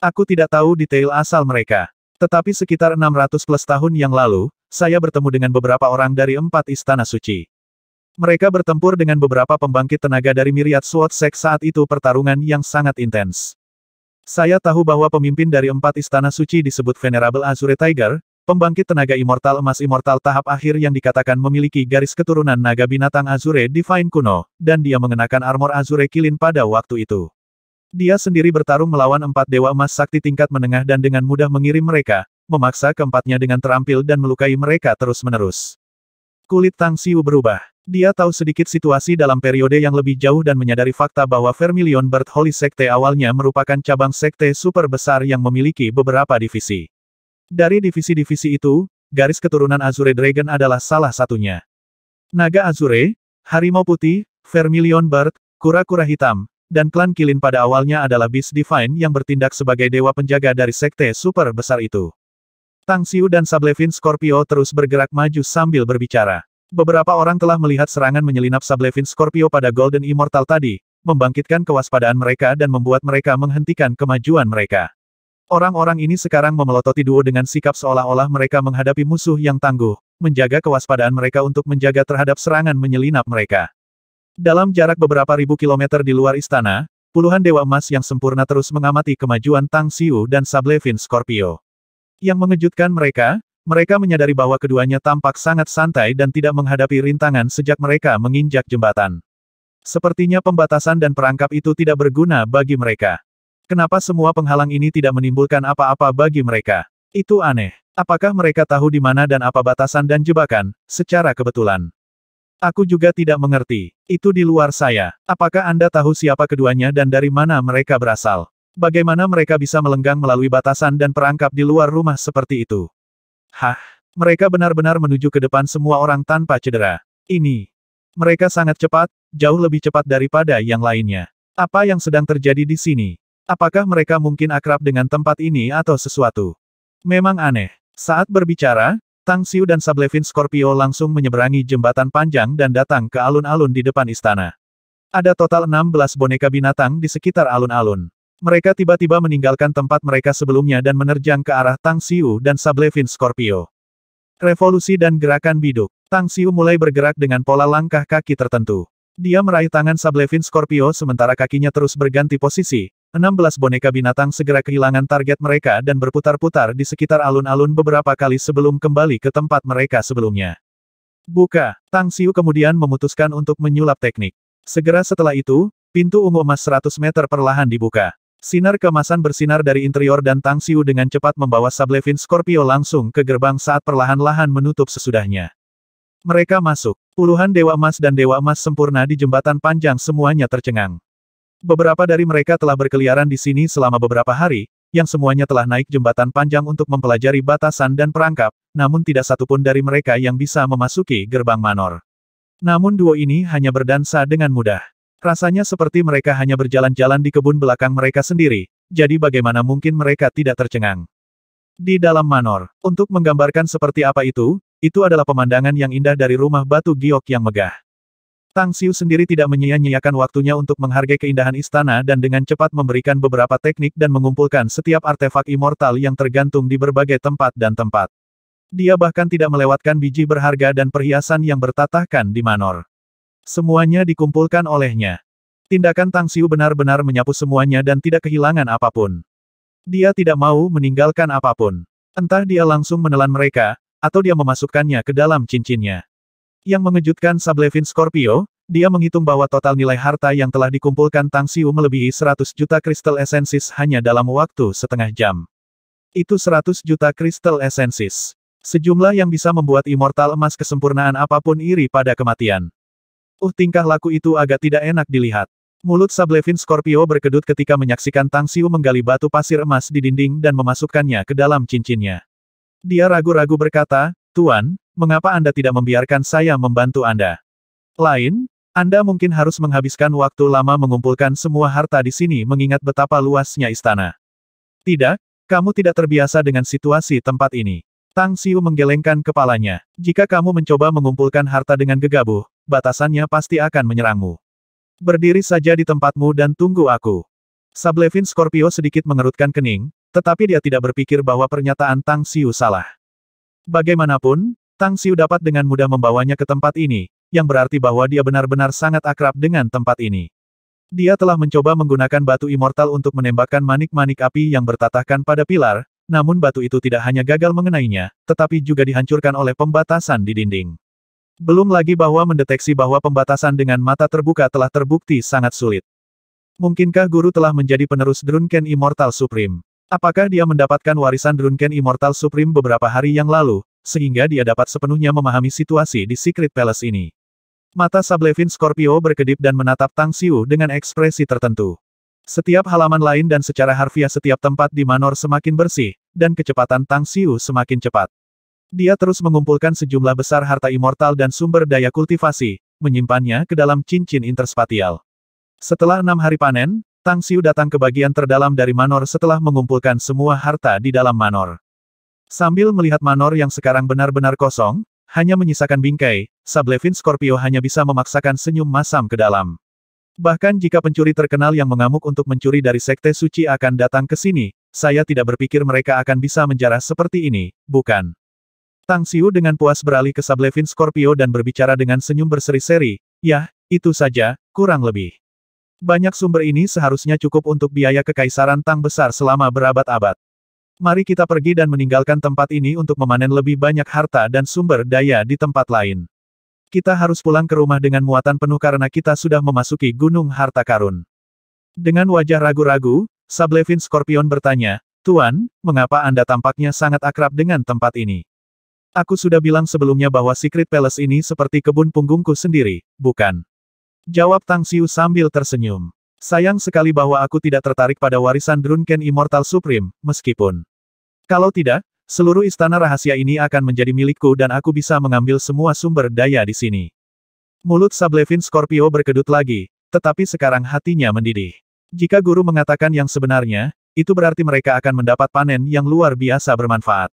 Aku tidak tahu detail asal mereka. Tetapi sekitar 600 plus tahun yang lalu, saya bertemu dengan beberapa orang dari 4 Istana Suci. Mereka bertempur dengan beberapa pembangkit tenaga dari Myriad Sword Sect saat itu pertarungan yang sangat intens. Saya tahu bahwa pemimpin dari 4 istana suci disebut Venerable Azure Tiger, pembangkit tenaga immortal emas immortal tahap akhir yang dikatakan memiliki garis keturunan naga binatang Azure Divine kuno, dan dia mengenakan armor Azure Kilin pada waktu itu. Dia sendiri bertarung melawan 4 dewa emas sakti tingkat menengah dan dengan mudah mengirim mereka, memaksa keempatnya dengan terampil dan melukai mereka terus-menerus. Kulit Tang Xiu berubah. Dia tahu sedikit situasi dalam periode yang lebih jauh dan menyadari fakta bahwa Vermilion Bird Holy Sekte awalnya merupakan cabang sekte super besar yang memiliki beberapa divisi. Dari divisi-divisi itu, garis keturunan Azure Dragon adalah salah satunya. Naga Azure, Harimau Putih, Vermilion Bird, Kura-Kura Hitam, dan klan Kilin pada awalnya adalah Beast Divine yang bertindak sebagai dewa penjaga dari sekte super besar itu. Tang Xiu dan Sablevin Scorpio terus bergerak maju sambil berbicara. Beberapa orang telah melihat serangan menyelinap Sablevin Scorpio pada Golden Immortal tadi, membangkitkan kewaspadaan mereka dan membuat mereka menghentikan kemajuan mereka. Orang-orang ini sekarang memelototi duo dengan sikap seolah-olah mereka menghadapi musuh yang tangguh, menjaga kewaspadaan mereka untuk menjaga terhadap serangan menyelinap mereka. Dalam jarak beberapa ribu kilometer di luar istana, puluhan dewa emas yang sempurna terus mengamati kemajuan Tang Xiu dan Sablevin Scorpio. Yang mengejutkan mereka menyadari bahwa keduanya tampak sangat santai dan tidak menghadapi rintangan sejak mereka menginjak jembatan. Sepertinya pembatasan dan perangkap itu tidak berguna bagi mereka. Kenapa semua penghalang ini tidak menimbulkan apa-apa bagi mereka? Itu aneh. Apakah mereka tahu di mana dan apa batasan dan jebakan, secara kebetulan? Aku juga tidak mengerti. Itu di luar saya. Apakah Anda tahu siapa keduanya dan dari mana mereka berasal? Bagaimana mereka bisa melenggang melalui batasan dan perangkap di luar rumah seperti itu? Hah? Mereka benar-benar menuju ke depan semua orang tanpa cedera. Ini. Mereka sangat cepat, jauh lebih cepat daripada yang lainnya. Apa yang sedang terjadi di sini? Apakah mereka mungkin akrab dengan tempat ini atau sesuatu? Memang aneh. Saat berbicara, Tang Xiu dan Sablevin Scorpio langsung menyeberangi jembatan panjang dan datang ke alun-alun di depan istana. Ada total 16 boneka binatang di sekitar alun-alun. Mereka tiba-tiba meninggalkan tempat mereka sebelumnya dan menerjang ke arah Tang Xiu dan Sablevin Scorpio. Revolusi dan gerakan biduk. Tang Xiu mulai bergerak dengan pola langkah kaki tertentu. Dia meraih tangan Sablevin Scorpio sementara kakinya terus berganti posisi. 16 boneka binatang segera kehilangan target mereka dan berputar-putar di sekitar alun-alun beberapa kali sebelum kembali ke tempat mereka sebelumnya. Buka. Tang Xiu kemudian memutuskan untuk menyulap teknik. Segera setelah itu, pintu ungu emas 100 meter perlahan dibuka. Sinar keemasan bersinar dari interior dan Tang Xiu dengan cepat membawa Sablevin Scorpio langsung ke gerbang saat perlahan-lahan menutup sesudahnya. Mereka masuk. Puluhan dewa emas dan dewa emas sempurna di jembatan panjang semuanya tercengang. Beberapa dari mereka telah berkeliaran di sini selama beberapa hari, yang semuanya telah naik jembatan panjang untuk mempelajari batasan dan perangkap, namun tidak satupun dari mereka yang bisa memasuki gerbang manor. Namun duo ini hanya berdansa dengan mudah. Rasanya seperti mereka hanya berjalan-jalan di kebun belakang mereka sendiri, jadi bagaimana mungkin mereka tidak tercengang. Di dalam manor, untuk menggambarkan seperti apa itu adalah pemandangan yang indah dari rumah batu giok yang megah. Tang Xiu sendiri tidak menyia-nyiakan waktunya untuk menghargai keindahan istana dan dengan cepat memberikan beberapa teknik dan mengumpulkan setiap artefak immortal yang tergantung di berbagai tempat dan tempat. Dia bahkan tidak melewatkan biji berharga dan perhiasan yang bertatahkan di manor. Semuanya dikumpulkan olehnya. Tindakan Tang Xiu benar-benar menyapu semuanya dan tidak kehilangan apapun. Dia tidak mau meninggalkan apapun. Entah dia langsung menelan mereka, atau dia memasukkannya ke dalam cincinnya. Yang mengejutkan Sablevin Scorpio, dia menghitung bahwa total nilai harta yang telah dikumpulkan Tang Xiu melebihi 100 juta Crystal Essences hanya dalam waktu setengah jam. Itu 100 juta Crystal Essences. Sejumlah yang bisa membuat immortal emas kesempurnaan apapun iri pada kematian. Tingkah laku itu agak tidak enak dilihat. Mulut Sablevin Scorpio berkedut ketika menyaksikan Tang Xiu menggali batu pasir emas di dinding dan memasukkannya ke dalam cincinnya. Dia ragu-ragu berkata, "Tuan, mengapa Anda tidak membiarkan saya membantu Anda? Anda mungkin harus menghabiskan waktu lama mengumpulkan semua harta di sini mengingat betapa luasnya istana." "Tidak, kamu tidak terbiasa dengan situasi tempat ini." Tang Xiu menggelengkan kepalanya. "Jika kamu mencoba mengumpulkan harta dengan gegabah, batasannya pasti akan menyerangmu. Berdiri saja di tempatmu dan tunggu aku." Sablevin Scorpio sedikit mengerutkan kening, tetapi dia tidak berpikir bahwa pernyataan Tang Xiu salah. Bagaimanapun, Tang Xiu dapat dengan mudah membawanya ke tempat ini, yang berarti bahwa dia benar-benar sangat akrab dengan tempat ini. Dia telah mencoba menggunakan batu immortal untuk menembakkan manik-manik api yang bertatahkan pada pilar, namun batu itu tidak hanya gagal mengenainya, tetapi juga dihancurkan oleh pembatasan di dinding. Belum lagi bahwa mendeteksi bahwa pembatasan dengan mata terbuka telah terbukti sangat sulit. Mungkinkah guru telah menjadi penerus Drunken Immortal Supreme? Apakah dia mendapatkan warisan Drunken Immortal Supreme beberapa hari yang lalu, sehingga dia dapat sepenuhnya memahami situasi di Secret Palace ini? Mata Sablevin Scorpio berkedip dan menatap Tang Xiu dengan ekspresi tertentu. Setiap halaman lain dan secara harfiah setiap tempat di Manor semakin bersih, dan kecepatan Tang Xiu semakin cepat. Dia terus mengumpulkan sejumlah besar harta immortal dan sumber daya kultivasi, menyimpannya ke dalam cincin interspatial. Setelah 6 hari panen, Tang Xiu datang ke bagian terdalam dari Manor setelah mengumpulkan semua harta di dalam Manor. Sambil melihat Manor yang sekarang benar-benar kosong, hanya menyisakan bingkai, Sablevin Scorpio hanya bisa memaksakan senyum masam ke dalam. Bahkan jika pencuri terkenal yang mengamuk untuk mencuri dari Sekte Suci akan datang ke sini, saya tidak berpikir mereka akan bisa menjarah seperti ini, bukan? Tang Xiu dengan puas beralih ke Sablevin Scorpio dan berbicara dengan senyum berseri-seri, "Yah, itu saja, kurang lebih. Banyak sumber ini seharusnya cukup untuk biaya kekaisaran Tang besar selama berabad-abad. Mari kita pergi dan meninggalkan tempat ini untuk memanen lebih banyak harta dan sumber daya di tempat lain. Kita harus pulang ke rumah dengan muatan penuh karena kita sudah memasuki Gunung Harta Karun." Dengan wajah ragu-ragu, Sablevin Scorpion bertanya, "Tuan, mengapa Anda tampaknya sangat akrab dengan tempat ini? Aku sudah bilang sebelumnya bahwa Secret Palace ini seperti kebun punggungku sendiri, bukan?" Jawab Tang Xiu sambil tersenyum. "Sayang sekali bahwa aku tidak tertarik pada warisan Drunken Immortal Supreme, meskipun. Kalau tidak, seluruh istana rahasia ini akan menjadi milikku dan aku bisa mengambil semua sumber daya di sini." Mulut Sablevin Scorpio berkedut lagi, tetapi sekarang hatinya mendidih. Jika guru mengatakan yang sebenarnya, itu berarti mereka akan mendapat panen yang luar biasa bermanfaat.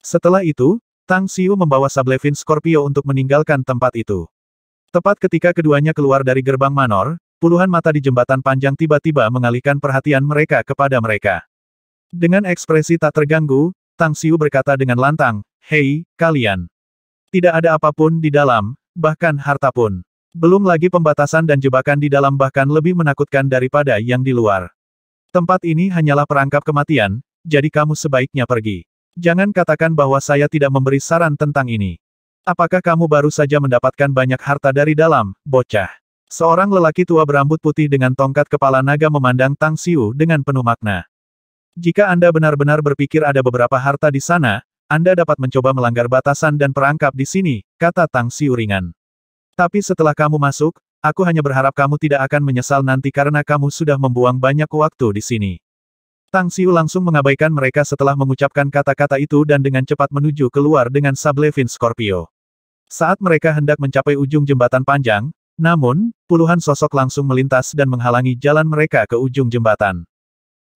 Setelah itu, Tang Xiu membawa Sablevin Scorpio untuk meninggalkan tempat itu. Tepat ketika keduanya keluar dari gerbang Manor, puluhan mata di jembatan panjang tiba-tiba mengalihkan perhatian mereka kepada mereka. Dengan ekspresi tak terganggu, Tang Xiu berkata dengan lantang, "Hei, kalian. Tidak ada apapun di dalam, bahkan harta pun. Belum lagi pembatasan dan jebakan di dalam bahkan lebih menakutkan daripada yang di luar. Tempat ini hanyalah perangkap kematian, jadi kamu sebaiknya pergi. Jangan katakan bahwa saya tidak memberi saran tentang ini. Apakah kamu baru saja mendapatkan banyak harta dari dalam, bocah?" Seorang lelaki tua berambut putih dengan tongkat kepala naga memandang Tang Xiu dengan penuh makna. "Jika Anda benar-benar berpikir ada beberapa harta di sana, Anda dapat mencoba melanggar batasan dan perangkap di sini," kata Tang Xiu ringan. "Tapi setelah kamu masuk, aku hanya berharap kamu tidak akan menyesal nanti karena kamu sudah membuang banyak waktu di sini." Tang Xiu langsung mengabaikan mereka setelah mengucapkan kata-kata itu dan dengan cepat menuju keluar dengan Sablevin Scorpio. Saat mereka hendak mencapai ujung jembatan panjang, namun, puluhan sosok langsung melintas dan menghalangi jalan mereka ke ujung jembatan.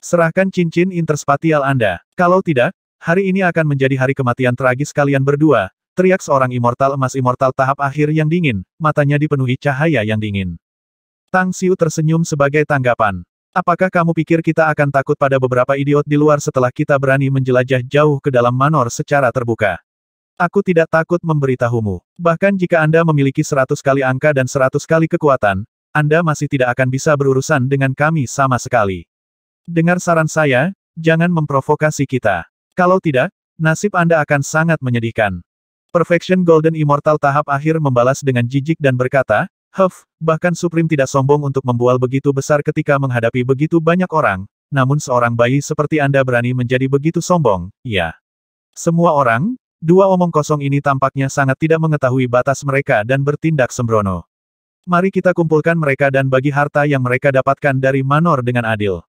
"Serahkan cincin interspatial Anda. Kalau tidak, hari ini akan menjadi hari kematian tragis kalian berdua," teriak seorang immortal emas immortal tahap akhir yang dingin, matanya dipenuhi cahaya yang dingin. Tang Xiu tersenyum sebagai tanggapan. "Apakah kamu pikir kita akan takut pada beberapa idiot di luar setelah kita berani menjelajah jauh ke dalam Manor secara terbuka? Aku tidak takut memberitahumu. Bahkan jika Anda memiliki 100 kali angka dan 100 kali kekuatan, Anda masih tidak akan bisa berurusan dengan kami sama sekali. Dengar saran saya, jangan memprovokasi kita. Kalau tidak, nasib Anda akan sangat menyedihkan." Perfection Golden Immortal tahap akhir membalas dengan jijik dan berkata, bahkan Supreme tidak sombong untuk membual begitu besar ketika menghadapi begitu banyak orang, namun seorang bayi seperti Anda berani menjadi begitu sombong, ya. Semua orang, dua omong kosong ini tampaknya sangat tidak mengetahui batas mereka dan bertindak sembrono. Mari kita kumpulkan mereka dan bagi harta yang mereka dapatkan dari Manor dengan adil.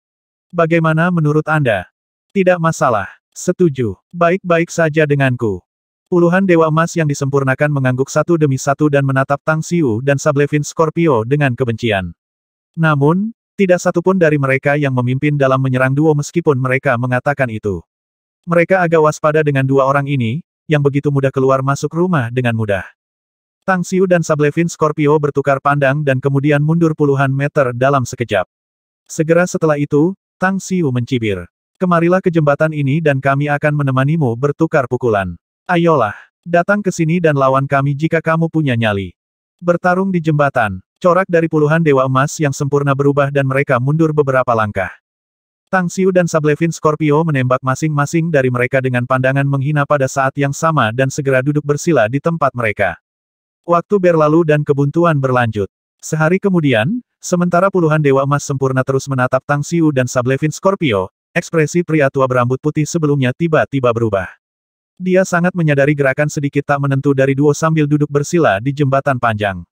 Bagaimana menurut Anda? Tidak masalah. Setuju. Baik-baik saja denganku. Puluhan dewa emas yang disempurnakan mengangguk satu demi satu dan menatap Tang Xiu dan Sablevin Scorpio dengan kebencian. Namun, tidak satupun dari mereka yang memimpin dalam menyerang duo meskipun mereka mengatakan itu. Mereka agak waspada dengan dua orang ini, yang begitu mudah keluar masuk rumah dengan mudah. Tang Xiu dan Sablevin Scorpio bertukar pandang dan kemudian mundur puluhan meter dalam sekejap. Segera setelah itu, Tang Xiu mencibir. "Kemarilah ke jembatan ini dan kami akan menemanimu bertukar pukulan. Ayolah, datang ke sini dan lawan kami jika kamu punya nyali. Bertarung di jembatan." Corak dari puluhan Dewa Emas yang sempurna berubah dan mereka mundur beberapa langkah. Tang Xiu dan Sablevin Scorpio menembak masing-masing dari mereka dengan pandangan menghina pada saat yang sama dan segera duduk bersila di tempat mereka. Waktu berlalu dan kebuntuan berlanjut. Sehari kemudian, sementara puluhan Dewa Emas sempurna terus menatap Tang Xiu dan Sablevin Scorpio, ekspresi pria tua berambut putih sebelumnya tiba-tiba berubah. Dia sangat menyadari gerakan sedikit tak menentu dari duo sambil duduk bersila di jembatan panjang.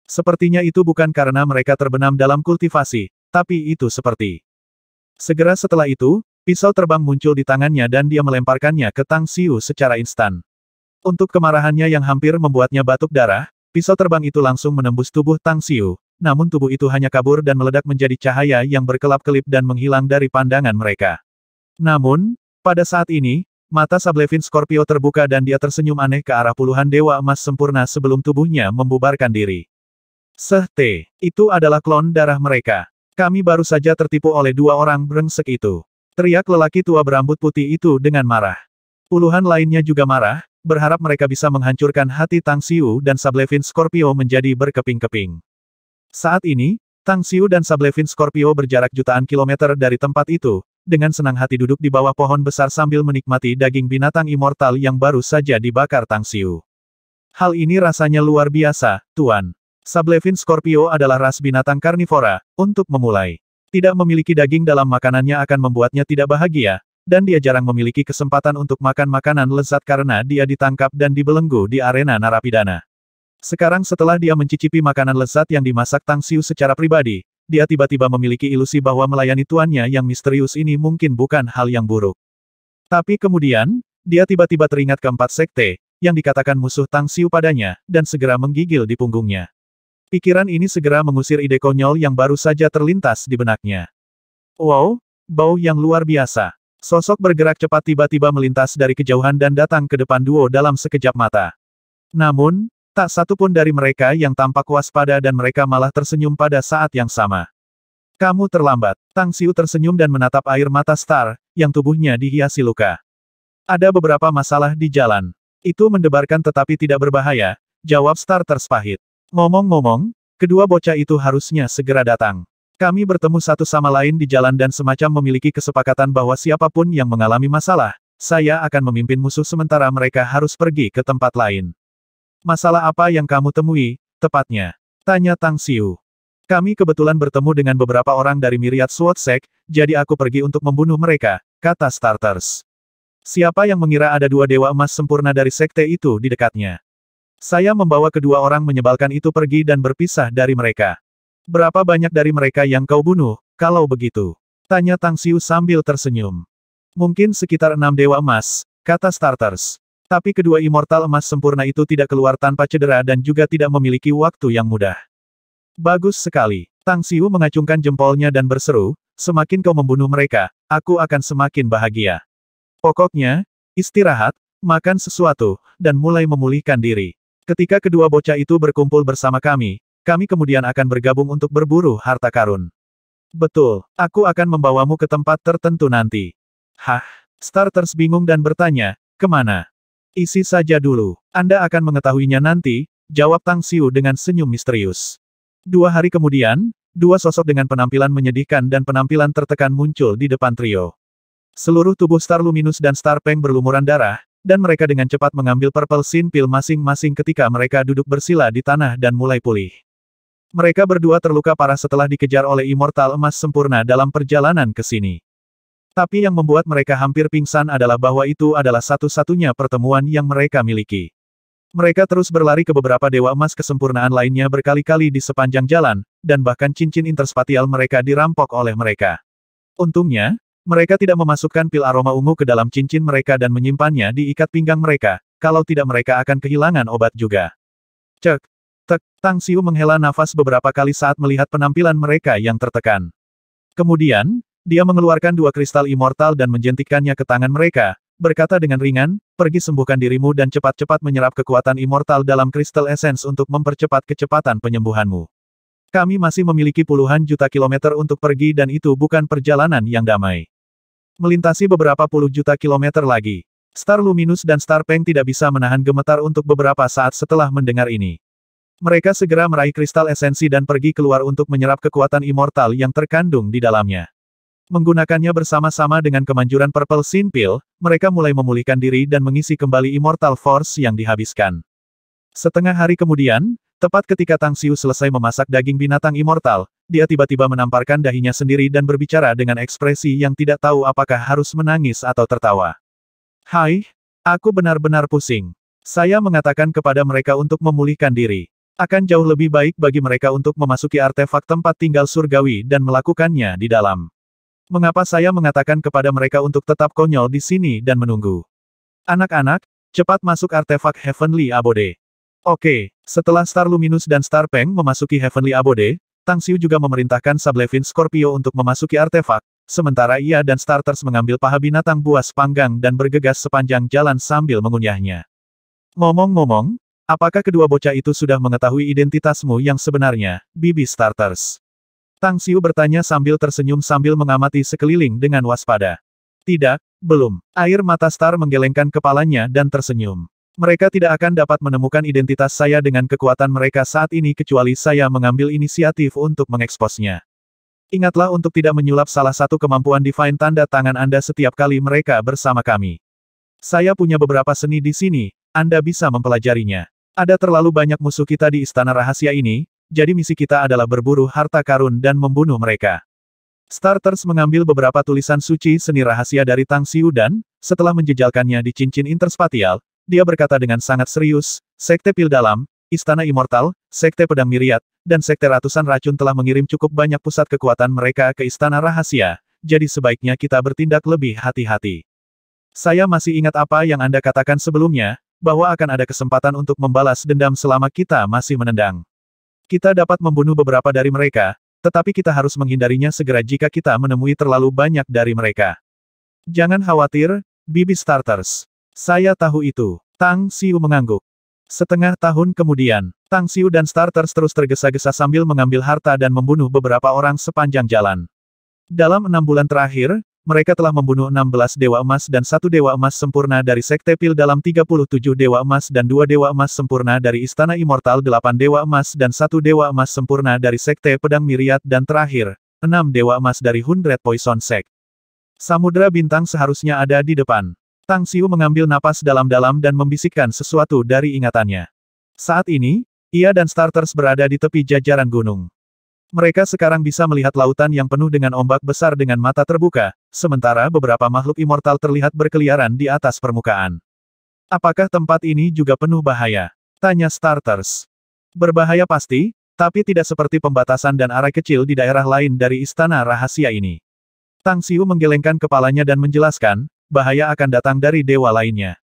Sepertinya itu bukan karena mereka terbenam dalam kultivasi, tapi itu seperti. Segera setelah itu, pisau terbang muncul di tangannya dan dia melemparkannya ke Tang Xiu secara instan. Untuk kemarahannya yang hampir membuatnya batuk darah, pisau terbang itu langsung menembus tubuh Tang Xiu, namun tubuh itu hanya kabur dan meledak menjadi cahaya yang berkelap-kelip dan menghilang dari pandangan mereka. Namun, pada saat ini, mata Sablevin Scorpio terbuka dan dia tersenyum aneh ke arah puluhan Dewa Emas sempurna sebelum tubuhnya membubarkan diri. Itu adalah klon darah mereka. Kami baru saja tertipu oleh dua orang brengsek itu. Teriak lelaki tua berambut putih itu dengan marah. Puluhan lainnya juga marah, berharap mereka bisa menghancurkan hati Tang Xiu dan Sablevin Scorpio menjadi berkeping-keping. Saat ini, Tang Xiu dan Sablevin Scorpio berjarak jutaan kilometer dari tempat itu, dengan senang hati duduk di bawah pohon besar sambil menikmati daging binatang immortal yang baru saja dibakar Tang Xiu. Hal ini rasanya luar biasa, Tuan. Sablevin Scorpio adalah ras binatang karnivora. Untuk memulai, tidak memiliki daging dalam makanannya akan membuatnya tidak bahagia, dan dia jarang memiliki kesempatan untuk makan makanan lezat karena dia ditangkap dan dibelenggu di arena narapidana. Sekarang setelah dia mencicipi makanan lezat yang dimasak Tang Xiu secara pribadi, dia tiba-tiba memiliki ilusi bahwa melayani tuannya yang misterius ini mungkin bukan hal yang buruk. Tapi kemudian, dia tiba-tiba teringat keempat sekte, yang dikatakan musuh Tang Xiu padanya, dan segera menggigil di punggungnya. Pikiran ini segera mengusir ide konyol yang baru saja terlintas di benaknya. Wow, bau yang luar biasa. Sosok bergerak cepat tiba-tiba melintas dari kejauhan dan datang ke depan duo dalam sekejap mata. Namun, tak satu pun dari mereka yang tampak waspada dan mereka malah tersenyum pada saat yang sama. Kamu terlambat. Tang Xiu tersenyum dan menatap air mata Star, yang tubuhnya dihiasi luka. Ada beberapa masalah di jalan. Itu mendebarkan tetapi tidak berbahaya, jawab Star terspahit. Ngomong-ngomong, kedua bocah itu harusnya segera datang. Kami bertemu satu sama lain di jalan dan semacam memiliki kesepakatan bahwa siapapun yang mengalami masalah, saya akan memimpin musuh sementara mereka harus pergi ke tempat lain. Masalah apa yang kamu temui, tepatnya? Tanya Tang Xiu. Kami kebetulan bertemu dengan beberapa orang dari Myriad Sword Sect, jadi aku pergi untuk membunuh mereka, kata Starters. Siapa yang mengira ada dua dewa emas sempurna dari sekte itu di dekatnya? Saya membawa kedua orang menyebalkan itu pergi dan berpisah dari mereka. Berapa banyak dari mereka yang kau bunuh, kalau begitu? Tanya Tang Xiu sambil tersenyum. Mungkin sekitar 6 dewa emas, kata Starters. Tapi kedua immortal emas sempurna itu tidak keluar tanpa cedera dan juga tidak memiliki waktu yang mudah. Bagus sekali. Tang Xiu mengacungkan jempolnya dan berseru, semakin kau membunuh mereka, aku akan semakin bahagia. Pokoknya, istirahat, makan sesuatu, dan mulai memulihkan diri. Ketika kedua bocah itu berkumpul bersama kami kemudian akan bergabung untuk berburu harta karun. Betul, aku akan membawamu ke tempat tertentu nanti. Hah? Starters bingung dan bertanya, kemana? Isi saja dulu. Anda akan mengetahuinya nanti, jawab Tang Xiu dengan senyum misterius. 2 hari kemudian, dua sosok dengan penampilan menyedihkan dan penampilan tertekan muncul di depan trio. Seluruh tubuh Star Luminous dan Star Peng berlumuran darah, dan mereka dengan cepat mengambil Purple Sin Pill masing-masing ketika mereka duduk bersila di tanah dan mulai pulih. Mereka berdua terluka parah setelah dikejar oleh Immortal Emas sempurna dalam perjalanan ke sini. Tapi yang membuat mereka hampir pingsan adalah bahwa itu adalah satu-satunya pertemuan yang mereka miliki. Mereka terus berlari ke beberapa dewa emas kesempurnaan lainnya berkali-kali di sepanjang jalan, dan bahkan cincin interspatial mereka dirampok oleh mereka. Untungnya, mereka tidak memasukkan pil aroma ungu ke dalam cincin mereka dan menyimpannya di ikat pinggang mereka, kalau tidak mereka akan kehilangan obat juga. Cek. Tek. Tang Xiu menghela nafas beberapa kali saat melihat penampilan mereka yang tertekan. Kemudian, dia mengeluarkan 2 kristal immortal dan menjentikkannya ke tangan mereka, berkata dengan ringan, pergi sembuhkan dirimu dan cepat-cepat menyerap kekuatan immortal dalam Crystal Essence untuk mempercepat kecepatan penyembuhanmu. Kami masih memiliki puluhan juta kilometer untuk pergi dan itu bukan perjalanan yang damai. Melintasi beberapa puluh juta kilometer lagi. Star Luminous dan Star Peng tidak bisa menahan gemetar untuk beberapa saat setelah mendengar ini. Mereka segera meraih kristal esensi dan pergi keluar untuk menyerap kekuatan immortal yang terkandung di dalamnya. Menggunakannya bersama-sama dengan kemanjuran Purple Sin Pill, mereka mulai memulihkan diri dan mengisi kembali Immortal Force yang dihabiskan. Setengah hari kemudian, tepat ketika Tang Xiu selesai memasak daging binatang immortal, dia tiba-tiba menamparkan dahinya sendiri dan berbicara dengan ekspresi yang tidak tahu apakah harus menangis atau tertawa. Hai, aku benar-benar pusing. Saya mengatakan kepada mereka untuk memulihkan diri. Akan jauh lebih baik bagi mereka untuk memasuki artefak tempat tinggal surgawi dan melakukannya di dalam. Mengapa saya mengatakan kepada mereka untuk tetap konyol di sini dan menunggu? Anak-anak, cepat masuk artefak Heavenly Abode. Oke, setelah Star Luminous dan Star Peng memasuki Heavenly Abode, Tang Xiu juga memerintahkan Sublevin Scorpio untuk memasuki artefak, sementara ia dan Starters mengambil paha binatang buas panggang dan bergegas sepanjang jalan sambil mengunyahnya. Ngomong-ngomong, apakah kedua bocah itu sudah mengetahui identitasmu yang sebenarnya, Bibi Starters? Tang Xiu bertanya sambil tersenyum sambil mengamati sekeliling dengan waspada. Tidak, belum. Air mata Star menggelengkan kepalanya dan tersenyum. Mereka tidak akan dapat menemukan identitas saya dengan kekuatan mereka saat ini kecuali saya mengambil inisiatif untuk mengeksposnya. Ingatlah untuk tidak menyulap salah satu kemampuan divine tanda tangan Anda setiap kali mereka bersama kami. Saya punya beberapa seni di sini, Anda bisa mempelajarinya. Ada terlalu banyak musuh kita di istana rahasia ini, jadi misi kita adalah berburu harta karun dan membunuh mereka. Starters mengambil beberapa tulisan suci seni rahasia dari Tang Xiu dan, setelah menjejalkannya di cincin interspatial, dia berkata dengan sangat serius, Sekte Pil Dalam, Istana Immortal, Sekte Pedang Myriad, dan Sekte Ratusan Racun telah mengirim cukup banyak pusat kekuatan mereka ke istana rahasia, jadi sebaiknya kita bertindak lebih hati-hati. Saya masih ingat apa yang Anda katakan sebelumnya, bahwa akan ada kesempatan untuk membalas dendam selama kita masih menendang. Kita dapat membunuh beberapa dari mereka, tetapi kita harus menghindarinya segera jika kita menemui terlalu banyak dari mereka. Jangan khawatir, Bibi Starters. Saya tahu itu. Tang Xiu mengangguk. Setengah tahun kemudian, Tang Xiu dan Starters terus tergesa-gesa sambil mengambil harta dan membunuh beberapa orang sepanjang jalan. Dalam 6 bulan terakhir, mereka telah membunuh 16 Dewa Emas dan 1 Dewa Emas sempurna dari Sekte Pil Dalam, 37 Dewa Emas dan 2 Dewa Emas sempurna dari Istana Immortal, 8 Dewa Emas dan 1 Dewa Emas sempurna dari Sekte Pedang Myriad dan terakhir, 6 Dewa Emas dari Hundred Poison Sect. Samudra Bintang seharusnya ada di depan. Tang Xiu mengambil napas dalam-dalam dan membisikkan sesuatu dari ingatannya. Saat ini, ia dan Starters berada di tepi jajaran gunung. Mereka sekarang bisa melihat lautan yang penuh dengan ombak besar dengan mata terbuka, sementara beberapa makhluk immortal terlihat berkeliaran di atas permukaan. Apakah tempat ini juga penuh bahaya? Tanya Starters. Berbahaya pasti, tapi tidak seperti pembatasan dan arai kecil di daerah lain dari istana rahasia ini. Tang Xiu menggelengkan kepalanya dan menjelaskan, bahaya akan datang dari dewa lainnya.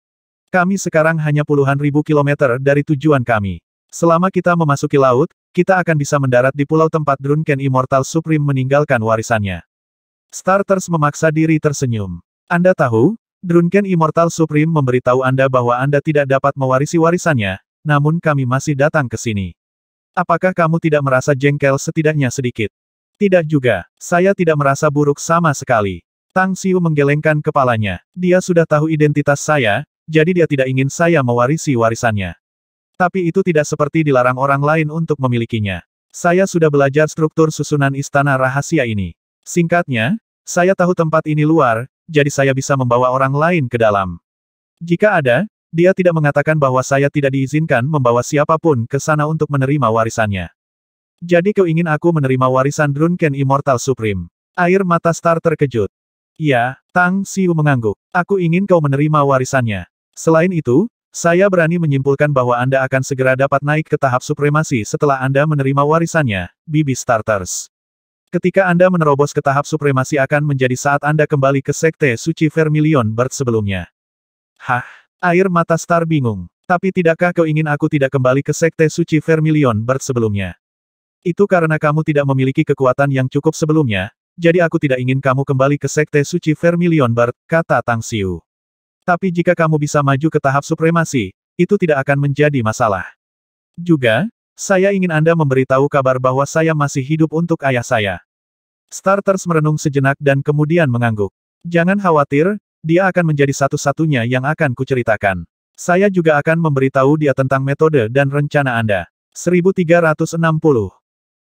Kami sekarang hanya puluhan ribu kilometer dari tujuan kami. Selama kita memasuki laut, kita akan bisa mendarat di pulau tempat Drunken Immortal Supreme meninggalkan warisannya. Starters memaksa diri tersenyum. Anda tahu, Drunken Immortal Supreme memberitahu Anda bahwa Anda tidak dapat mewarisi warisannya, namun kami masih datang ke sini. Apakah kamu tidak merasa jengkel setidaknya sedikit? Tidak juga, saya tidak merasa buruk sama sekali. Tang Xiu menggelengkan kepalanya. Dia sudah tahu identitas saya, jadi dia tidak ingin saya mewarisi warisannya. Tapi itu tidak seperti dilarang orang lain untuk memilikinya. Saya sudah belajar struktur susunan istana rahasia ini. Singkatnya, saya tahu tempat ini luar, jadi saya bisa membawa orang lain ke dalam. Jika ada, dia tidak mengatakan bahwa saya tidak diizinkan membawa siapapun ke sana untuk menerima warisannya. Jadi kau ingin aku menerima warisan Drunken Immortal Supreme? Air mata Star terkejut. Ya, Tang Xiu mengangguk. Aku ingin kau menerima warisannya. Selain itu, saya berani menyimpulkan bahwa Anda akan segera dapat naik ke tahap supremasi setelah Anda menerima warisannya, Bibi Starters. Ketika Anda menerobos ke tahap supremasi akan menjadi saat Anda kembali ke Sekte Suci Vermilion Bird sebelumnya. Hah? Air mata Star bingung. Tapi tidakkah kau ingin aku tidak kembali ke Sekte Suci Vermilion Bird sebelumnya? Itu karena kamu tidak memiliki kekuatan yang cukup sebelumnya, jadi aku tidak ingin kamu kembali ke Sekte Suci Vermilion Bird, kata Tang Xiu. Tapi jika kamu bisa maju ke tahap supremasi, itu tidak akan menjadi masalah. Juga, saya ingin Anda memberitahu kabar bahwa saya masih hidup untuk ayah saya. Starters merenung sejenak dan kemudian mengangguk. Jangan khawatir, dia akan menjadi satu-satunya yang akan kuceritakan. Saya juga akan memberitahu dia tentang metode dan rencana Anda. 1360.